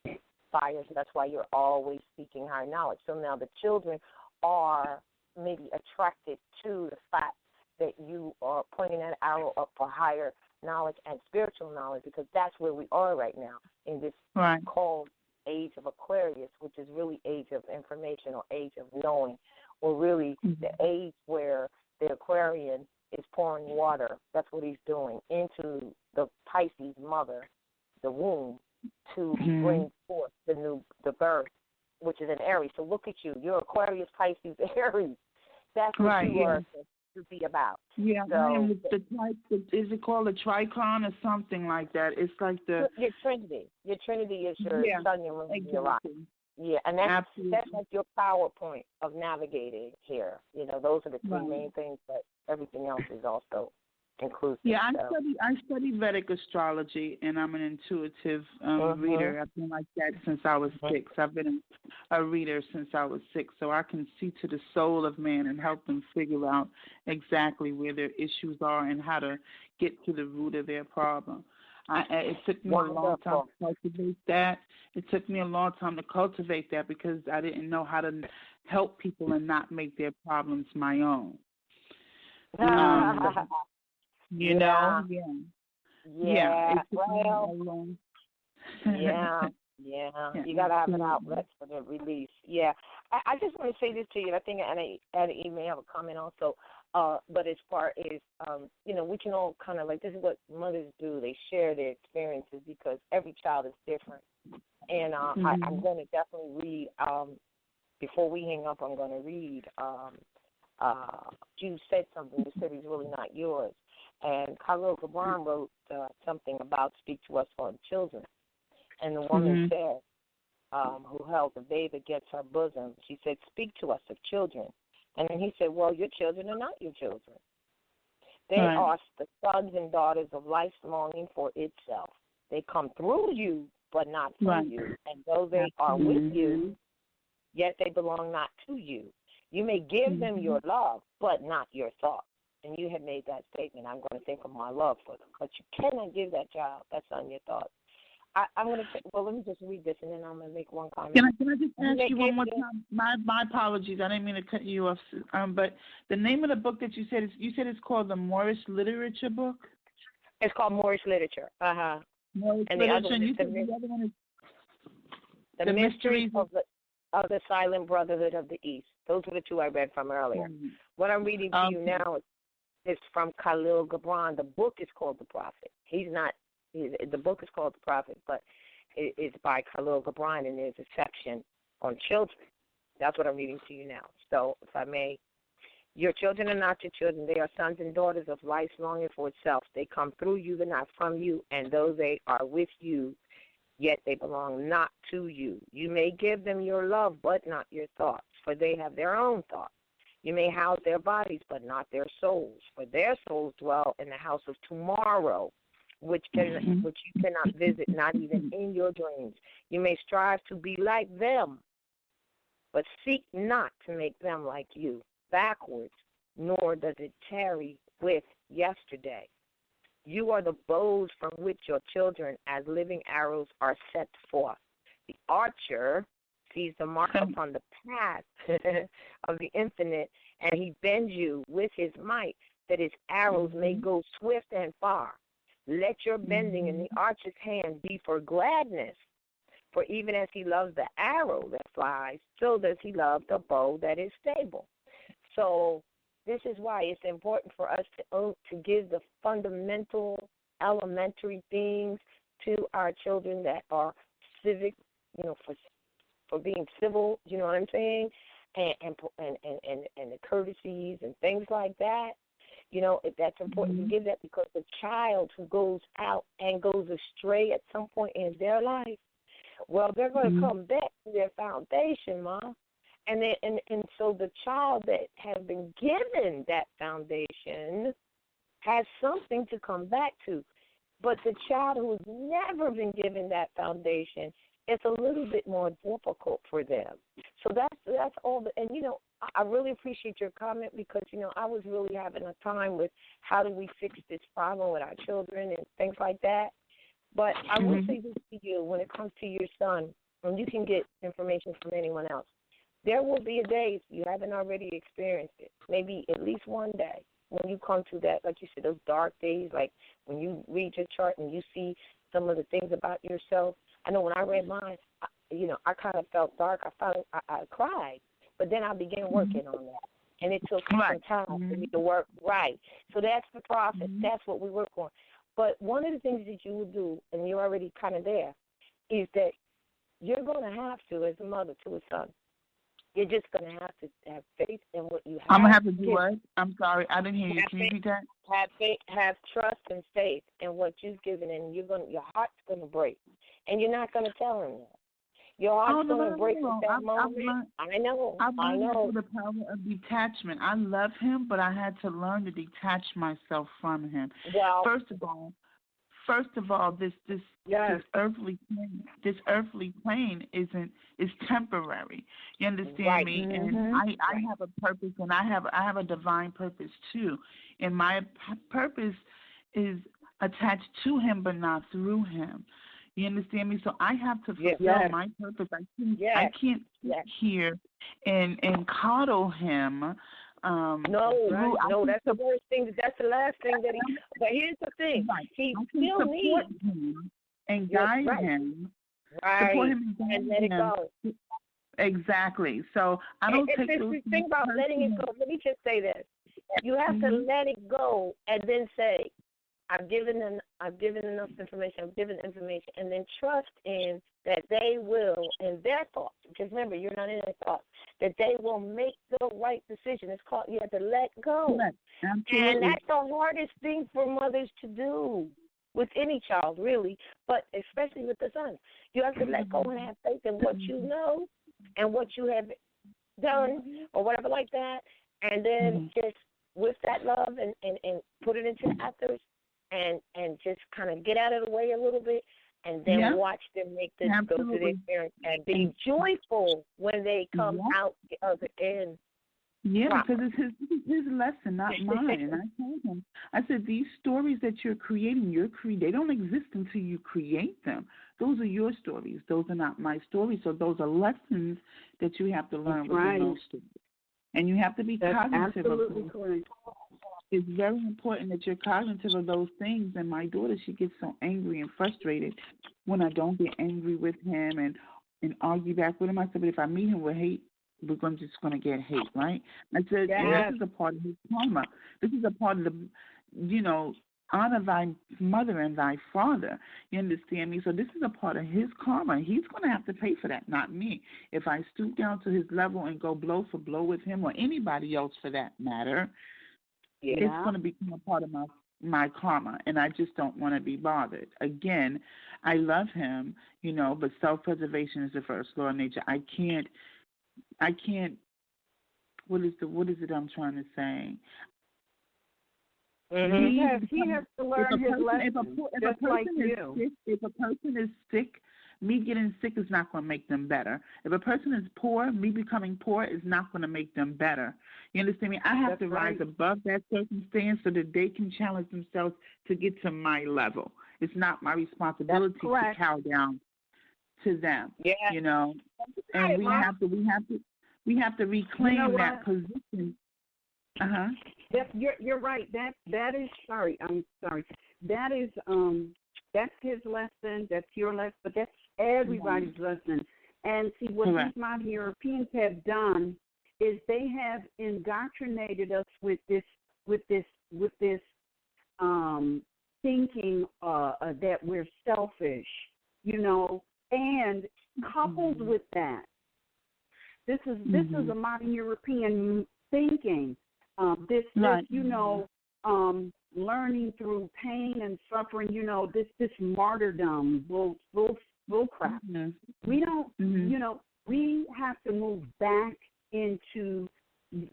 fire, so that's why you're always seeking higher knowledge. So now the children are maybe attracted to the fact that you are pointing that arrow up for higher knowledge and spiritual knowledge, because that's where we are right now in this called age of Aquarius, which is really age of information or age of knowing, or really the age where the Aquarian is pouring water. That's what he's doing into the Pisces mother, the womb, to bring forth the birth, which is an Aries. So look at you. You're Aquarius, Pisces, Aries. That's what you are to be about. Yeah, so, I am is it called a tricon or something like that? It's like your Trinity. Your Trinity is your sun, your moon, and your rock. Yeah, and that's like your PowerPoint of navigating here. You know, those are the three main things, but everything else is also inclusive. Yeah, I study Vedic astrology, and I'm an intuitive reader. I've been like that since I was 6. I've been a reader since I was 6, so I can see to the soul of man and help them figure out exactly where their issues are and how to get to the root of their problem. It took me a long time to cultivate that. It took me a long time to cultivate that because I didn't know how to help people and not make their problems my own. You know? Yeah. Well, you got to have an outlet for the release. Yeah. I just want to say this to you. I think I had an email, a comment also. But as far as, you know, we can all kind of like, this is what mothers do. They share their experiences because every child is different. And I'm going to definitely read, before we hang up, I'm going to read, you said something. You said he's really not yours. And Khalil Gibran wrote something about Speak to Us on Children. And the woman said, who held the babe against her bosom, she said, speak to us of children. And then he said, well, your children are not your children. They are the sons and daughters of life's longing for itself. They come through you, but not from you. And though they are with you, yet they belong not to you. You may give them your love, but not your thoughts. And you had made that statement, I'm going to think of my love for them. But you cannot give that child that's on your thoughts. I'm going to say, well, let me just read this, and then I'm going to make one comment. Can I just ask you one more time? My apologies. I didn't mean to cut you off. But the name of the book that you said it's called the Moorish Literature book? It's called Moorish Literature. Moorish and Literature. The other one is The Mysteries of the Silent Brotherhood of the East. Those were the two I read from earlier. What I'm reading to you now is from Khalil Gibran. The book is called The Prophet. The book is called The Prophet, but it's by Khalil Gibran, and there's a section on children. That's what I'm reading to you now. So, if I may, your children are not your children. They are sons and daughters of life's longing for itself. They come through you, but not from you. And though they are with you, yet they belong not to you. You may give them your love, but not your thoughts, for they have their own thoughts. You may house their bodies, but not their souls, for their souls dwell in the house of tomorrow, which you cannot visit, not even in your dreams. You may strive to be like them, but seek not to make them like you, backwards, nor does it tarry with yesterday. You are the bows from which your children, as living arrows, are set forth. The archer sees the mark upon the path of the infinite, and he bends you with his might, that his arrows may go swift and far. Let your bending in the archer's hand be for gladness, for even as he loves the arrow that flies, so does he love the bow that is stable. So this is why it's important for us to give the fundamental, elementary things to our children that are civic, for being civil, you know what I'm saying, and the courtesies and things like that. That's important to give that, because the child who goes out and goes astray at some point in their life, well, they're going to come back to their foundation, Mom. And so the child that has been given that foundation has something to come back to. But the child who has never been given that foundation it's a little bit more difficult for them. So that's all. And I really appreciate your comment because I was really having a time with how do we fix this problem with our children and things like that. But I will say this to you: when it comes to your son, and you can get information from anyone else, there will be a day, if you haven't already experienced it, maybe at least one day, when you come to that, like you said, those dark days, like when you read your chart and you see some of the things about yourself. I know when I read mine, I kind of felt dark. I cried, but then I began working on that. And it took some time for me to work right. So that's the process. That's what we work on. But one of the things that you will do, and you're already kind of there, is that you're going to have to, as a mother to a son, you're just going to have to have faith in what you have. I'm going to have to do what? I'm sorry, I didn't hear you. Can you repeat that? Have faith, have trust and faith in what you've given, and your heart's going to break. And you're not going to tell him that. Your heart's going to break at that moment. I know. I've learned the power of detachment. I love him, but I had to learn to detach myself from him. Well, First of all, this earthly plane is temporary. You understand me? And I have a purpose, and I have a divine purpose too. And my purpose is attached to him, but not through him. You understand me? So I have to fulfill my purpose. I can't sit here and coddle him. No, that's the worst thing. That's the last thing that he. But here's the thing: he still needs him and guide him, support him and let it go. Exactly. So I don't take those things about letting it go. Let me just say this: you have to let it go, and then say, I've given enough information, and then trust in that they will, in their thoughts, because remember, you're not in their thoughts, that they will make the right decision. It's called, you have to let go. And that's the hardest thing for mothers to do with any child, really, but especially with the son. You have to let go and have faith in what you know and what you have done or whatever like that, and then just with that love and put it into others. And just kind of get out of the way a little bit, and then watch them make this go to the experience and be joyful when they come out the other end. Yeah, because it's his lesson, not mine. And I told him, I said, these stories that you're creating, they don't exist until you create them. Those are your stories. Those are not my stories. So those are lessons that you have to learn within those stories. And you have to be cognitive of those. Correct. It's very important that you're cognitive of those things. And my daughter, she gets so angry and frustrated when I don't get angry with him and argue back with him. I said, but if I meet him with hate, we're just going to get hate, right? I said, this is a part of his karma. This is a part of the, honor thy mother and thy father. You understand me? So this is a part of his karma. He's going to have to pay for that, not me. If I stoop down to his level and go blow for blow with him or anybody else for that matter, it's going to become a part of my karma, and I just don't want to be bothered. Again, I love him, but self-preservation is the first law of nature. I can't. What is it I'm trying to say? He has to learn his lesson, just like you. If a person is sick, me getting sick is not going to make them better. If a person is poor, me becoming poor is not going to make them better. You understand me? I have to rise above that circumstance so that they can challenge themselves to get to my level. It's not my responsibility to cow down to them. Yeah. And we have to reclaim that position. You're right. That is I'm sorry. That is that's his lesson. That's your lesson. But that's everybody's lesson. And see what these modern Europeans have done is they have indoctrinated us with this thinking that we're selfish, and coupled with that, this is a modern European thinking. Learning through pain and suffering, this martyrdom bull crap. We don't, we have to move back into,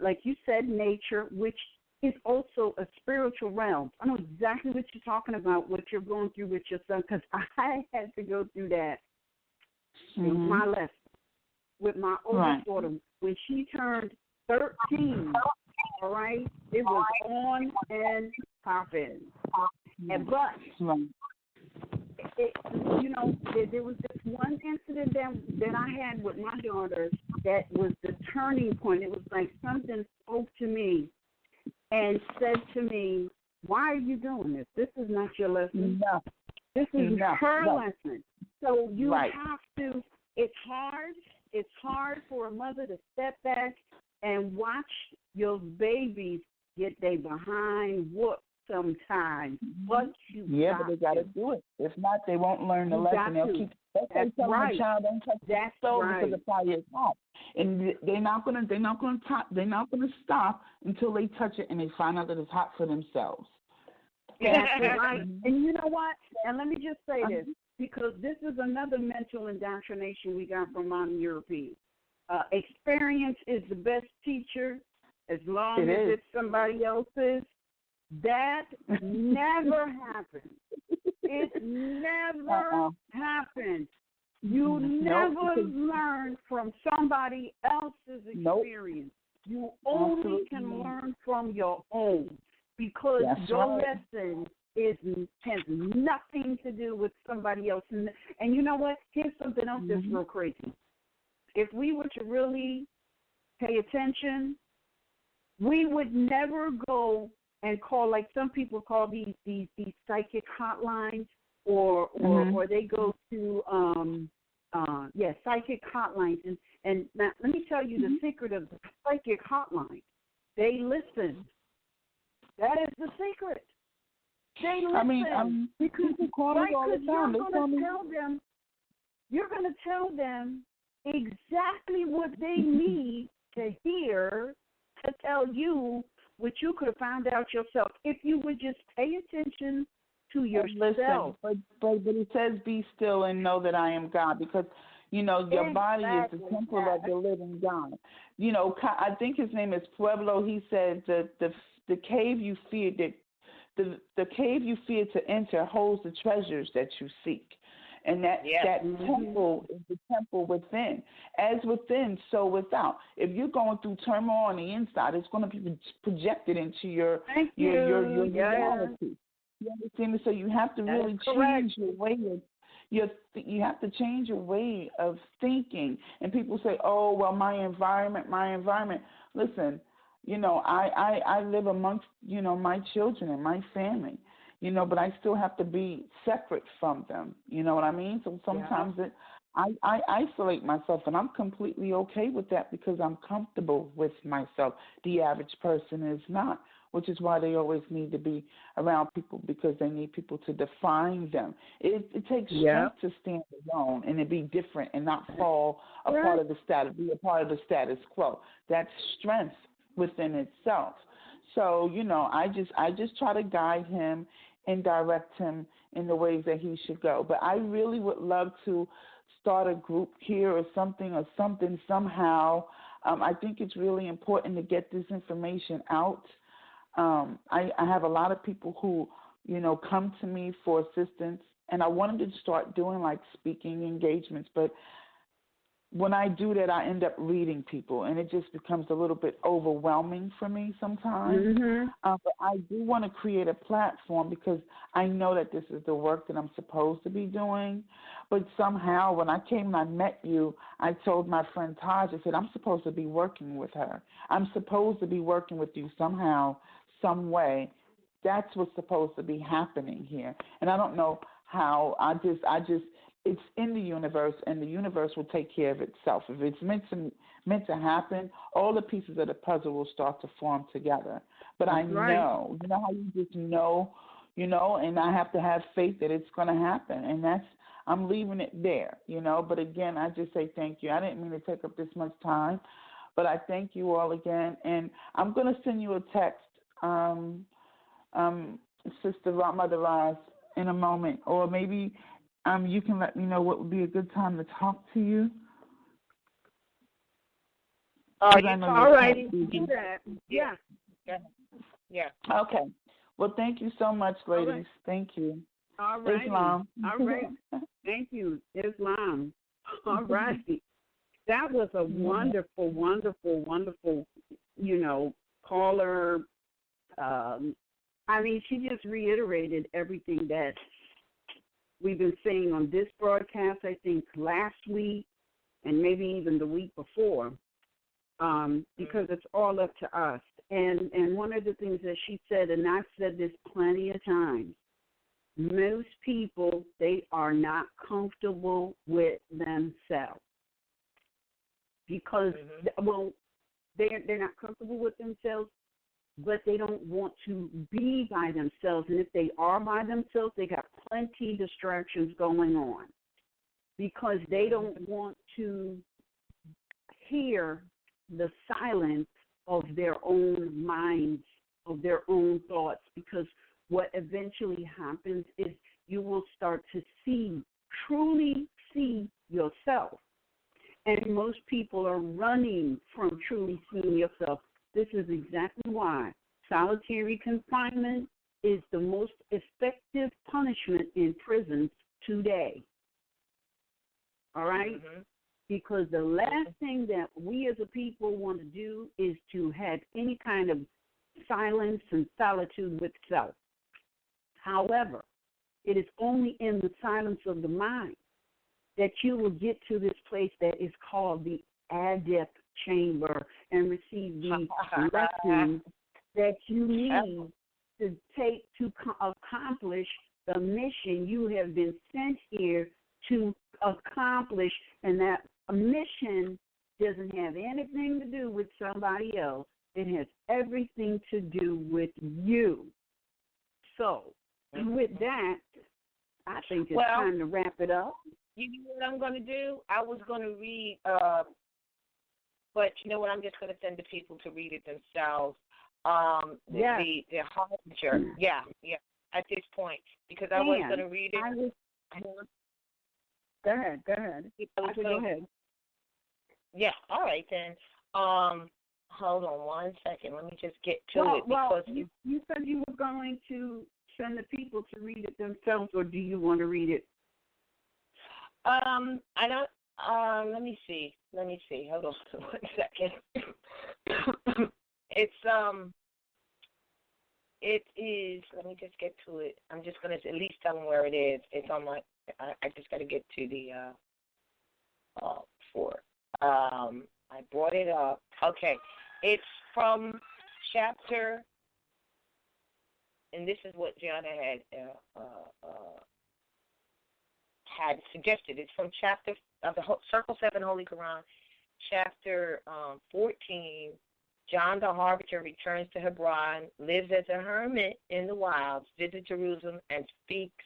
like you said, nature, which is also a spiritual realm. I know exactly what you're talking about, what you're going through with your son, because I had to go through that my lesson with my oldest daughter. When she turned 13, all right, it was on and popping. But there was this one incident that I had with my daughter that was the turning point. It was like something spoke to me and said to me, why are you doing this? This is not your lesson. No. This is her lesson. So you have to, it's hard for a mother to step back and watch your babies get their behind whooped sometimes. But but they got to do it. If not, they won't learn the lesson. They'll keep telling the child, don't touch the stove because the fire is hot. And they're not gonna stop until they touch it and they find out that it's hot for themselves. That's right. And you know what? And let me just say this, because this is another mental indoctrination we got from modern Europeans. Experience is the best teacher as long as it's somebody else's. That never happens. It never happens. You never learn from somebody else's experience. You only can learn from your own, because your lesson has nothing to do with somebody else. And you know what? Here's something else that's real crazy. If we were to really pay attention, we would never go and call, like some people call these psychic hotlines, or they go to psychic hotlines. And now, let me tell you the secret of the psychic hotline. They listen. That is the secret. They listen. Because you're going to tell them exactly what they need to hear to tell you what you could have found out yourself if you would just pay attention to yourself. Listen, but it says, be still and know that I am God, because, your body is the temple of the living God. I think his name is Pueblo. He said that the cave you feared the cave you fear to enter holds the treasures that you seek. And that temple is the temple within. As within, so without. If you're going through turmoil on the inside, it's going to be projected into your reality. You understand me? So you have to really change your way of you have to change your way of thinking. And people say, "Oh, well, my environment." Listen, I live amongst my children and my family. But I still have to be separate from them. You know what I mean? So sometimes I isolate myself, and I'm completely okay with that because I'm comfortable with myself. The average person is not, which is why they always need to be around people, because they need people to define them. It takes strength to stand alone and to be different and not fall a part of the status, be a part of the status quo. That's strength within itself. So, I just try to guide him and direct him in the ways that he should go. But I really would love to start a group here or something somehow. I think it's really important to get this information out. I have a lot of people who, come to me for assistance, and I wanted to start doing like speaking engagements, but when I do that, I end up reading people, and it just becomes a little bit overwhelming for me sometimes. But I do want to create a platform because I know that this is the work that I'm supposed to be doing. But somehow when I came and I met you, I told my friend Taj, I said, I'm supposed to be working with her. I'm supposed to be working with you somehow, some way. That's what's supposed to be happening here. And I don't know how. I just it's in the universe, and the universe will take care of itself. If it's meant to happen, all the pieces of the puzzle will start to form together. But I know, how you just know, and I have to have faith that it's going to happen, and I'm leaving it there, But again, I just say thank you. I didn't mean to take up this much time, but I thank you all again, and I'm going to send you a text, Sister Mother Roz, in a moment, or maybe. You can let me know what would be a good time to talk to you. All righty. Do that. Yeah. Okay. Well, thank you so much, ladies. Right. Thank you. All right. Islam. All right. Thank you, Islam. All right. That was a wonderful, wonderful, wonderful, caller. She just reiterated everything that we've been saying on this broadcast, I think, last week and maybe even the week before, because it's all up to us. And one of the things that she said, and I've said this plenty of times, most people, they are not comfortable with themselves because, they're not comfortable with themselves, but they don't want to be by themselves. And if they are by themselves, they got plenty of distractions going on because they don't want to hear the silence of their own minds, of their own thoughts, because what eventually happens is you will start to truly see yourself. And most people are running from truly seeing yourself. This is exactly why solitary confinement is the most effective punishment in prisons today. All right? Mm-hmm. Because the last thing that we as a people want to do is to have any kind of silence and solitude with self. However, it is only in the silence of the mind that you will get to this place that is called the adept chamber and receive the lessons that you need to take to accomplish the mission you have been sent here to accomplish, and that mission doesn't have anything to do with somebody else. It has everything to do with you. So, with that, I think it's time to wrap it up. You know what I'm going to do? I was going to read, but you know what? I'm just going to send the people to read it themselves. The Harbinger. Yeah, at this point, because I was going to read it. Go ahead. Go ahead. Yeah, all right then. Hold on one second. Let me just get to it. Because you said you were going to send the people to read it themselves, or do you want to read it? I don't. Let me see. Hold on 1 second. It is. Let me just get to it. I'm just gonna at least tell them where it is. It's on my. I just got to get to the. I brought it up. Okay, it's from chapter, and this is what Gianna had suggested. It's from chapter of the Circle 7 Holy Quran, chapter 14. John the Harbinger returns to Hebron, lives as a hermit in the wilds, visits Jerusalem, and speaks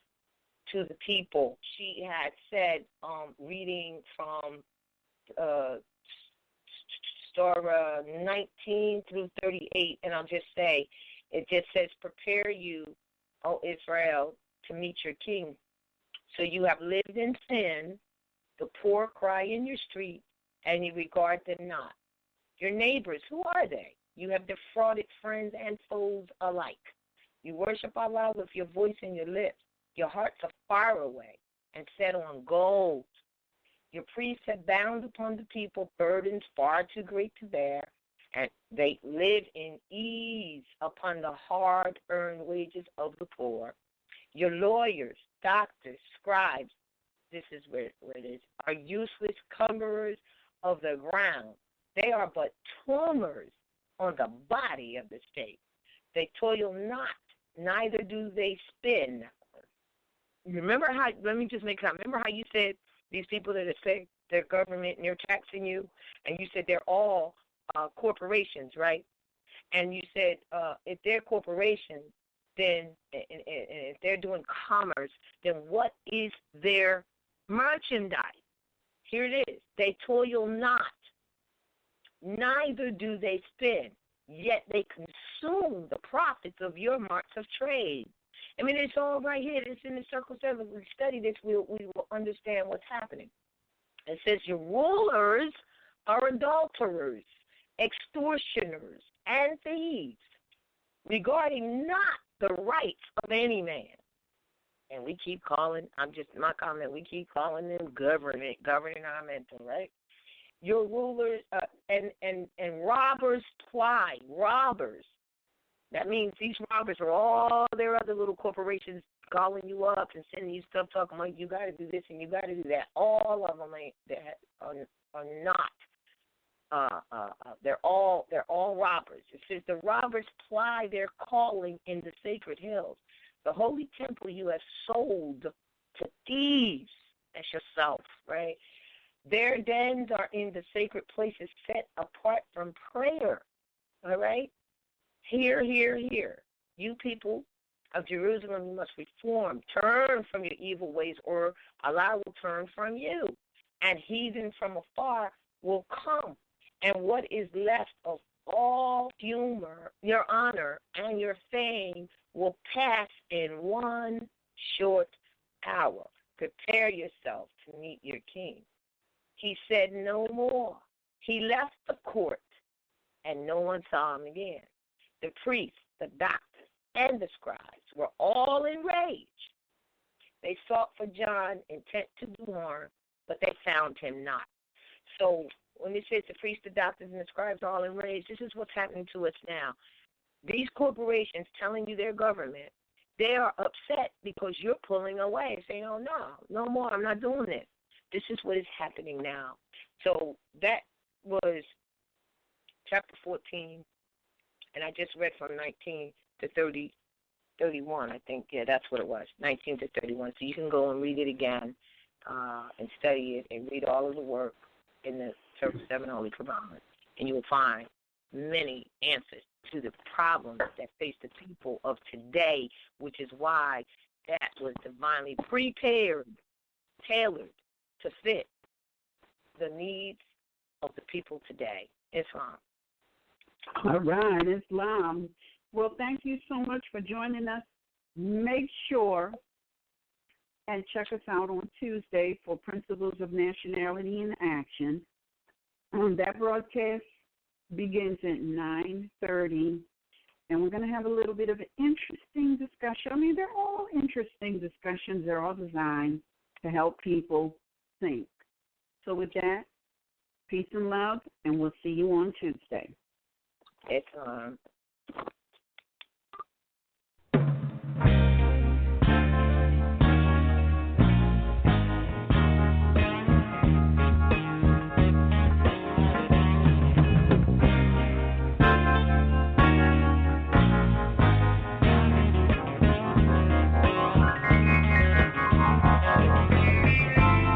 to the people. She had said, reading from Surah 19 through 38, and I'll just say, it just says, prepare you, O Israel, to meet your king. So you have lived in sin, the poor cry in your street, and you regard them not. Your neighbors, who are they? You have defrauded friends and foes alike. You worship Allah with your voice and your lips. Your hearts are far away and set on gold. Your priests have bound upon the people burdens far too great to bear, and they live in ease upon the hard-earned wages of the poor. Your lawyers, doctors, scribes, this is where it is, are useless cumberers of the ground. They are but tumors on the body of the state. They toil not, neither do they spin. Remember how, let me just make a comment. Remember how you said these people that say they're government and they're taxing you, and you said they're all corporations, right? And you said if they're corporations, then and if they're doing commerce, then what is their merchandise? Here it is. They toil not, neither do they spin, yet they consume the profits of your marts of trade. I mean, it's all right here. It's in the Circle 7. If we study this, we will understand what's happening. It says your rulers are adulterers, extortioners, and thieves, regarding not the rights of any man. And we keep calling, my comment, we keep calling them governing our mental, right? Your rulers and robbers ply. Robbers. That means these robbers are all their other little corporations calling you up and sending you stuff talking about you got to do this and you got to do that. All of them are not. They're all robbers. It says the robbers ply their calling in the sacred hills. The holy temple you have sold to thieves. That's yourself, right? Their dens are in the sacred places set apart from prayer. All right? Hear. You people of Jerusalem, you must reform. Turn from your evil ways, or Allah will turn from you. And heathen from afar will come. And what is left of all humor, your honor, and your fame will pass in one short hour. Prepare yourself to meet your king. He said no more. He left the court, and no one saw him again. The priests, the doctors, and the scribes were all enraged. They sought for John, intent to do harm, but they found him not. So when it says the priests, the doctors, and the scribes are all enraged, this is what's happening to us now. These corporations telling you their government, they are upset because you're pulling away, saying, oh, no more, I'm not doing this. This is what is happening now. So that was chapter 14, and I just read from 19 to 31, I think. Yeah, that's what it was, 19 to 31. So you can go and read it again and study it and read all of the work in the 7 Holy Commandments, and you will find many answers to the problems that face the people of today, which is why that was divinely prepared, tailored to fit the needs of the people today. Islam. All right, Islam. Well, thank you so much for joining us. Make sure and check us out on Tuesday for Principles of Nationality in Action. That broadcast begins at 9:30, and we're going to have a little bit of an interesting discussion. I mean, they're all interesting discussions. They're all designed to help people think. So with that, peace and love, and we'll see you on Tuesday. It's